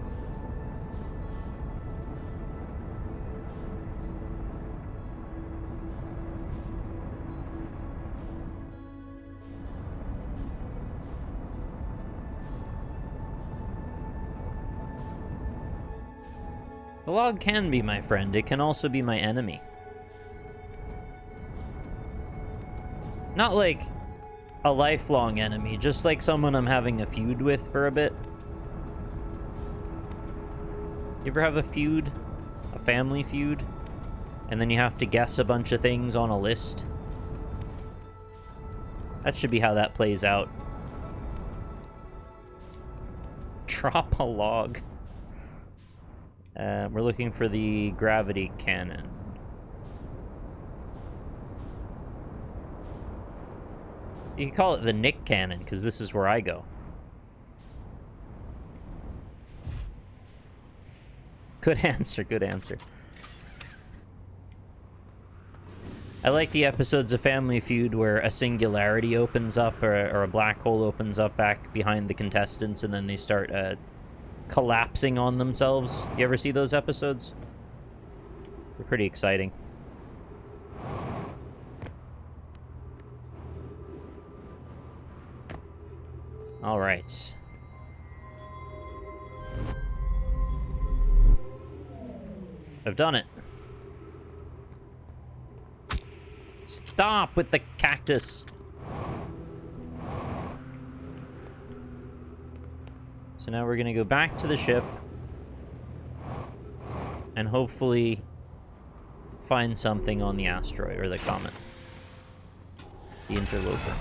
The log can be my friend. It can also be my enemy. Not like a lifelong enemy, just like someone I'm having a feud with for a bit. You ever have a feud? A family feud? And then you have to guess a bunch of things on a list? That should be how that plays out. Drop a log. We're looking for the gravity cannon. You can call it the Nick cannon, because this is where I go. Good answer, good answer. I like the episodes of Family Feud where a singularity opens up, or a black hole opens up back behind the contestants, and then they start collapsing on themselves. You ever see those episodes? They're pretty exciting. All right. I've done it. Stop with the cactus. So now we're gonna go back to the ship and hopefully find something on the asteroid or the comet. The interloper.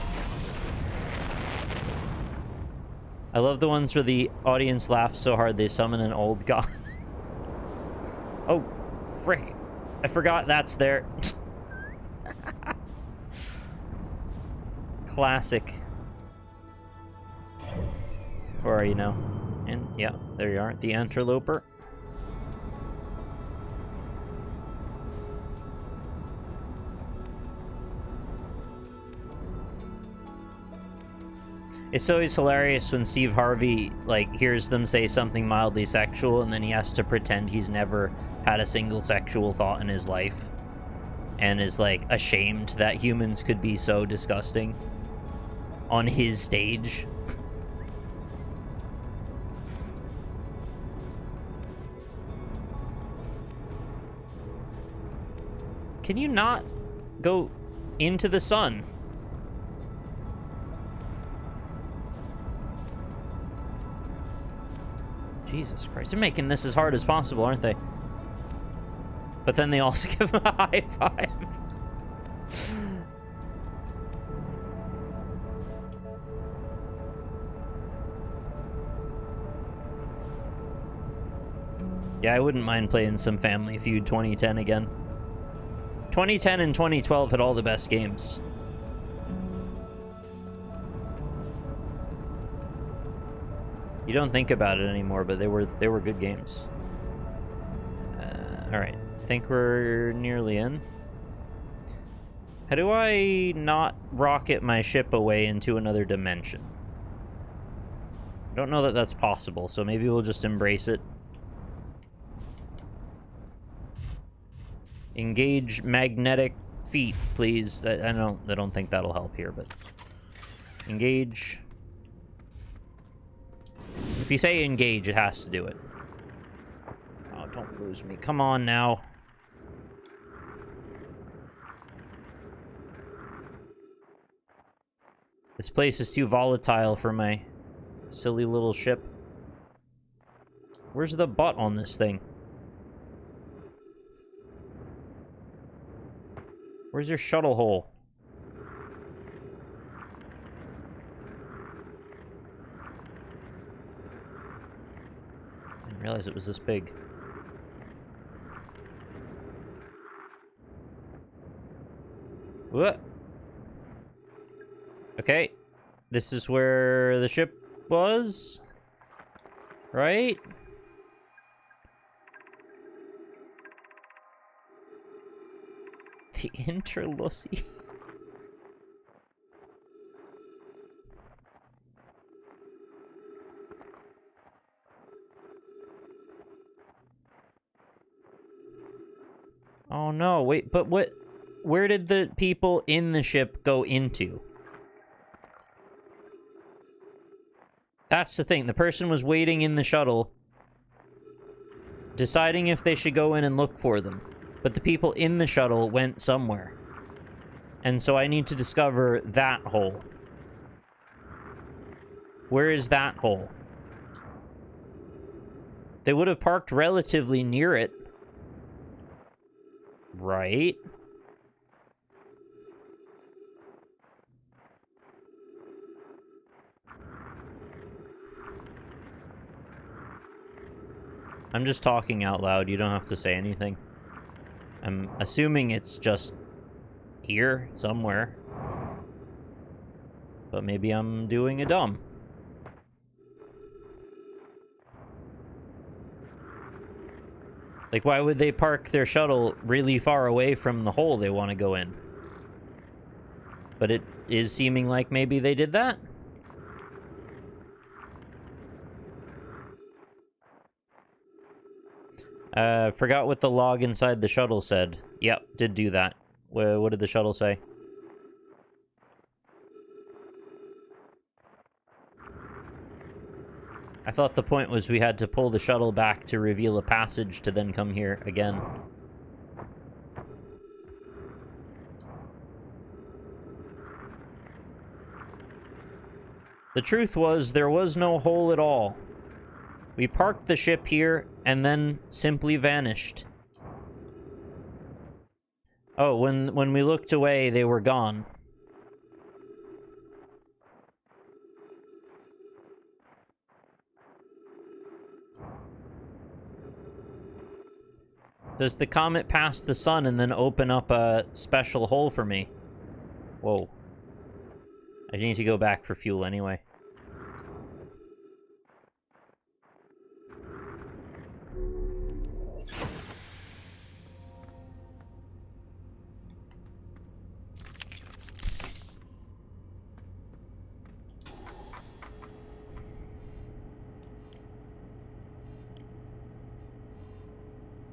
I love the ones where the audience laughs so hard they summon an old god. Oh, frick. I forgot that's there. Classic. Where are you now? And yeah, there you are. The interloper. It's always hilarious when Steve Harvey, like, hears them say something mildly sexual, and then he has to pretend he's never had a single sexual thought in his life. And is, like, ashamed that humans could be so disgusting on his stage. Can you not go into the sun? Jesus Christ, they're making this as hard as possible, aren't they? But then they also give him a high five. Yeah, I wouldn't mind playing some Family Feud 2010 again. 2010 and 2012 had all the best games. You don't think about it anymore, but they were good games. All right, I think we're nearly in. How do I not rocket my ship away into another dimension? I don't know that that's possible, so maybe we'll just embrace it. Engage magnetic feet, please. I don't think that'll help here, but engage. If you say engage, it has to do it. Oh, don't lose me. Come on now. This place is too volatile for my silly little ship. Where's the butt on this thing? Where's your shuttle hole? I didn't realize it was this big. What? Okay. This is where the ship was? Right? The Interlucy. Oh no, wait, but what? Where did the people in the ship go into? That's the thing. The person was waiting in the shuttle, deciding if they should go in and look for them. But the people in the shuttle went somewhere. And so I need to discover that hole. Where is that hole? They would have parked relatively near it. Right? I'm just talking out loud. You don't have to say anything. I'm assuming it's just here somewhere. But maybe I'm doing a dumb. Like, why would they park their shuttle really far away from the hole they want to go in? But it is seeming like maybe they did that? Forgot what the log inside the shuttle said. Yep, did do that. What did the shuttle say? I thought the point was we had to pull the shuttle back to reveal a passage to then come here again. The truth was, there was no hole at all. We parked the ship here, and then simply vanished. Oh, when we looked away, they were gone. Does the comet pass the sun and then open up a special hole for me? Whoa. I need to go back for fuel anyway.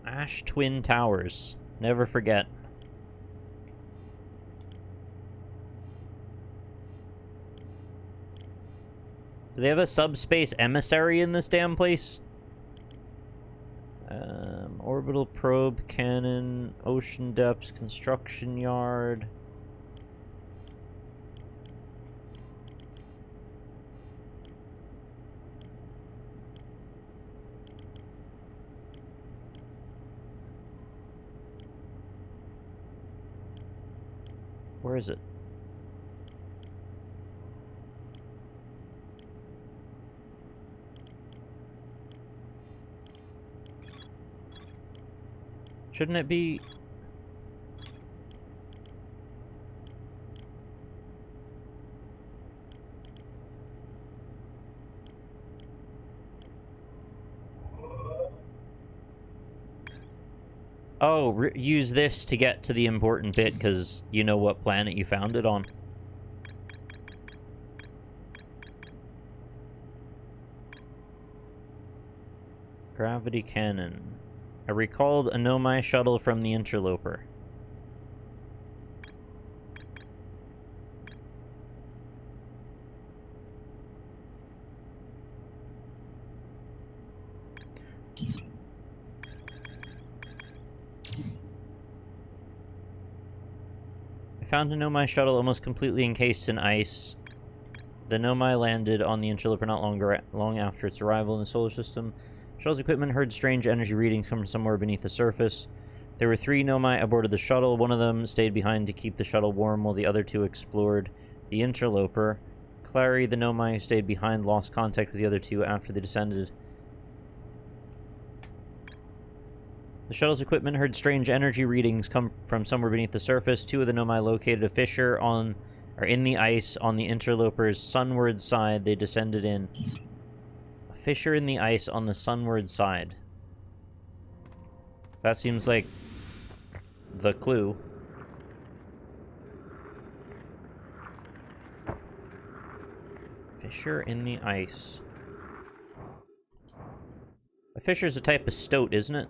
Ash Twin Towers. Never forget. Do they have a subspace emissary in this damn place? Orbital probe, cannon, ocean depths, construction yard. Where is it? Shouldn't it be... Oh, use this to get to the important bit, because you know what planet you found it on. Gravity cannon. I recalled a Nomai shuttle from the interloper. I found a Nomai shuttle almost completely encased in ice. The Nomai landed on the interloper not long after its arrival in the solar system. Shuttle's equipment heard strange energy readings from somewhere beneath the surface. There were 3 Nomai aboard the shuttle. One of them stayed behind to keep the shuttle warm while the other 2 explored the interloper. Clary, the Nomai who stayed behind, lost contact with the other 2 after they descended. The shuttle's equipment heard strange energy readings come from somewhere beneath the surface. 2 of the Nomai located a fissure in the ice on the interloper's sunward side they descended in. Fissure in the ice on the sunward side. That seems like the clue. Fissure in the ice. A fissure is a type of stoat, isn't it?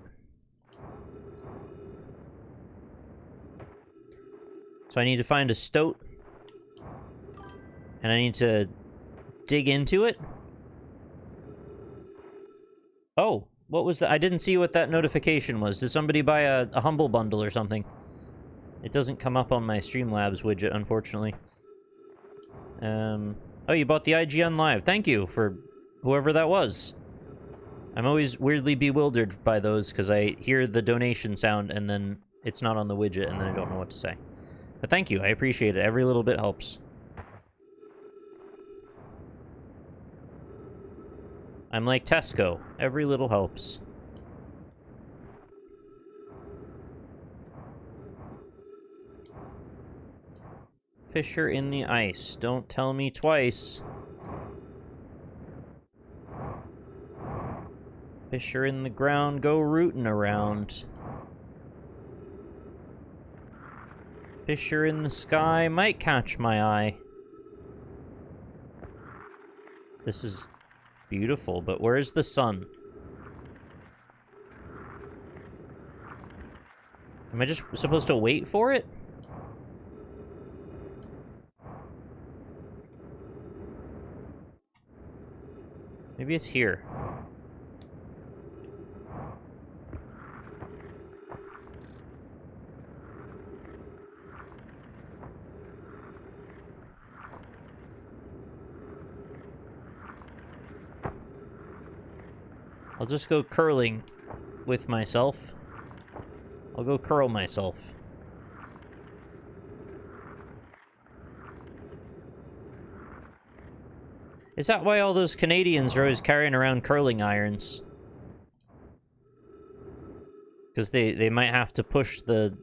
So I need to find a stoat. And I need to dig into it. Oh, what was that? I didn't see what that notification was. Did somebody buy a Humble Bundle or something? It doesn't come up on my Streamlabs widget, unfortunately. Oh, you bought the IGN Live. Thank you for whoever that was. I'm always weirdly bewildered by those because I hear the donation sound and then it's not on the widget and then I don't know what to say. But thank you. I appreciate it. Every little bit helps. I'm like Tesco. Every little helps. Fissure in the ice. Don't tell me twice. Fissure in the ground. Go rootin' around. Fissure in the sky might catch my eye. This is beautiful, but where's the sun? Am I just supposed to wait for it? Maybe it's here. I'll just go curling with myself. I'll go curl myself. Is that why all those Canadians are always carrying around curling irons? Because they might have to push the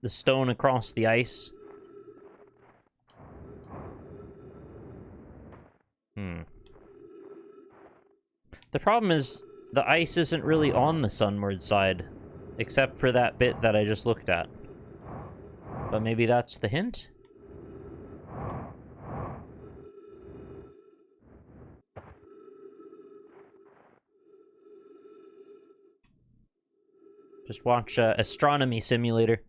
stone across the ice. The problem is, the ice isn't really on the sunward side, except for that bit that I just looked at. But maybe that's the hint? Just watch Astronomy Simulator.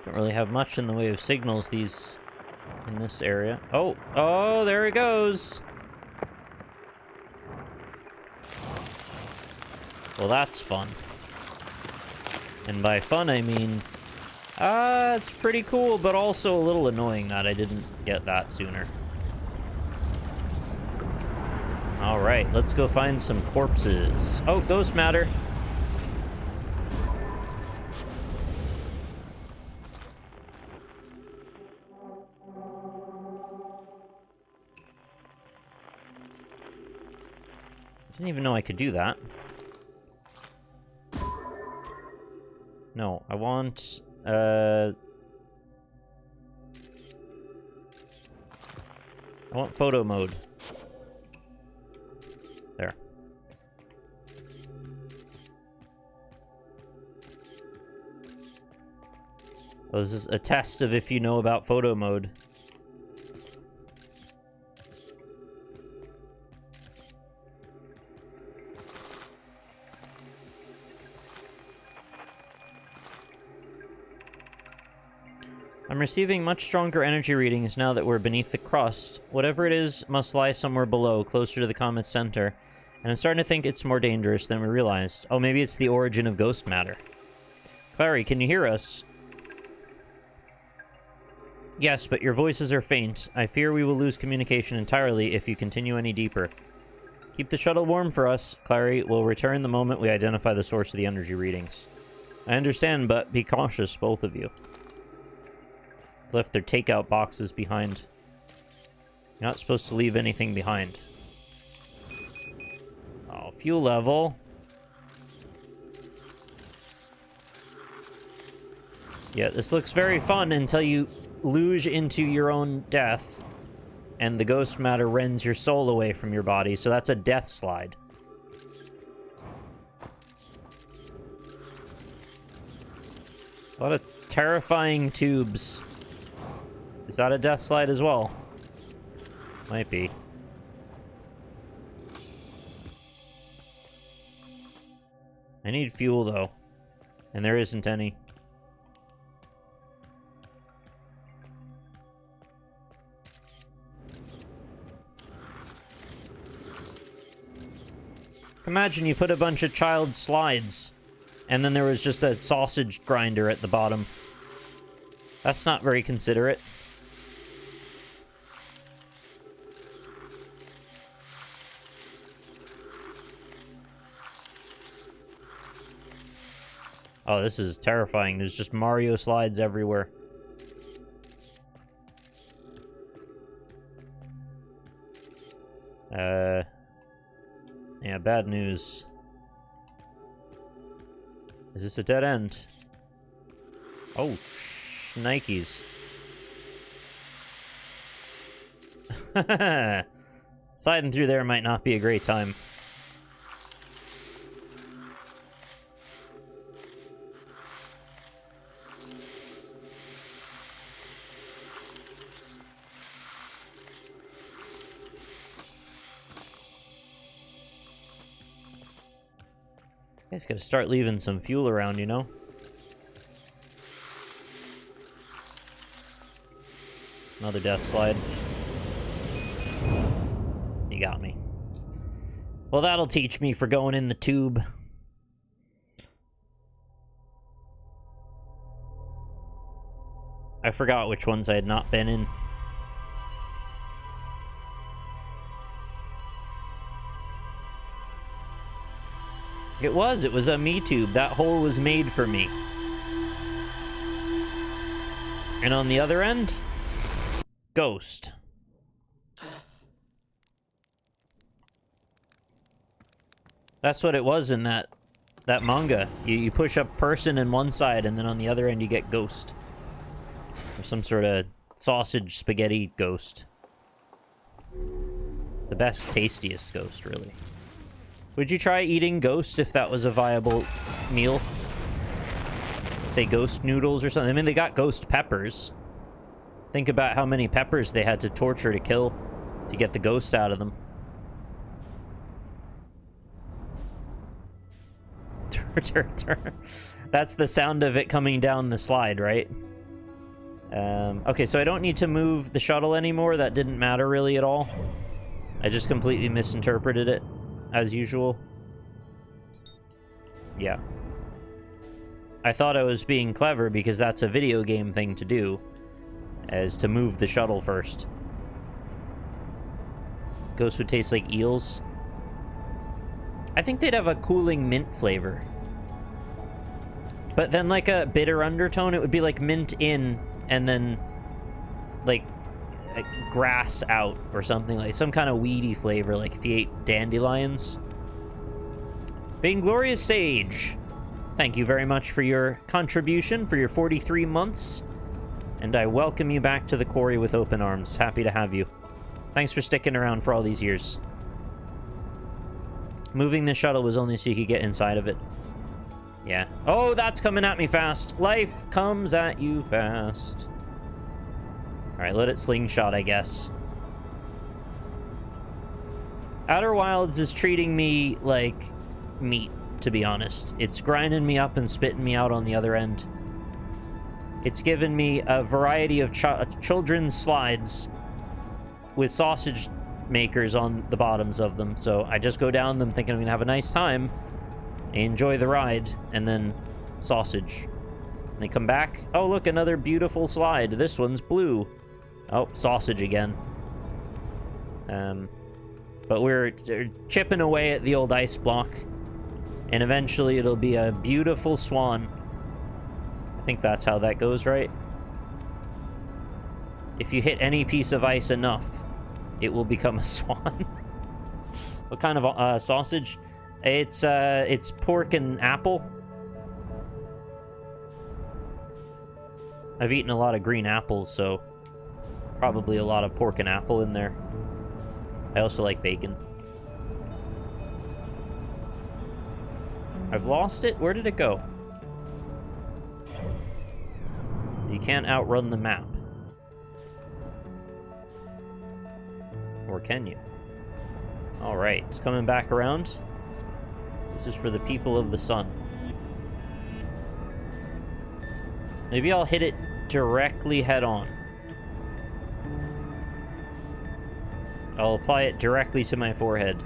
Don't really have much in the way of signals in this area. Oh, there it goes. Well, that's fun. And by fun, I mean, it's pretty cool, but also a little annoying that I didn't get that sooner. All right, let's go find some corpses. Oh, ghost matter. Didn't even know I could do that. No, I want, I want photo mode. There. Oh, this is a test of if you know about photo mode. I'm receiving much stronger energy readings now that we're beneath the crust. Whatever it is must lie somewhere below, closer to the comet's center. And I'm starting to think it's more dangerous than we realized. Oh, maybe it's the origin of ghost matter. Clary, can you hear us? Yes, but your voices are faint. I fear we will lose communication entirely if you continue any deeper. Keep the shuttle warm for us, Clary. We'll return the moment we identify the source of the energy readings. I understand, but be cautious, both of you. Left their takeout boxes behind. You're not supposed to leave anything behind. Oh, fuel level. Yeah, this looks very fun until you luge into your own death, and the ghost matter rends your soul away from your body, so that's a death slide. A lot of terrifying tubes. Is that a death slide as well? Might be. I need fuel, though. And there isn't any. Imagine you put a bunch of child slides, and then there was just a sausage grinder at the bottom. That's not very considerate. Oh, this is terrifying. There's just Mario slides everywhere. Yeah, bad news. Is this a dead end? Oh, Nikes. Sliding through there might not be a great time. Guys gotta start leaving some fuel around, you know? Another death slide. You got me. Well, that'll teach me for going in the tube. I forgot which ones I had not been in. It was a me tube. That hole was made for me. And on the other end, ghost. That's what it was in that manga. You push up person in one side, and then on the other end you get ghost. Or some sort of sausage spaghetti ghost. The best, tastiest ghost, really. Would you try eating ghost if that was a viable meal? Say ghost noodles or something. I mean, they got ghost peppers. Think about how many peppers they had to torture to kill to get the ghosts out of them. That's the sound of it coming down the slide, right? Okay, so I don't need to move the shuttle anymore. That didn't matter really at all. I just completely misinterpreted it, as usual. Yeah. I thought I was being clever because that's a video game thing to do, as to move the shuttle first. Ghosts would taste like eels. I think they'd have a cooling mint flavor. But then like a bitter undertone, it would be like mint in and then like grass out or something, like some kind of weedy flavor, like if you ate dandelions. Vainglorious Sage, thank you very much for your contribution for your 43 months, and I welcome you back to the quarry with open arms. Happy to have you. Thanks for sticking around for all these years. Moving the shuttle was only so you could get inside of it. Yeah. Oh, that's coming at me fast. Life comes at you fast. Alright, let it slingshot, I guess. Outer Wilds is treating me like meat, to be honest. It's grinding me up and spitting me out on the other end. It's given me a variety of children's slides with sausage makers on the bottoms of them. So I just go down them thinking I'm going to have a nice time, enjoy the ride, and then sausage. And they come back. Oh, look, another beautiful slide. This one's blue. Oh, sausage again. But we're chipping away at the old ice block, and eventually it'll be a beautiful swan. I think that's how that goes, right? If you hit any piece of ice enough, it will become a swan. What kind of sausage? It's pork and apple. I've eaten a lot of green apples, so probably a lot of pork and apple in there. I also like bacon. I've lost it. Where did it go? You can't outrun the map. Or can you? Alright, it's coming back around. This is for the people of the sun. Maybe I'll hit it directly head-on. I'll apply it directly to my forehead.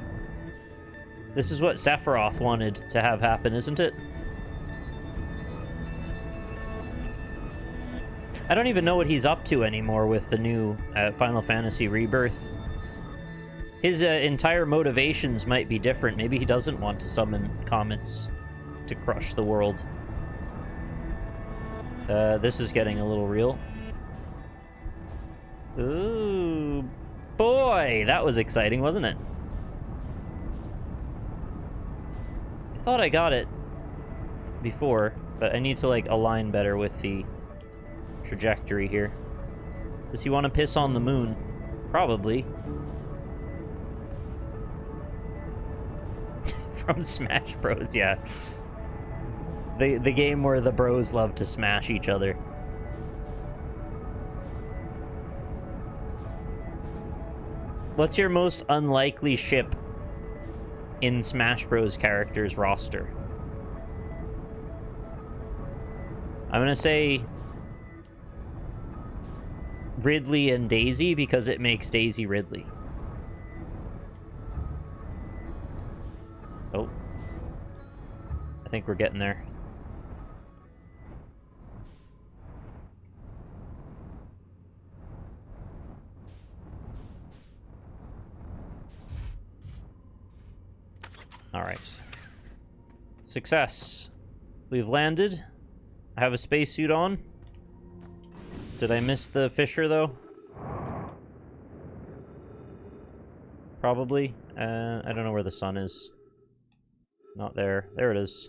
This is what Sephiroth wanted to have happen, isn't it? I don't even know what he's up to anymore with the new Final Fantasy Rebirth. His entire motivations might be different. Maybe he doesn't want to summon comets to crush the world. This is getting a little real. Ooh, boy, that was exciting, wasn't it? I thought I got it before, but I need to, like, align better with the trajectory here. Does he want to piss on the moon? Probably. From Smash Bros, yeah. The game where the bros love to smash each other. What's your most unlikely ship in Smash Bros characters roster? I'm gonna say Ridley and Daisy because it makes Daisy Ridley. Oh. I think we're getting there. Alright. Success. We've landed. I have a spacesuit on. Did I miss the Fisher, though? Probably. I don't know where the sun is. Not there. There it is.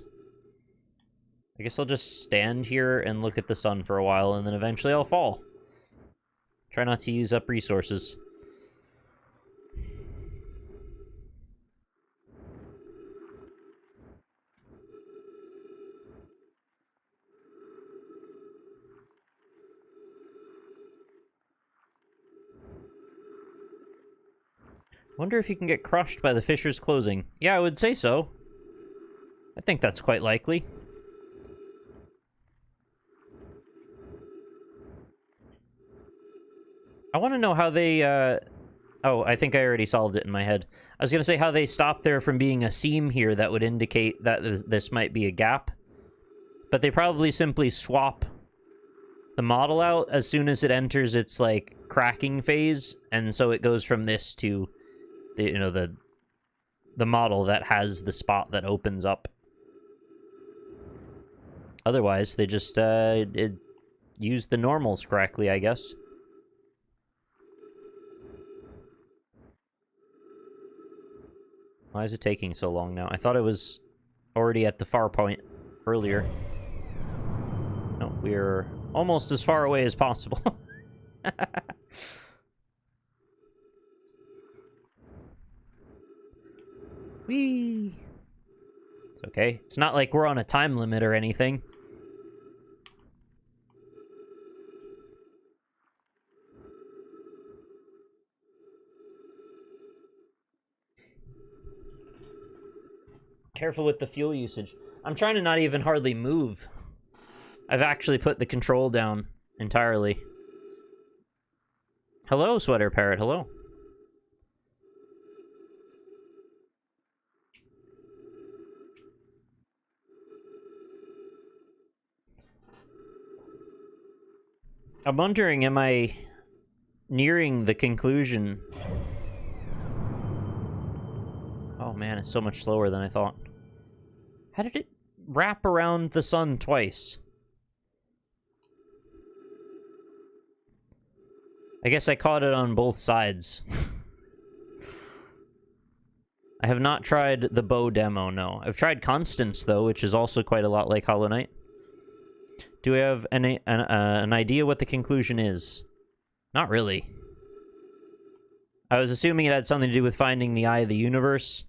I guess I'll just stand here and look at the sun for a while, and then eventually I'll fall. Try not to use up resources. Wonder if you can get crushed by the fissures closing. Yeah, I would say so. I think that's quite likely. I want to know how they, Oh, I think I already solved it in my head. I was going to say how they stopped there from being a seam here that would indicate that this might be a gap. But they probably simply swap the model out as soon as it enters its, like, cracking phase. And so it goes from this to, the model that has the spot that opens up. Otherwise, they just, use the normals correctly, I guess. Why is it taking so long now? I thought it was already at the far point earlier. No, we're almost as far away as possible. Whee! It's okay. It's not like we're on a time limit or anything. Careful with the fuel usage. I'm trying to not even hardly move. I've actually put the control down entirely. Hello, Sweater Parrot. Hello. I'm wondering, am I nearing the conclusion? Oh man, it's so much slower than I thought. How did it wrap around the sun twice? I guess I caught it on both sides. I have not tried the bow demo, no. I've tried Constance, though, which is also quite a lot like Hollow Knight. Do we have an idea what the conclusion is? Not really. I was assuming it had something to do with finding the Eye of the Universe.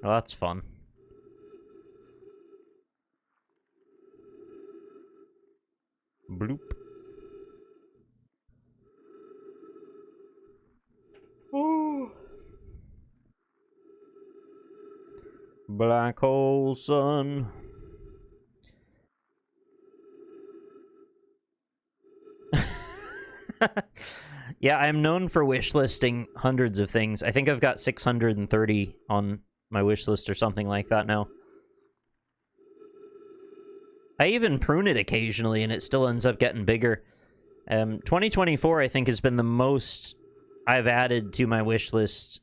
Well, that's fun. Bloop. Ooh. Black hole sun. Yeah, I'm known for wishlisting hundreds of things. I think I've got 630 on my wish list or something like that now. I even prune it occasionally, and it still ends up getting bigger. 2024, I think, has been the most I've added to my wish list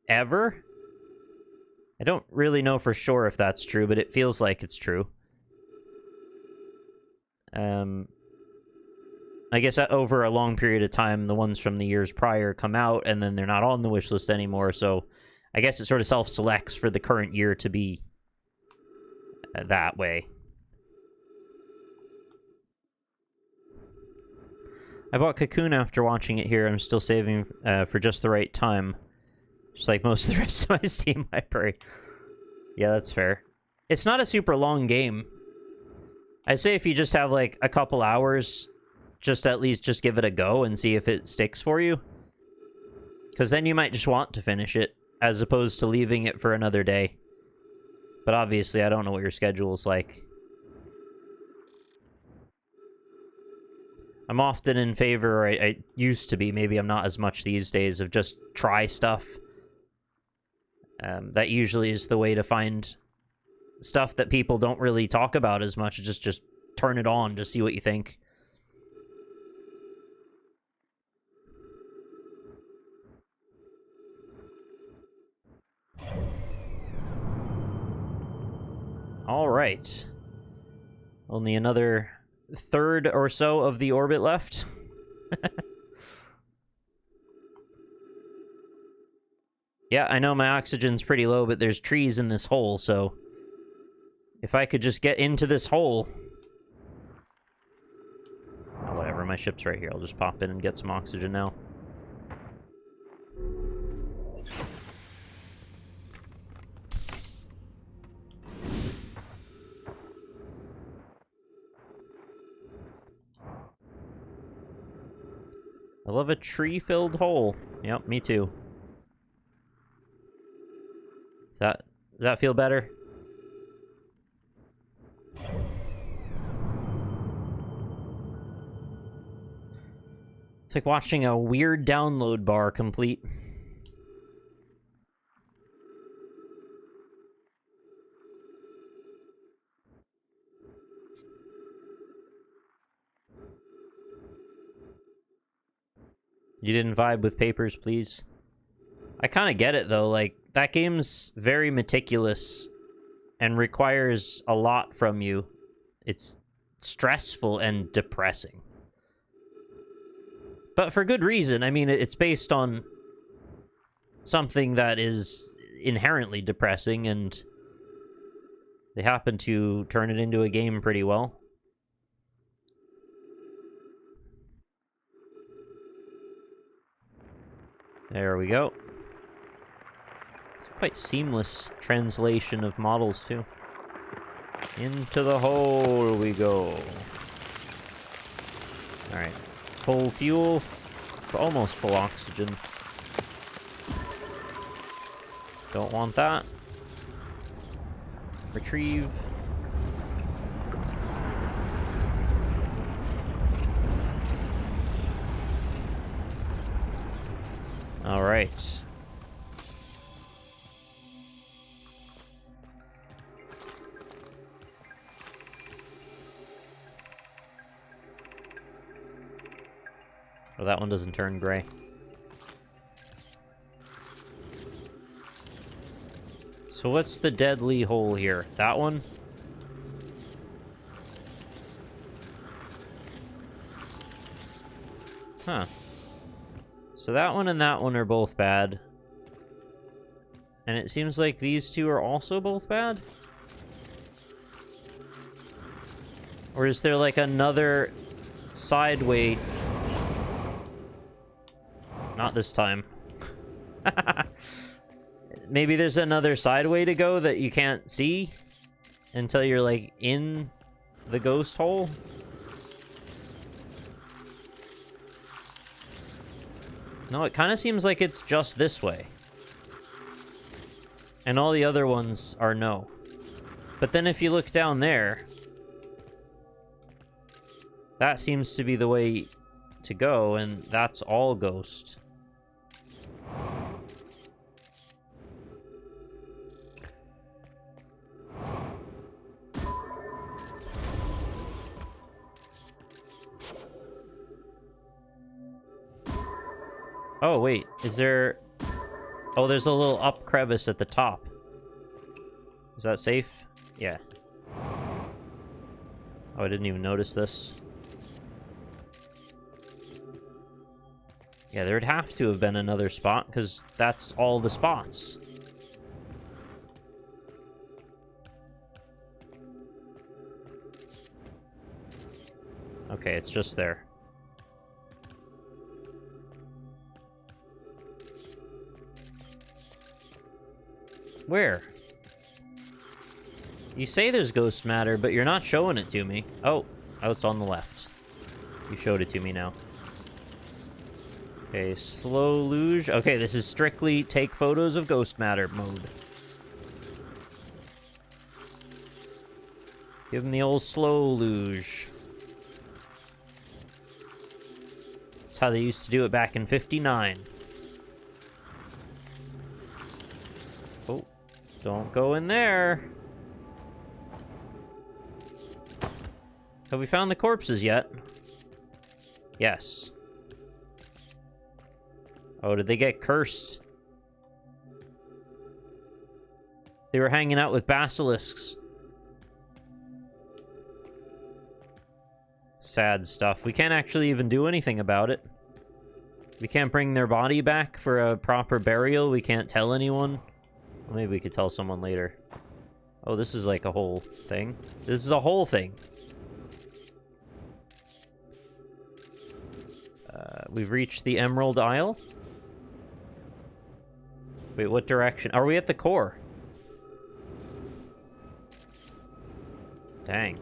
ever. I don't really know for sure if that's true, but it feels like it's true. I guess over a long period of time, the ones from the years prior come out, and then they're not on the wish list anymore, so I guess it sort of self-selects for the current year to be that way. I bought Cocoon after watching it here. I'm still saving for just the right time. Just like most of the rest of my Steam library. Yeah, that's fair. It's not a super long game. I'd say if you just have, like, a couple hours, just at least just give it a go and see if it sticks for you. Because then you might just want to finish it, as opposed to leaving it for another day. But obviously, I don't know what your schedule is like. I'm often in favor, or I used to be, maybe I'm not as much these days, of just try stuff. That usually is the way to find stuff that people don't really talk about as much. Just turn it on, just see what you think. Alright. Only another third or so of the orbit left. Yeah, I know my oxygen's pretty low, but there's trees in this hole, so if I could just get into this hole... Oh, whatever, my ship's right here. I'll just pop in and get some oxygen now. I love a tree-filled hole. Yep, me too. Does that feel better? It's like watching a weird download bar complete. You didn't vibe with Papers, Please? I kind of get it, though. Like, that game's very meticulous and requires a lot from you. It's stressful and depressing. But for good reason. I mean, it's based on something that is inherently depressing, and they happen to turn it into a game pretty well. There we go. It's quite seamless translation of models, too. Into the hole we go. Alright. Full fuel. Almost full oxygen. Don't want that. Retrieve. All right. Oh, that one doesn't turn gray. So what's the deadly hole here? That one? Huh. So that one and that one are both bad. And it seems like these two are also both bad? Or is there like another side way? Not this time. Maybe there's another side way to go that you can't see until you're like in the ghost hole? No, it kind of seems like it's just this way. And all the other ones are no. But then if you look down there, that seems to be the way to go, and that's all ghost. Oh, wait. Is there... Oh, there's a little up crevice at the top. Is that safe? Yeah. Oh, I didn't even notice this. Yeah, there'd have to have been another spot, because that's all the spots. Okay, it's just there. Where? You say there's ghost matter, but you're not showing it to me. Oh, it's on the left. You showed it to me now. Okay, slow luge. Okay, this is strictly take photos of ghost matter mode. Give him the old slow luge. That's how they used to do it back in 59. Oh, don't go in there. Have we found the corpses yet? Yes. Oh, did they get cursed? They were hanging out with basilisks. Sad stuff. We can't actually even do anything about it. We can't bring their body back for a proper burial. We can't tell anyone. Well, maybe we could tell someone later. Oh, this is like a whole thing. This is a whole thing. We've reached the Emerald Isle. Wait, what direction? Are we at the core? Dang.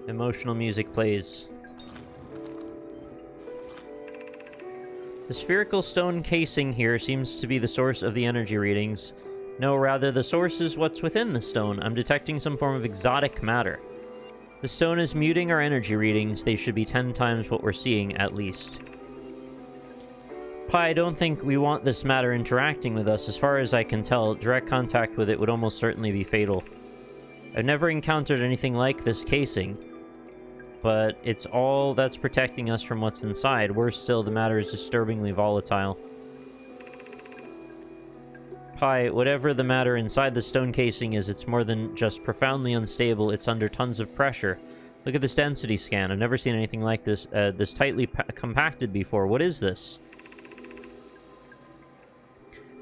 Emotional music plays. The spherical stone casing here seems to be the source of the energy readings. No, rather, the source is what's within the stone. I'm detecting some form of exotic matter. The stone is muting our energy readings. They should be 10 times what we're seeing, at least. Pi, I don't think we want this matter interacting with us. As far as I can tell, direct contact with it would almost certainly be fatal. I've never encountered anything like this casing, but it's all that's protecting us from what's inside. Worse still, the matter is disturbingly volatile. Pi, whatever the matter inside the stone casing is, it's more than just profoundly unstable. It's under tons of pressure. Look at this density scan. I've never seen anything like this, this tightly compacted before. What is this?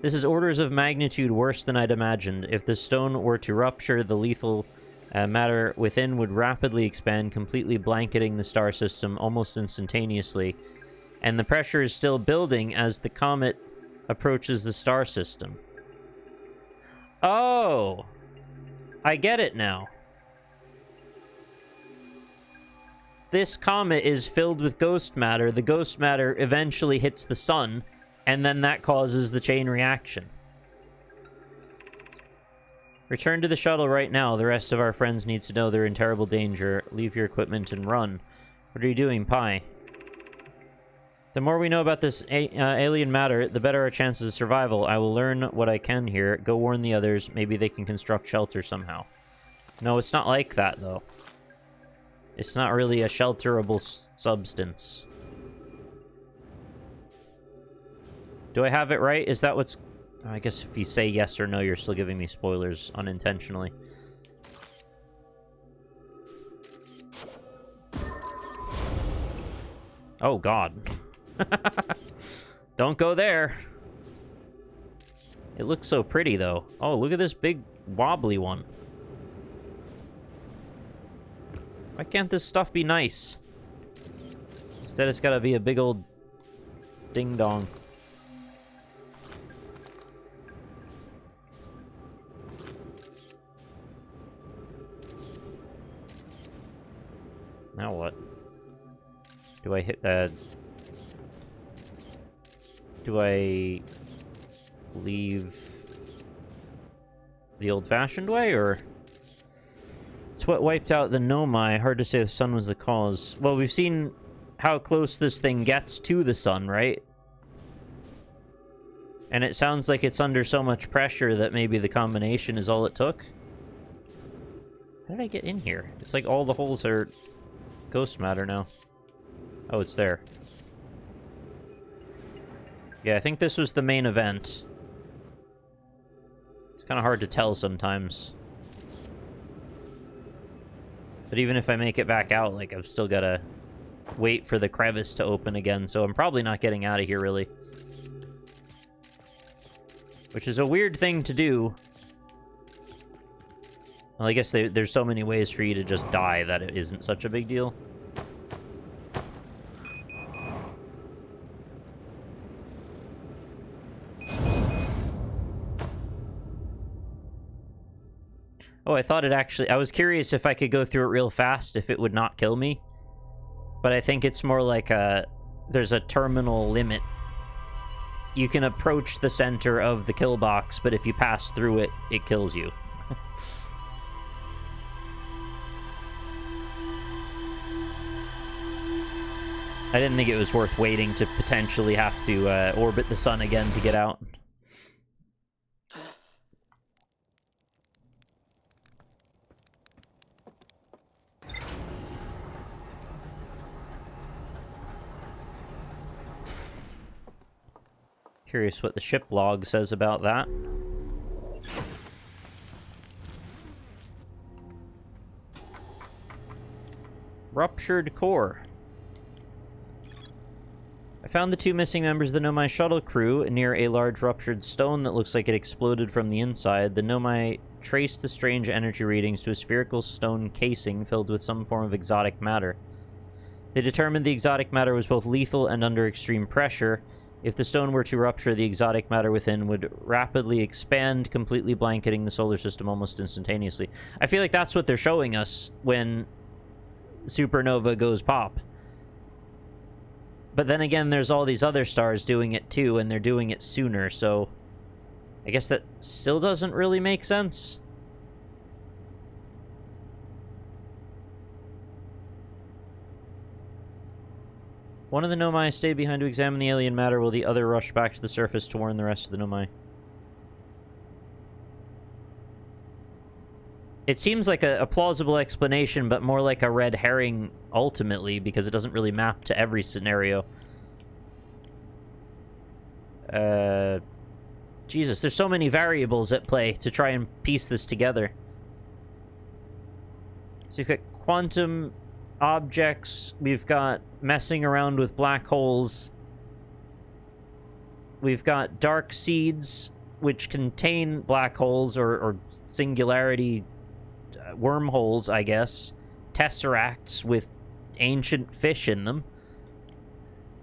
This is orders of magnitude worse than I'd imagined. If the stone were to rupture, the lethal matter within would rapidly expand, completely blanketing the star system almost instantaneously. And the pressure is still building as the comet approaches the star system. Oh! I get it now. This comet is filled with ghost matter. The ghost matter eventually hits the sun, and then that causes the chain reaction. Return to the shuttle right now. The rest of our friends need to know they're in terrible danger. Leave your equipment and run. What are you doing, Pi? The more we know about this alien matter, the better our chances of survival. I will learn what I can here. Go warn the others. Maybe they can construct shelter somehow. No, it's not like that, though. It's not really a shelterable substance. Do I have it right? Is that what's... I guess if you say yes or no, you're still giving me spoilers unintentionally. Oh, God. Don't go there. It looks so pretty, though. Oh, look at this big wobbly one. Why can't this stuff be nice? Instead, it's gotta be a big old ding-dong. Now what? Do I hit that? Do I leave the old-fashioned way, or? It's what wiped out the Nomai. Hard to say the sun was the cause. Well, we've seen how close this thing gets to the sun, right? And it sounds like it's under so much pressure that maybe the combination is all it took. How did I get in here? It's like all the holes are ghost matter now. Oh, it's there. Yeah, I think this was the main event. It's kind of hard to tell sometimes. But even if I make it back out, like, I've still got to wait for the crevice to open again, so I'm probably not getting out of here, really. Which is a weird thing to do. Well, I guess there's so many ways for you to just die that it isn't such a big deal. Oh, I thought it actually... I was curious if I could go through it real fast, if it would not kill me. But I think it's more like a... There's a terminal limit. You can approach the center of the kill box, but if you pass through it, it kills you. I didn't think it was worth waiting to potentially have to orbit the sun again to get out. Curious what the ship log says about that. Ruptured core. I found the two missing members of the Nomai shuttle crew near a large ruptured stone that looks like it exploded from the inside. The Nomai traced the strange energy readings to a spherical stone casing filled with some form of exotic matter. They determined the exotic matter was both lethal and under extreme pressure. If the stone were to rupture, the exotic matter within would rapidly expand, completely blanketing the solar system almost instantaneously. I feel like that's what they're showing us when supernova goes pop. But then again, there's all these other stars doing it too, and they're doing it sooner, so I guess that still doesn't really make sense. One of the Nomai stayed behind to examine the alien matter, while the other rushed back to the surface to warn the rest of the Nomai. It seems like a plausible explanation, but more like a red herring ultimately, because it doesn't really map to every scenario. Jesus, there's so many variables at play to try and piece this together. So you've got quantum objects, we've got messing around with black holes, we've got dark seeds, which contain black holes or singularity wormholes, I guess. Tesseracts with ancient fish in them.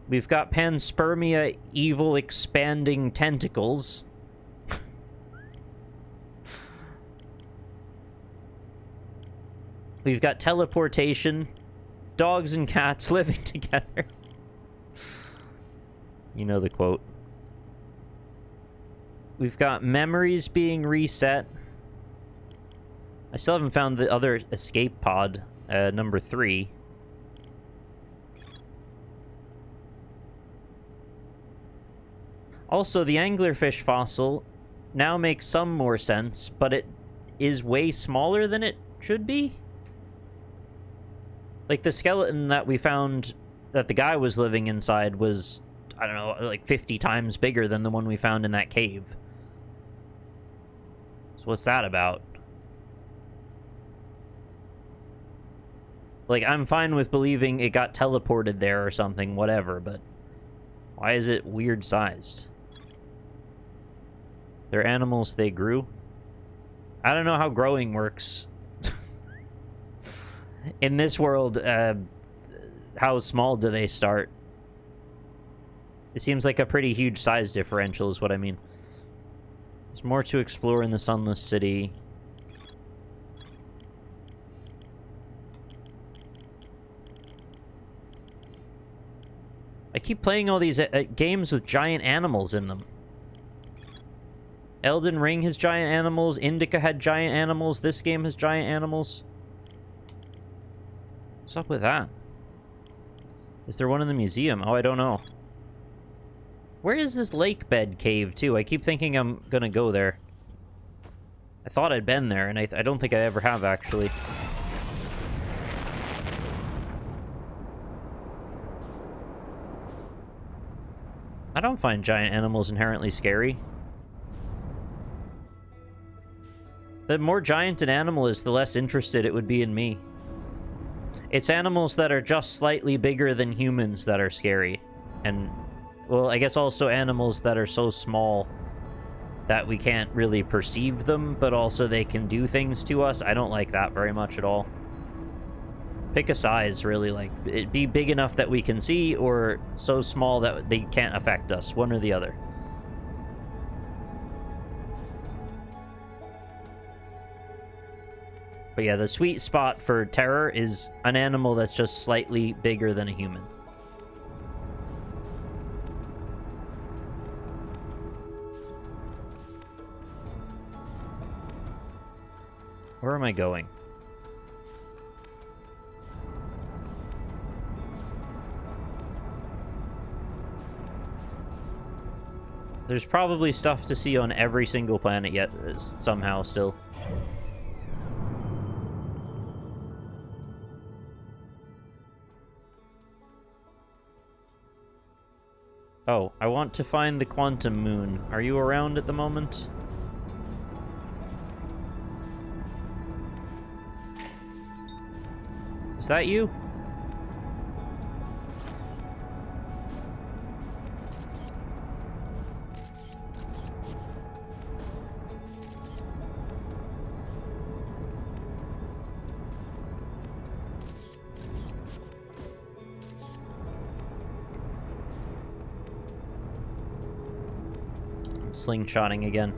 We've got panspermia, evil expanding tentacles. We've got teleportation. Dogs and cats living together. You know the quote. We've got memories being reset. I still haven't found the other escape pod, number 3. Also, the anglerfish fossil now makes some more sense, but it is way smaller than it should be. Like, the skeleton that we found that the guy was living inside was, I don't know, like 50 times bigger than the one we found in that cave. So what's that about? Like, I'm fine with believing it got teleported there or something, whatever, but why is it weird-sized? They're animals, they grew. I don't know how growing works. In this world, how small do they start? It seems like a pretty huge size differential is what I mean. There's more to explore in the Sunless City. I keep playing all these games with giant animals in them. Elden Ring has giant animals. Indica had giant animals. This game has giant animals. What's up with that? Is there one in the museum? Oh, I don't know. Where is this lake bed cave, too? I keep thinking I'm gonna go there. I thought I'd been there, and I don't think I ever have, actually. I don't find giant animals inherently scary. The more giant an animal is, the less interested it would be in me. It's animals that are just slightly bigger than humans that are scary. And, well, I guess also animals that are so small that we can't really perceive them, but also they can do things to us. I don't like that very much at all. Pick a size, really. Like, it be big enough that we can see, or so small that they can't affect us. One or the other. But yeah, the sweet spot for terror is an animal that's just slightly bigger than a human. Where am I going? There's probably stuff to see on every single planet yet, somehow, still. Oh, I want to find the quantum moon. Are you around at the moment? Is that you? Slingshotting again.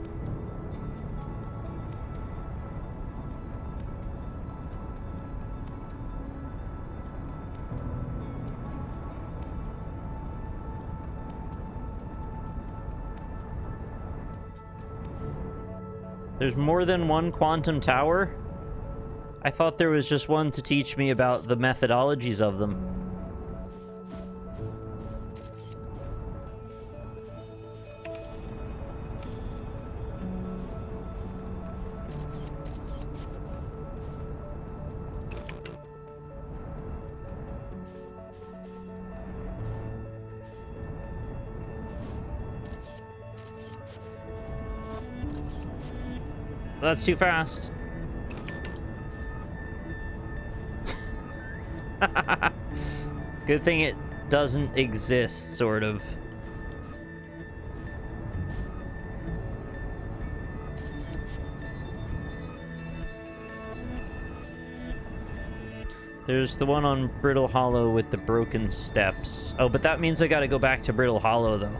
There's more than one quantum tower? I thought there was just one to teach me about the methodologies of them. That's too fast. Good thing it doesn't exist, sort of. There's the one on Brittle Hollow with the broken steps. Oh, but that means I gotta go back to Brittle Hollow, though.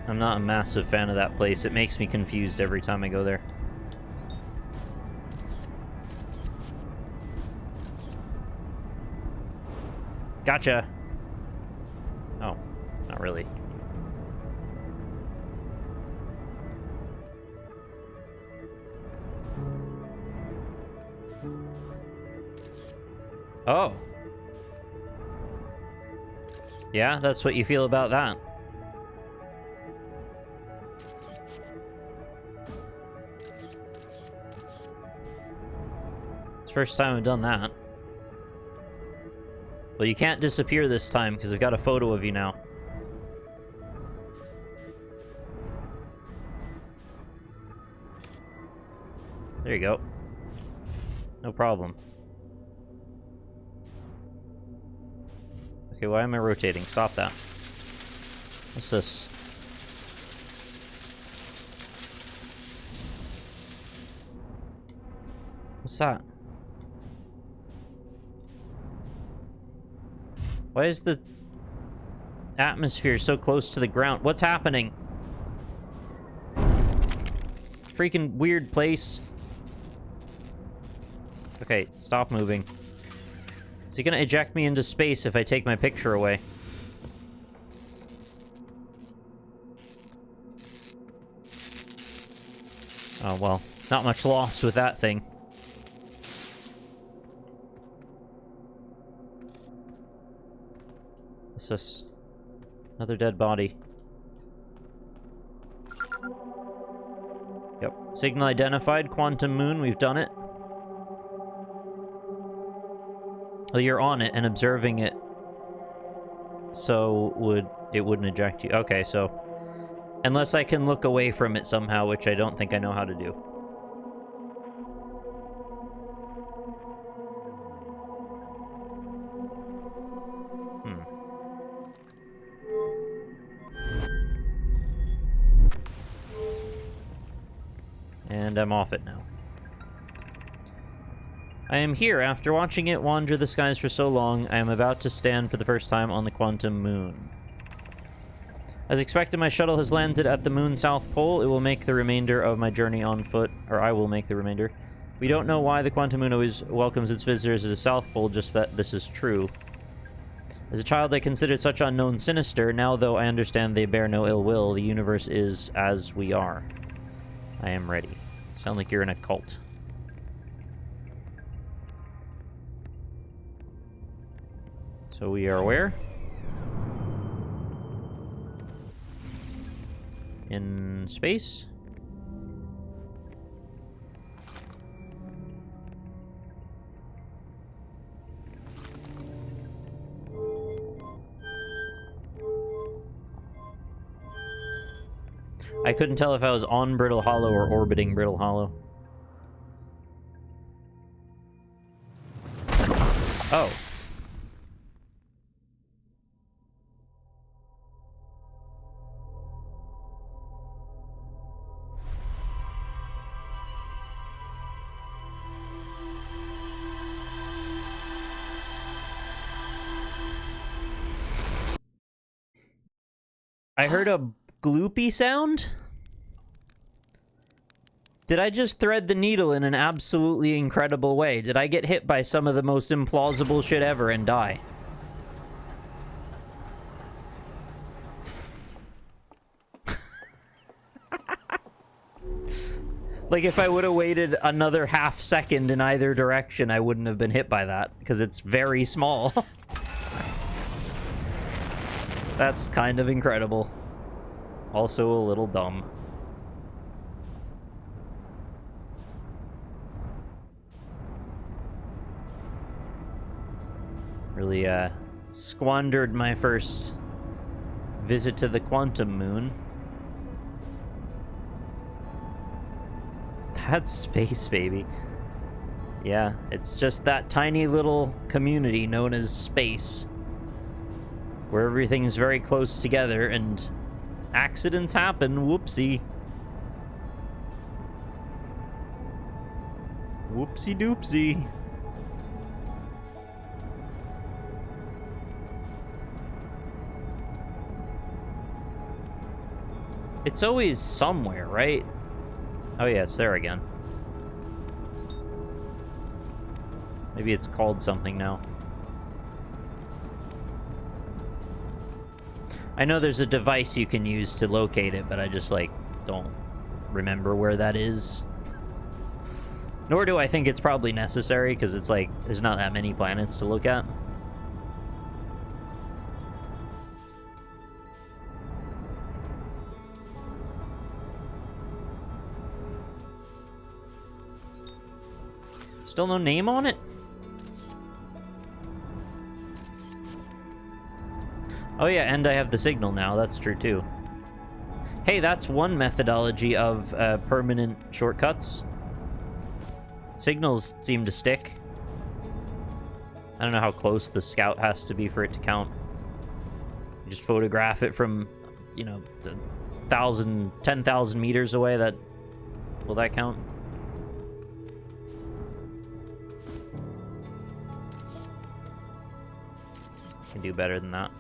I'm not a massive fan of that place. It makes me confused every time I go there. Gotcha! Oh, not really. Oh. Yeah, that's what you feel about that. First time I've done that. Well, you can't disappear this time because I've got a photo of you now. There you go. No problem. Okay, why am I rotating? Stop that. What's this? What's that? Why is the atmosphere so close to the ground? What's happening? Freaking weird place. Okay, stop moving. Is he gonna eject me into space if I take my picture away? Oh, well, not much lost with that thing. What's this? Another dead body. Yep. Signal identified. Quantum moon. We've done it. Oh, you're on it and observing it. So it wouldn't eject you. Okay, so unless I can look away from it somehow, which I don't think I know how to do. And I'm off it now. I am here. After watching it wander the skies for so long, I am about to stand for the first time on the quantum moon. As expected, my shuttle has landed at the moon's south pole. It will make the remainder of my journey on foot, or I will make the remainder. We don't know why the quantum moon always welcomes its visitors to the south pole, just that this is true. As a child, I considered such unknown sinister. Now, though I understand they bear no ill will, the universe is as we are. I am ready. Sound like you're in a cult. So we are where? In space? I couldn't tell if I was on Brittle Hollow or orbiting Brittle Hollow. Oh. I heard a gloopy sound? Did I just thread the needle in an absolutely incredible way? Did I get hit by some of the most implausible shit ever and die? Like, if I would have waited another half second in either direction, I wouldn't have been hit by that, because it's very small. That's kind of incredible. Also a little dumb. Really, squandered my first visit to the quantum moon. That's space, baby. Yeah, it's just that tiny little community known as space, where everything is very close together and accidents happen. Whoopsie. Whoopsie doopsie. It's always somewhere, right? Oh yeah, it's there again. Maybe it's called something now. I know there's a device you can use to locate it, but I just, like, don't remember where that is. Nor do I think it's probably necessary, because it's like, there's not that many planets to look at. Still no name on it? Oh yeah, and I have the signal now, that's true too. Hey, that's one methodology of permanent shortcuts. Signals seem to stick. I don't know how close the scout has to be for it to count. You just photograph it from, you know, 10,000 meters away. Will that count? Can do better than that.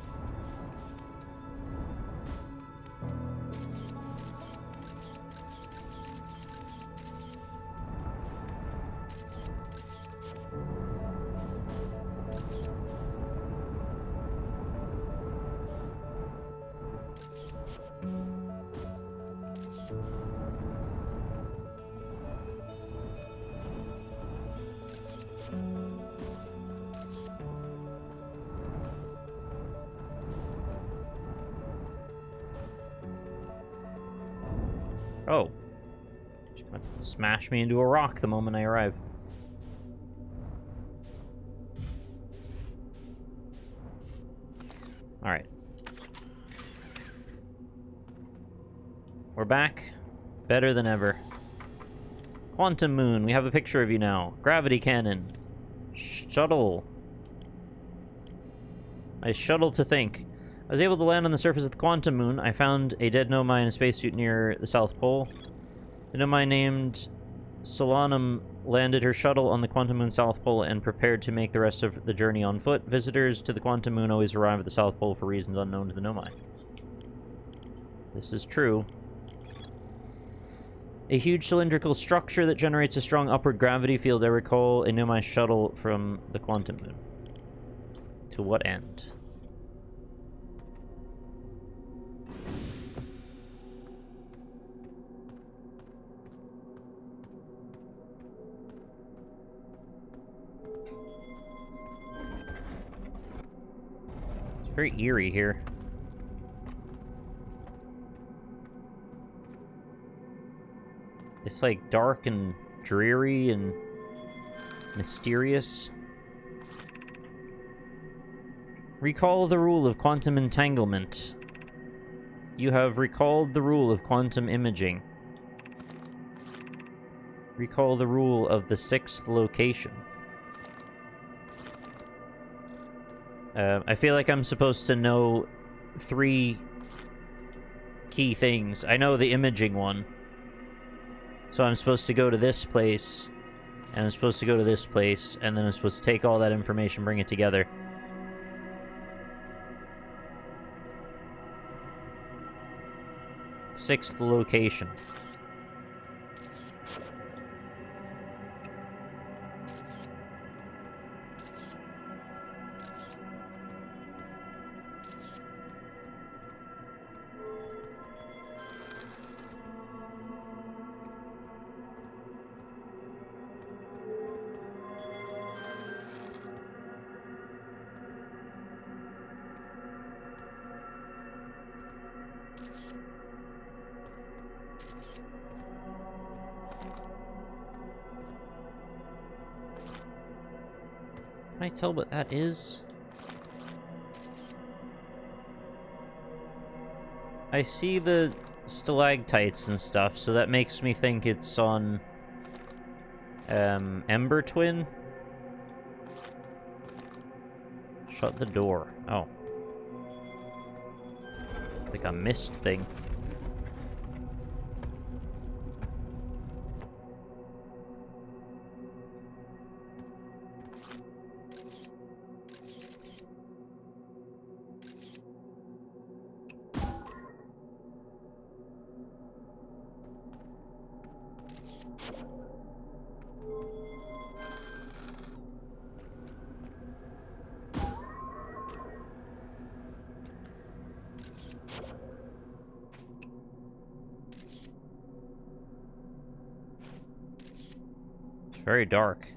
Oh. Smash me into a rock the moment I arrive. Alright. We're back. Better than ever. Quantum Moon, we have a picture of you now. Gravity cannon. Shuttle. I shudder to think. I was able to land on the surface of the Quantum Moon. I found a dead Nomai in a spacesuit near the South Pole. The Nomai named Solanum landed her shuttle on the Quantum Moon South Pole and prepared to make the rest of the journey on foot. Visitors to the Quantum Moon always arrive at the South Pole for reasons unknown to the Nomai. This is true. A huge cylindrical structure that generates a strong upward gravity field. I recall a Nomai shuttle from the Quantum Moon. To what end? It's very eerie here. It's like dark and dreary and mysterious. Recall the rule of quantum entanglement. You have recalled the rule of quantum imaging. Recall the rule of the sixth location. I feel like I'm supposed to know 3 key things. I know the imaging one. So I'm supposed to go to this place, and I'm supposed to go to this place, and then I'm supposed to take all that information, bring it together. Sixth location. Can I tell what that is? I see the stalactites and stuff, so that makes me think it's on Ember Twin. Shut the door. Oh. Like a mist thing. Very dark.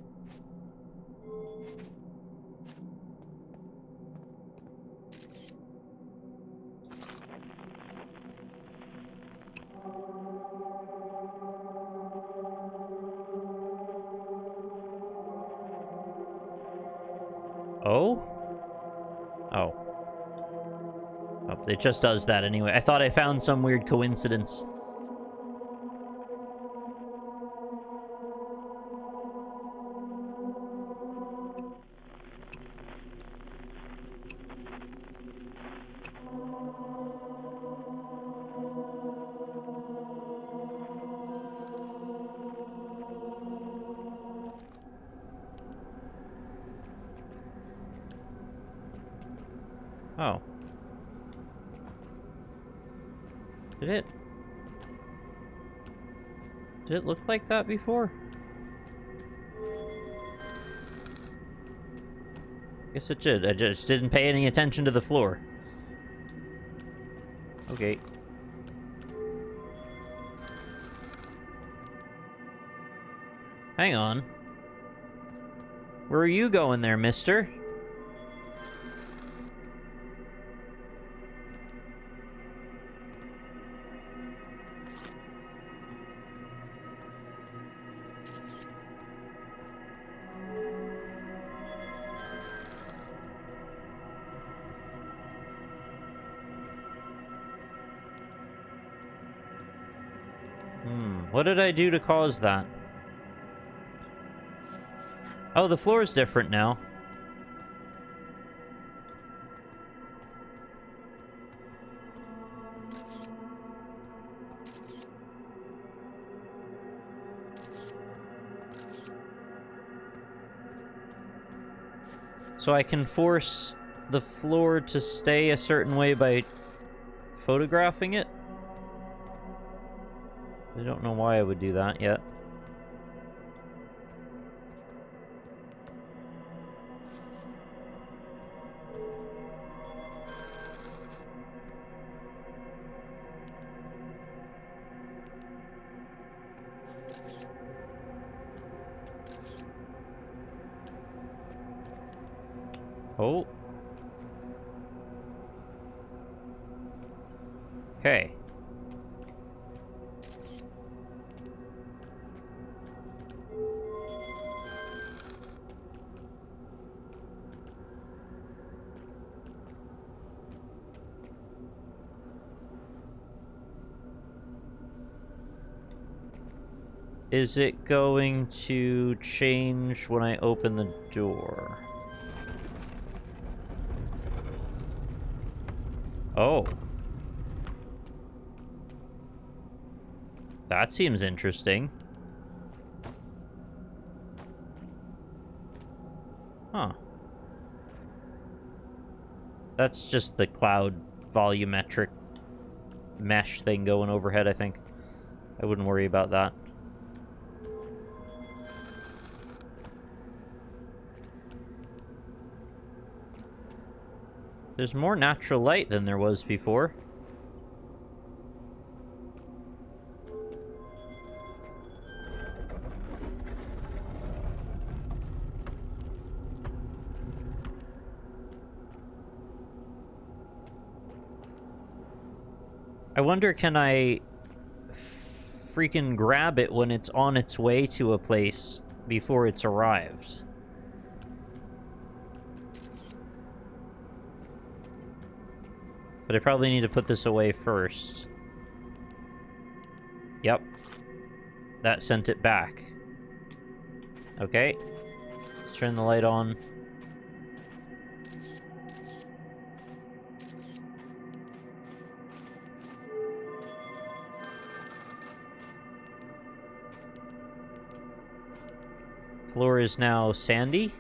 Oh? Oh. Oh, it just does that anyway. I thought I found some weird coincidence. Oh. Did it look like that before? Guess it did. I just didn't pay any attention to the floor. Okay. Hang on. Where are you going there, mister? What did I do to cause that? Oh, the floor is different now. So I can force the floor to stay a certain way by photographing it? I don't know why I would do that yet. Oh. Okay. Is it going to change when I open the door? Oh. That seems interesting. Huh. That's just the cloud volumetric mesh thing going overhead, I think. I wouldn't worry about that. There's more natural light than there was before. I wonder, can I freaking grab it when it's on its way to a place before it's arrived? But I probably need to put this away first. Yep. That sent it back. Okay. Let's turn the light on. Floor is now sandy.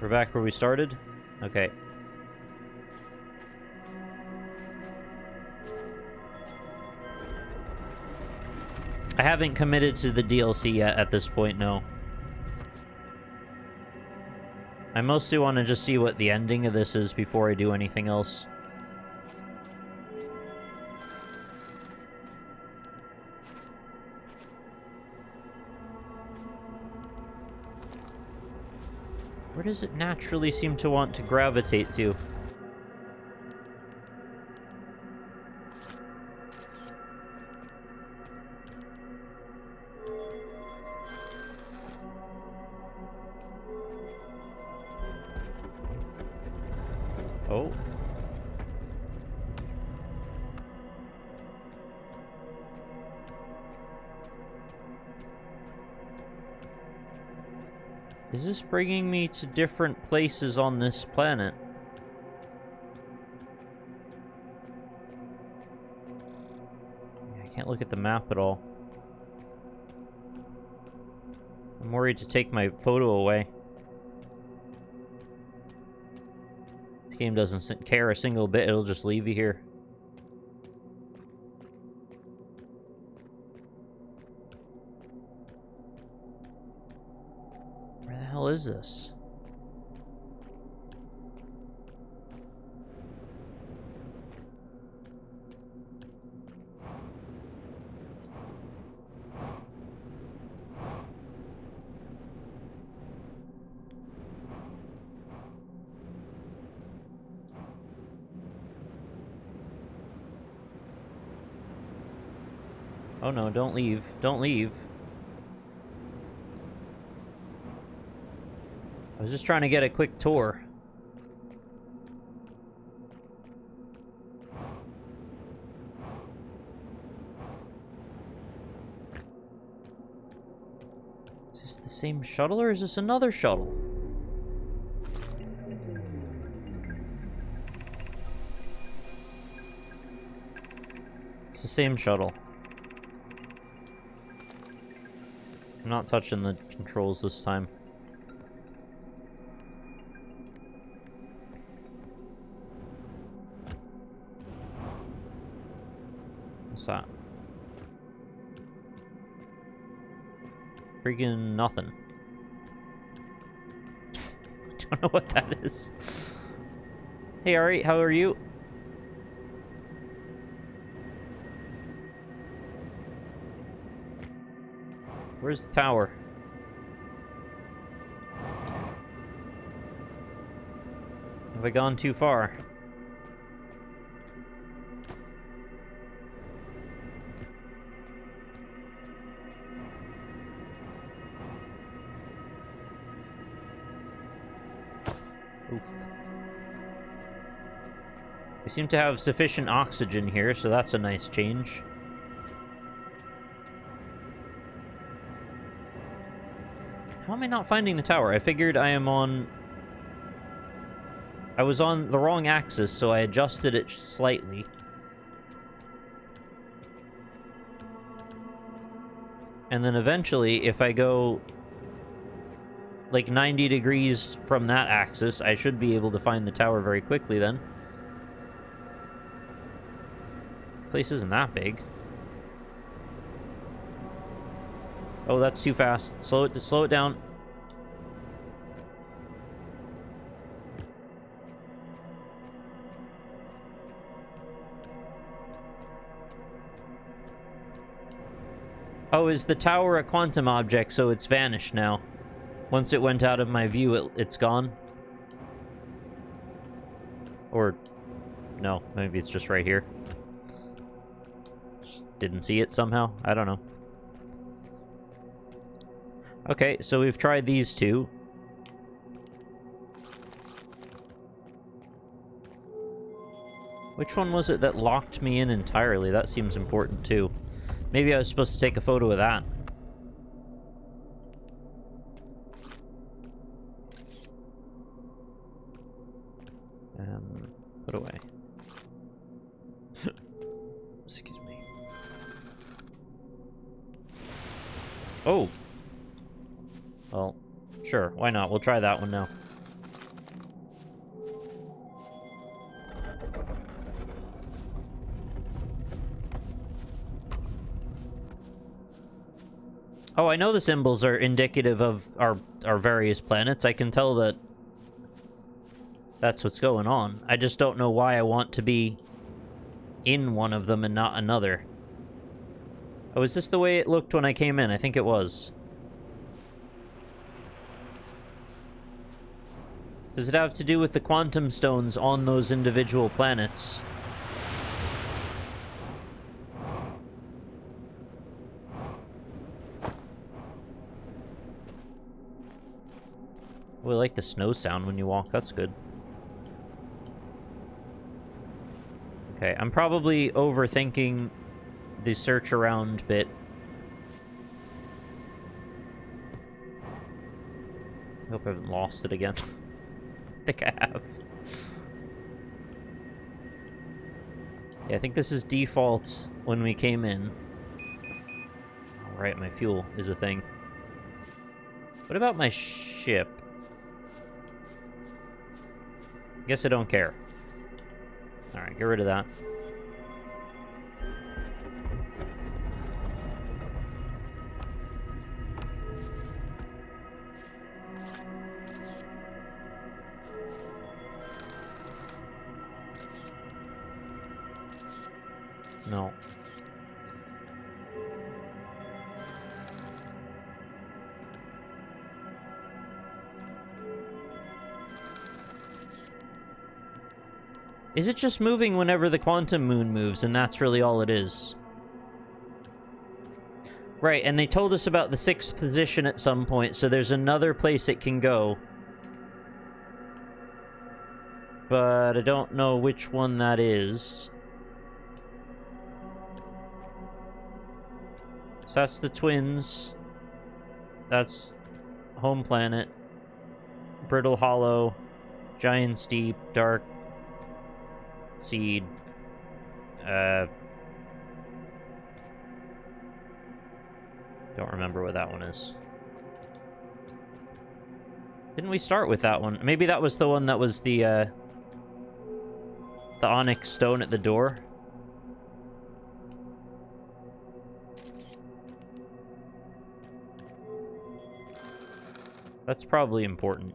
We're back where we started? Okay. I haven't committed to the DLC yet at this point, no. I mostly want to just see what the ending of this is before I do anything else. Where does it naturally seem to want to gravitate to? Oh. Is this bringing me to different places on this planet? I can't look at the map at all. I'm worried to take my photo away. This game doesn't care a single bit, it'll just leave you here. Where the hell is this? Oh no, don't leave. Don't leave. I was just trying to get a quick tour. Is this the same shuttle or is this another shuttle? It's the same shuttle. I'm not touching the controls this time. What's that? Freaking nothing. Don't know what that is. Hey Ari, how are you? Where's the tower? Have I gone too far? Oof. We seem to have sufficient oxygen here, so that's a nice change. How am I not finding the tower? I figured I was on the wrong axis, so I adjusted it slightly. And then eventually, if I go like 90 degrees from that axis, I should be able to find the tower very quickly then. Place isn't that big. Oh, that's too fast. Slow it down. Oh, is the tower a quantum object, so it's vanished now? Once it went out of my view, it's gone? Or... no, maybe it's just right here. Just didn't see it somehow? I don't know. Okay, so we've tried these two. Which one was it that locked me in entirely? That seems important, too. Maybe I was supposed to take a photo of that. Put away. Excuse me. Oh! Well, sure, why not? We'll try that one now. Oh, I know the symbols are indicative of our various planets. I can tell that that's what's going on. I just don't know why I want to be in one of them and not another. Oh, is this the way it looked when I came in? I think it was. Does it have to do with the quantum stones on those individual planets? Oh, I like the snow sound when you walk. That's good. Okay, I'm probably overthinking the search around bit. I hope I haven't lost it again. I think I have. Yeah, I think this is default when we came in. Alright, my fuel is a thing. What about my ship? Guess I don't care. Alright, get rid of that. No. Is it just moving whenever the quantum moon moves, and that's really all it is? Right, and they told us about the 6th position at some point, so there's another place it can go. But I don't know which one that is. So that's the twins. That's home planet. Brittle Hollow. Giant's Deep. Dark Seed. Don't remember what that one is. Didn't we start with that one? Maybe that was the one that was the onyx stone at the door. That's probably important.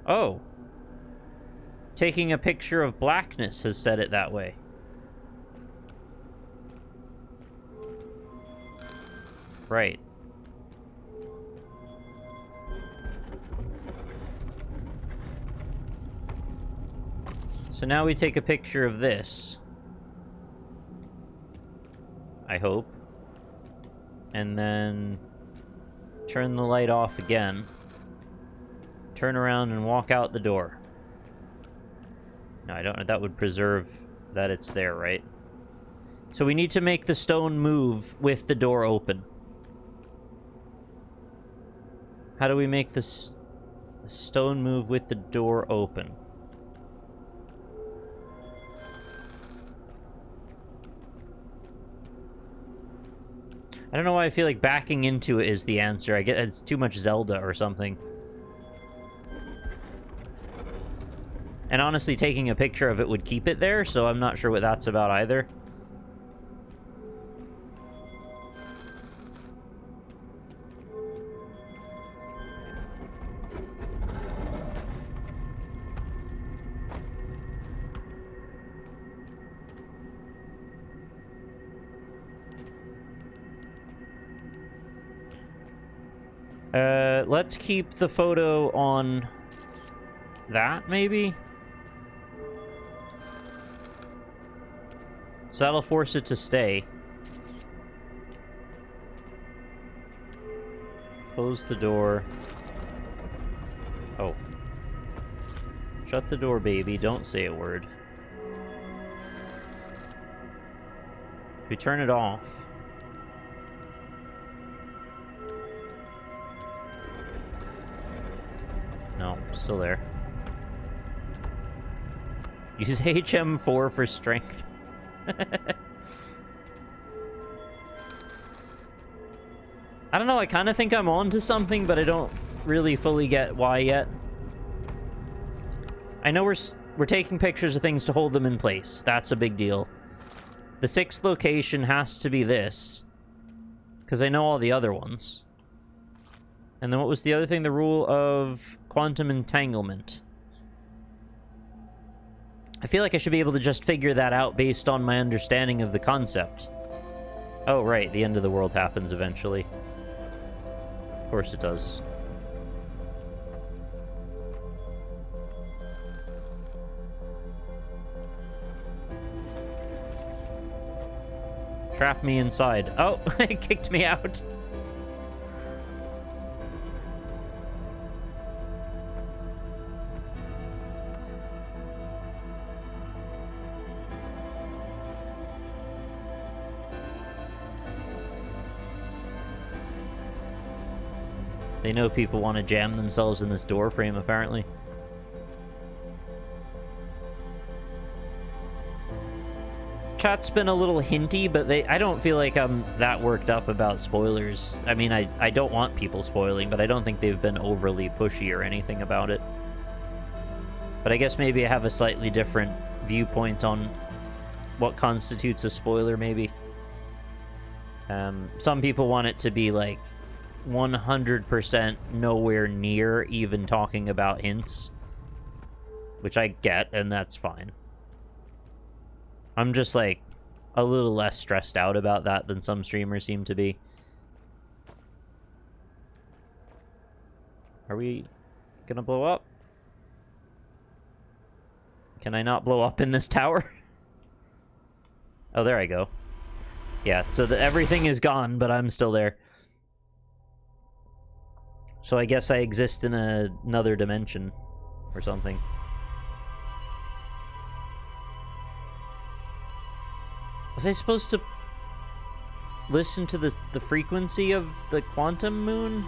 Oh. Taking a picture of blackness has said it that way. Right. So now we take a picture of this. I hope. And then turn the light off again. Turn around and walk out the door. No, I don't. That would preserve that it's there, right? So we need to make the stone move with the door open. How do we make the stone move with the door open? I don't know why I feel like backing into it is the answer. I get it's too much Zelda or something. And honestly, taking a picture of it would keep it there, so I'm not sure what that's about either. Let's keep the photo on that, maybe? So that'll force it to stay. Close the door. Oh. Shut the door, baby. Don't say a word. We turn it off. No, still there. Use HM4 for strength. I don't know, I kind of think I'm on to something, but I don't really fully get why yet. I know we're taking pictures of things to hold them in place. That's a big deal. The 6th location has to be this, because I know all the other ones. And then what was the other thing? The rule of quantum entanglement. I feel like I should be able to just figure that out based on my understanding of the concept. Oh, right. The end of the world happens eventually. Of course it does. Trap me inside. Oh, it kicked me out. They know people want to jam themselves in this door frame, apparently. Chat's been a little hinty, but I don't feel like I'm that worked up about spoilers. I mean, I don't want people spoiling, but I don't think they've been overly pushy or anything about it. But I guess maybe I have a slightly different viewpoint on what constitutes a spoiler, maybe. Some people want it to be, like, 100% nowhere near even talking about hints. Which I get, and that's fine. I'm just, like, a little less stressed out about that than some streamers seem to be. Are we gonna blow up? Can I not blow up in this tower? Oh, there I go. Yeah, so everything is gone, but I'm still there. So I guess I exist in another dimension or something. Was I supposed to listen to the frequency of the quantum moon?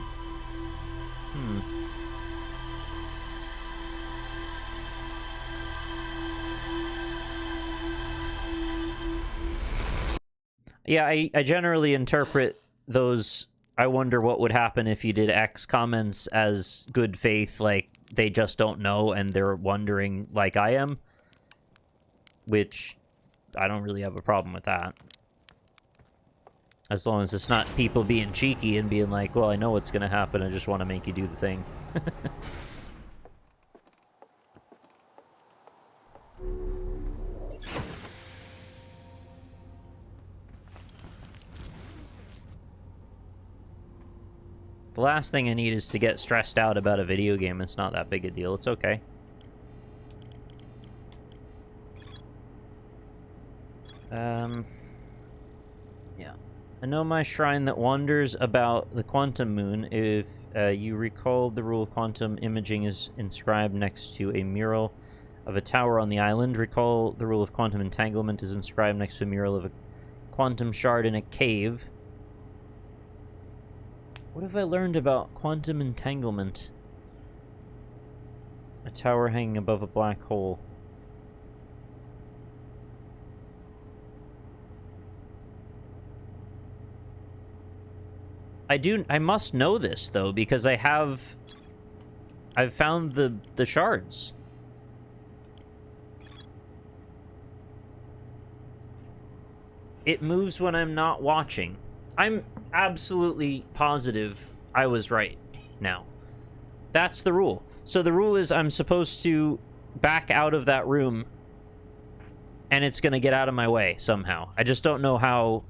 Yeah, I generally interpret those I wonder what would happen if you did X comments as good faith, like they just don't know and they're wondering like I am. Which I don't really have a problem with that. As long as it's not people being cheeky and being like, well, I know what's going to happen, I just want to make you do the thing. The last thing I need is to get stressed out about a video game. It's not that big a deal. It's okay. Yeah. I know my shrine that wanders about the quantum moon. If you recall, the rule of quantum imaging is inscribed next to a mural of a tower on the island. Recall, the rule of quantum entanglement is inscribed next to a mural of a quantum shard in a cave. What have I learned about quantum entanglement? A tower hanging above a black hole. I must know this, though, because I've found the shards. It moves when I'm not watching. I'm absolutely positive I was right now. That's the rule. So the rule is I'm supposed to back out of that room and it's going to get out of my way somehow. I just don't know how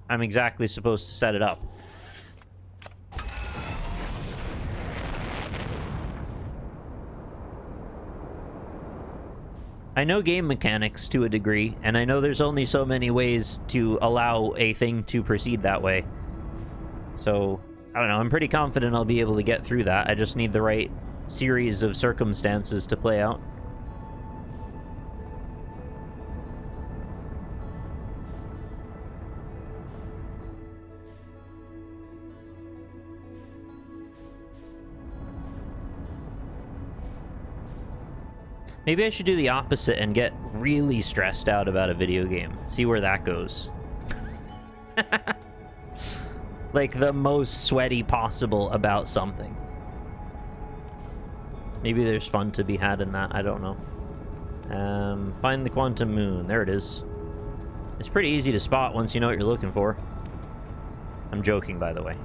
I'm exactly supposed to set it up. I know game mechanics to a degree, and I know there's only so many ways to allow a thing to proceed that way. So, I don't know, I'm pretty confident I'll be able to get through that. I just need the right series of circumstances to play out. Maybe I should do the opposite and get really stressed out about a video game. See where that goes. Like, the most sweaty possible about something. Maybe there's fun to be had in that. I don't know. Find the quantum moon. There it is. It's pretty easy to spot once you know what you're looking for. I'm joking, by the way.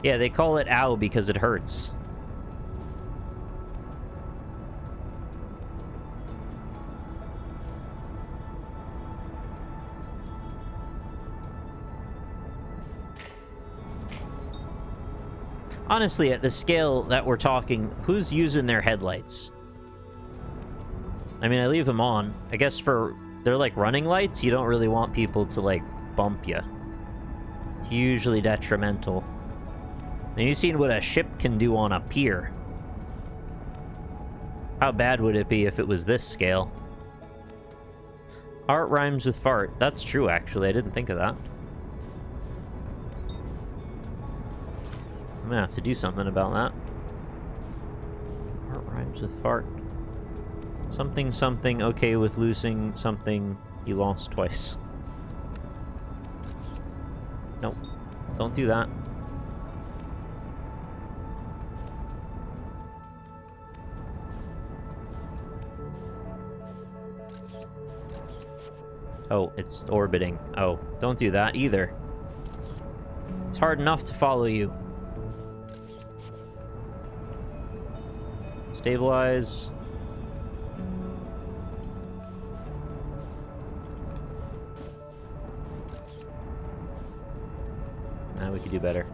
Yeah, they call it ow because it hurts. Honestly, at the scale that we're talking, who's using their headlights? I mean, I leave them on. I guess they're like running lights, you don't really want people to, like, bump you. It's usually detrimental. And you've seen what a ship can do on a pier. How bad would it be if it was this scale? Art rhymes with fart. That's true, actually. I didn't think of that. I'm gonna have to do something about that. Art rhymes with fart. Something, something, okay with losing something you lost twice. Nope. Don't do that. Oh, it's orbiting. Oh, don't do that either. It's hard enough to follow you. Stabilize. Nah, we could do better.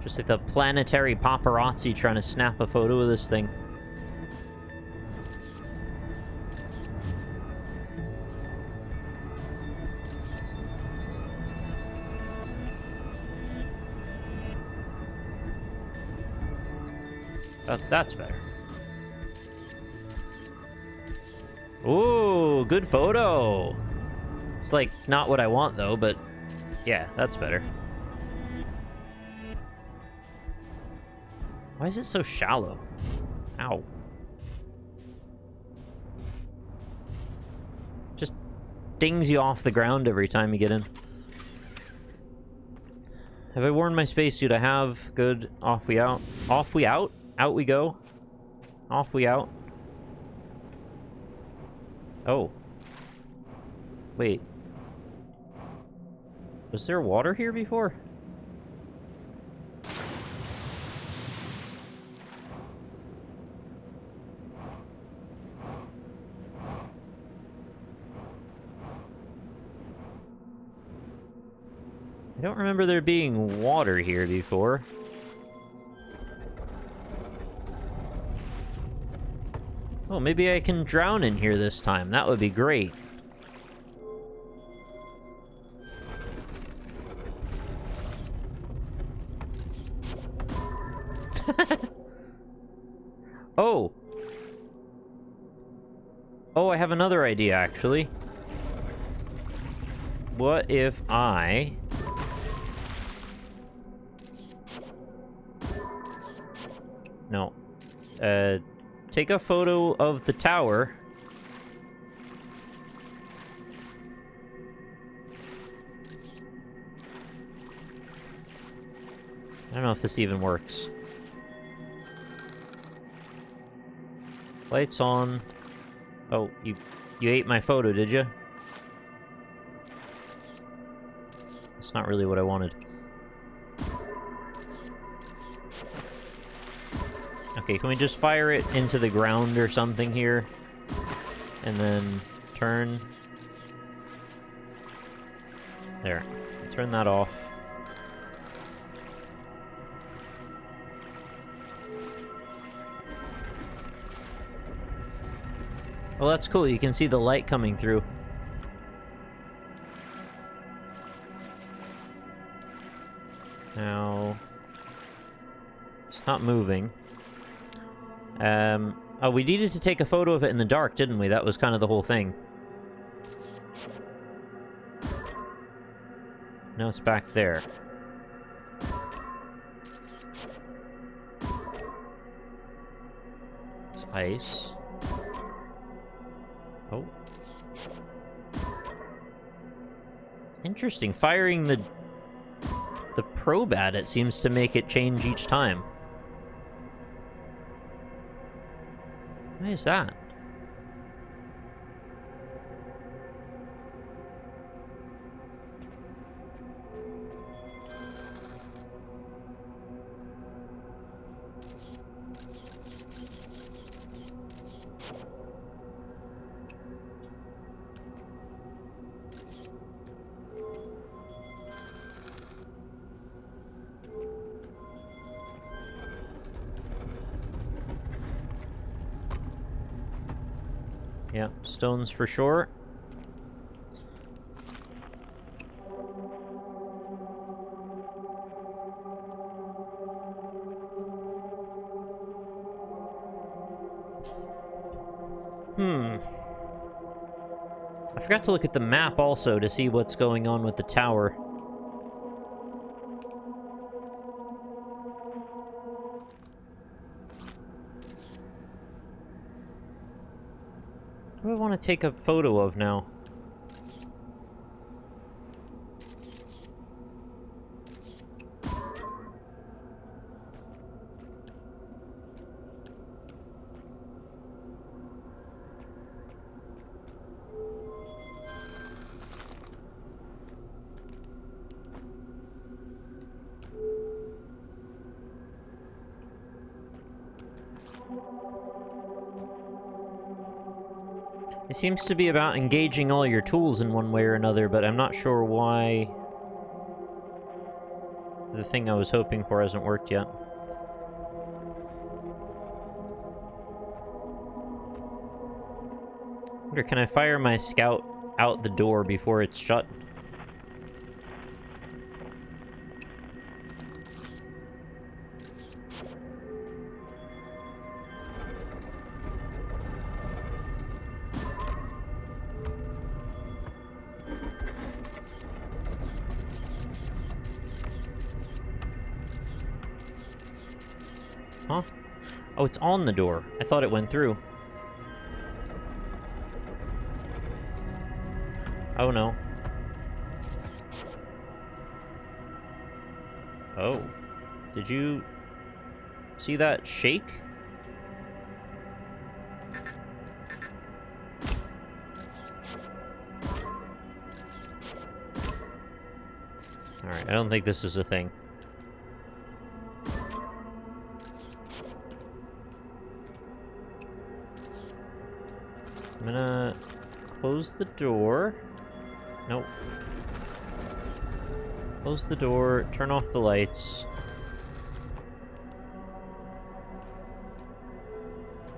Just like the planetary paparazzi trying to snap a photo of this thing. That's better. Ooh, good photo. It's like not what I want though, but yeah, that's better. Why is it so shallow? Ow. Just dings you off the ground every time you get in. Have I worn my spacesuit? I have. Good. Off we out. Off we out? Out we go. Off we out. Oh. Wait. Was there water here before? I don't remember there being water here before. Oh, maybe I can drown in here this time. That would be great. Oh! Oh, I have another idea, actually. What if I... No. Take a photo of the tower. I don't know if this even works. Lights on. Oh, you ate my photo, did you? That's not really what I wanted. Okay, can we just fire it into the ground or something here? And then turn. There. Turn that off. Well, that's cool. You can see the light coming through. Now, it's not moving. Oh, we needed to take a photo of it in the dark, didn't we? That was kind of the whole thing. Now it's back there. It's ice. Oh. Interesting. Firing the probe at it seems to make it change each time. Why is that? Yeah, stones for sure. I forgot to look at the map also to see what's going on with the tower. What do I want to take a photo of now? It seems to be about engaging all your tools in one way or another, but I'm not sure why the thing I was hoping for hasn't worked yet. I wonder, can I fire my scout out the door before it's shut? Huh? Oh, it's on the door. I thought it went through. Oh, no. Oh. Did you see that shake? Alright, I don't think this is a thing. I'm gonna close the door. Nope. Close the door, turn off the lights.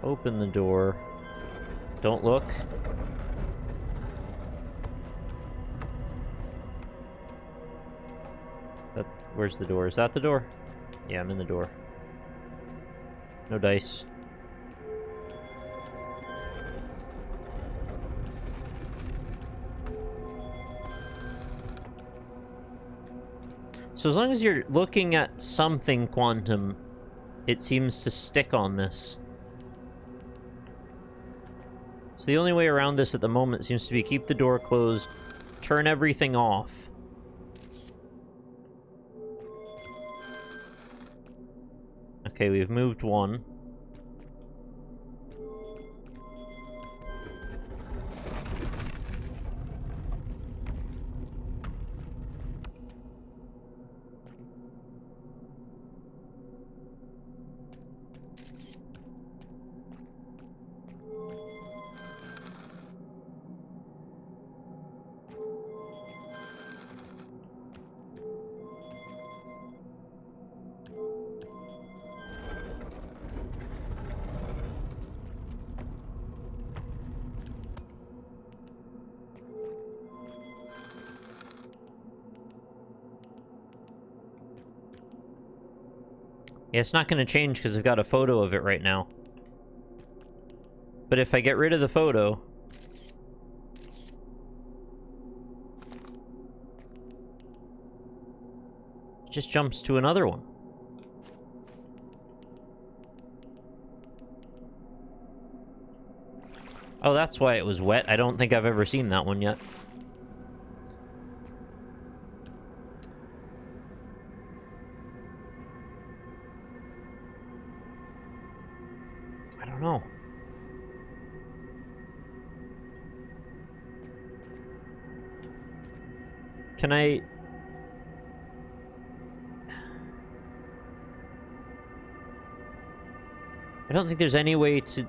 Open the door. Don't look. Where's the door? Is that the door? Yeah, I'm in the door. No dice. So as long as you're looking at something quantum, it seems to stick on this. So the only way around this at the moment seems to be keep the door closed, turn everything off. Okay, we've moved one. Yeah, it's not going to change because I've got a photo of it right now. But if I get rid of the photo... it just jumps to another one. Oh, that's why it was wet. I don't think I've ever seen that one yet. I don't know. Can I... I don't think there's any way to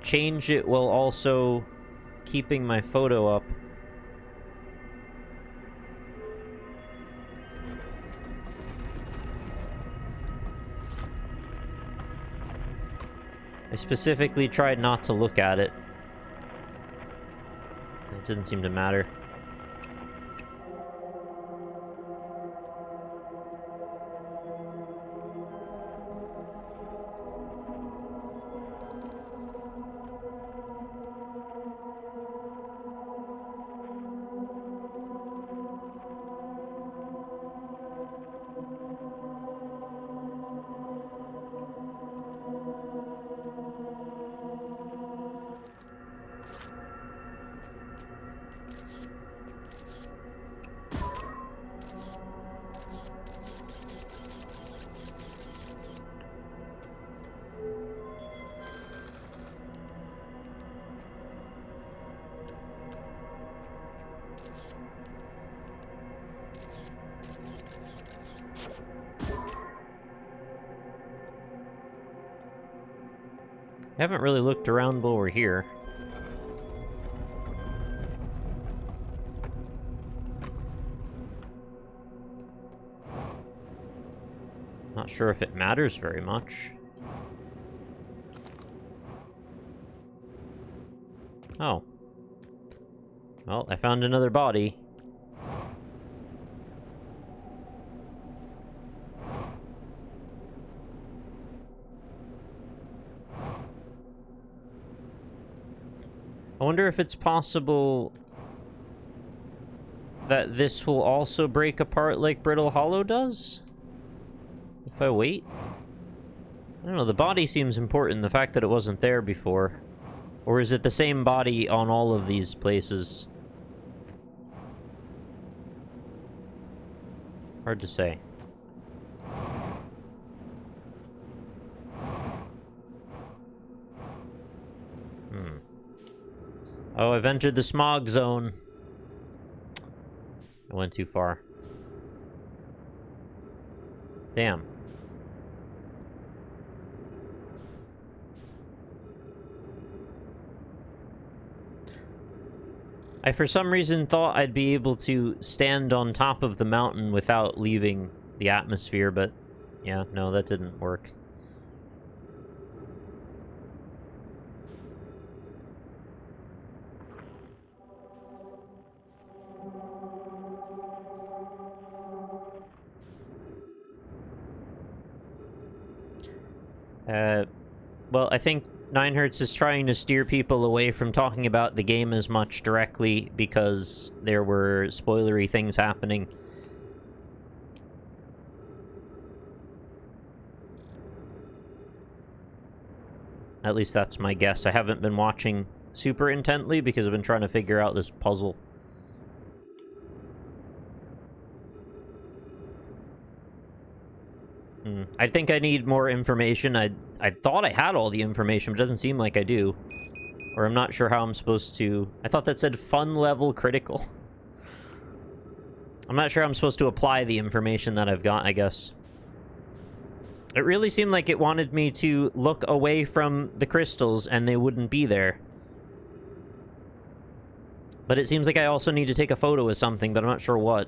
change it while also keeping my photo up. I specifically tried not to look at it. It didn't seem to matter. I haven't really looked around while we're here. Not sure if it matters very much. Oh. Well, I found another body. I wonder if it's possible that this will also break apart like Brittle Hollow does? If I wait? I don't know, the body seems important, the fact that it wasn't there before. Or is it the same body on all of these places? Hard to say. Oh, I've entered the smog zone. I went too far. Damn. I, for some reason, thought I'd be able to stand on top of the mountain without leaving the atmosphere, but yeah, no, that didn't work. Well, I think 9Hertz is trying to steer people away from talking about the game as much directly because there were spoilery things happening. At least that's my guess. I haven't been watching super intently because I've been trying to figure out this puzzle. I think I need more information. I thought I had all the information, but it doesn't seem like I do. Or I'm not sure how I'm supposed to... I thought that said fun level critical. I'm not sure how I'm supposed to apply the information that I've got, I guess. It really seemed like it wanted me to look away from the crystals and they wouldn't be there. But it seems like I also need to take a photo of something, but I'm not sure what.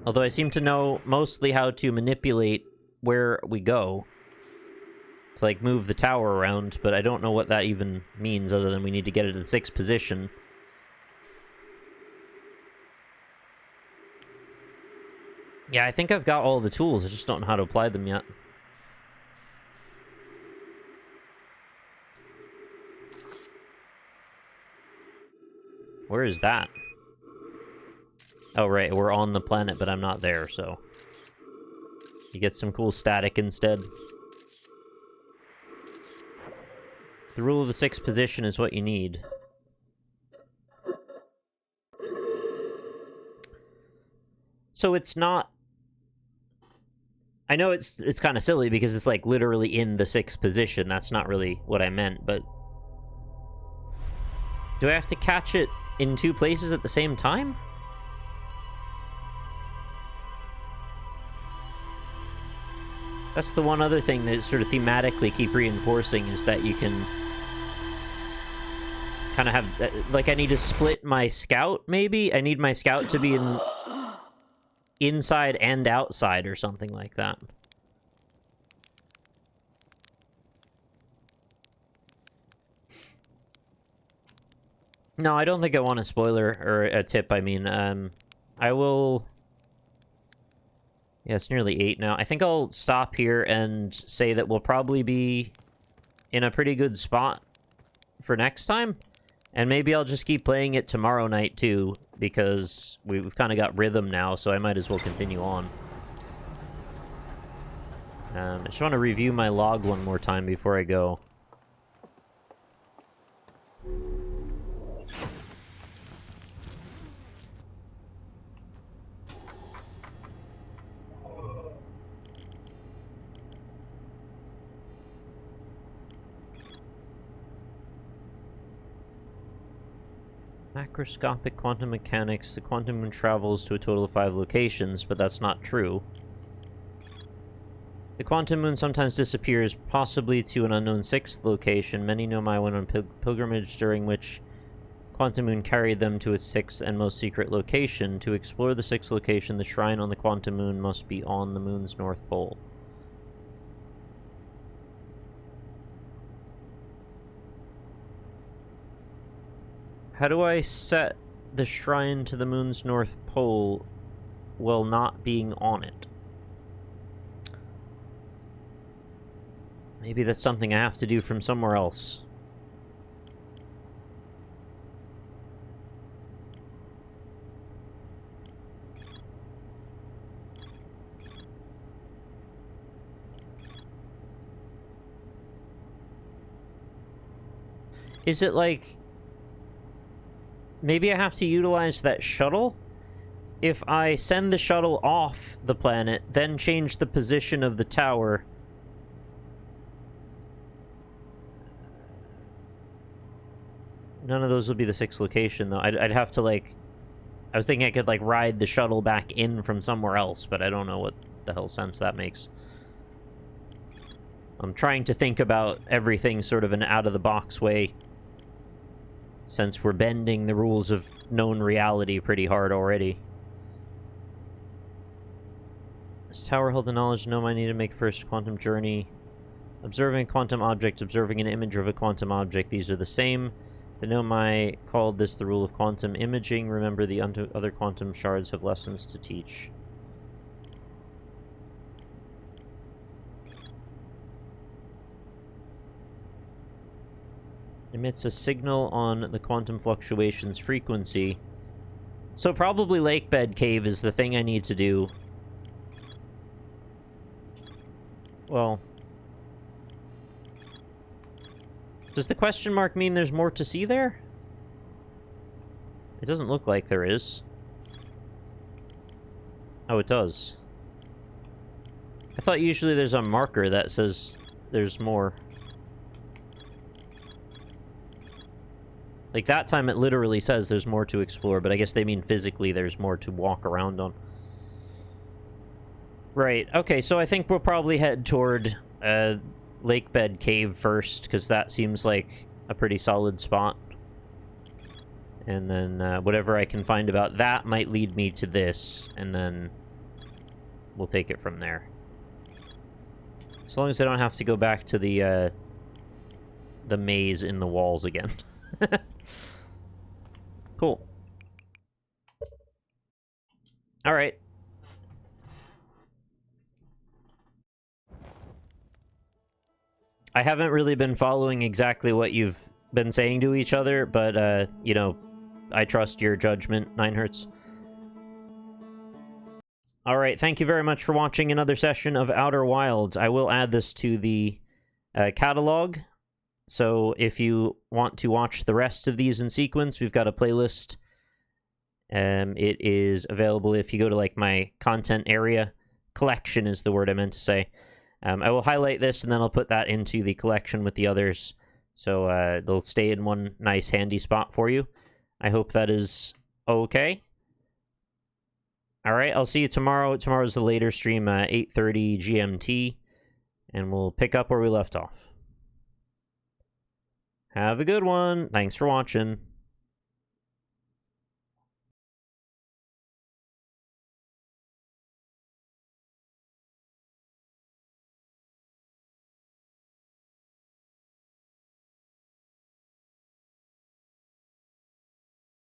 Although I seem to know mostly how to manipulate where we go. To, like, move the tower around, but I don't know what that even means other than we need to get it in 6th position. Yeah, I think I've got all the tools. I just don't know how to apply them yet. Where is that? Oh, right, we're on the planet, but I'm not there, so... You get some cool static instead. The rule of the sixth position is what you need. So it's not... I know it's kind of silly because it's like literally in the sixth position. That's not really what I meant, but... Do I have to catch it in two places at the same time? That's the one other thing that sort of thematically keep reinforcing is that you can kind of have... Like, I need to split my scout, maybe? I need my scout to be in... inside and outside or something like that. No, I don't think I want a spoiler, or a tip, I mean. I will... Yeah, it's nearly 8 now. I think I'll stop here and say that we'll probably be in a pretty good spot for next time. And maybe I'll just keep playing it tomorrow night, too, because we've kind of got rhythm now, so I might as well continue on. I just want to review my log one more time before I go. Macroscopic quantum mechanics. The quantum moon travels to a total of 5 locations, but that's not true. The quantum moon sometimes disappears, possibly to an unknown 6th location. Many Nomai went on pilgrimage during which quantum moon carried them to its 6th and most secret location. To explore the 6th location, the shrine on the quantum moon must be on the moon's north pole. How do I set the shrine to the moon's north pole while not being on it? Maybe that's something I have to do from somewhere else. Is it like... Maybe I have to utilize that shuttle? If I send the shuttle off the planet, then change the position of the tower... None of those would be the 6th location, though. I'd have to, like... I was thinking I could, like, ride the shuttle back in from somewhere else, but I don't know what the hell sense that makes. I'm trying to think about everything sort of an out-of-the-box way, since we're bending the rules of known reality pretty hard already. This tower held the knowledge no I need to make first quantum journey. Observing a quantum object, observing an image of a quantum object. These are the same. The Nomai called this the rule of quantum imaging. Remember, the other quantum shards have lessons to teach. Emits a signal on the quantum fluctuations frequency. So probably Lakebed Cave is the thing I need to do. Well... Does the question mark mean there's more to see there? It doesn't look like there is. Oh, it does. I thought usually there's a marker that says there's more. Like, that time it literally says there's more to explore, but I guess they mean physically there's more to walk around on. Right, okay, so I think we'll probably head toward Lakebed Cave first, because that seems like a pretty solid spot. And then whatever I can find about that might lead me to this, and then we'll take it from there. As long as I don't have to go back to the maze in the walls again. Cool. Alright. I haven't really been following exactly what you've been saying to each other, but, you know, I trust your judgment, 9Hertz. Alright, thank you very much for watching another session of Outer Wilds. I will add this to the catalog, so if you want to watch the rest of these in sequence, we've got a playlist. It is available if you go to, like, my content area. Collection is the word I meant to say. I will highlight this, and then I'll put that into the collection with the others, so they'll stay in one nice handy spot for you. I hope that is okay. Alright, I'll see you tomorrow. Tomorrow's the later stream, 8:30 GMT, and we'll pick up where we left off. Have a good one. Thanks for watching.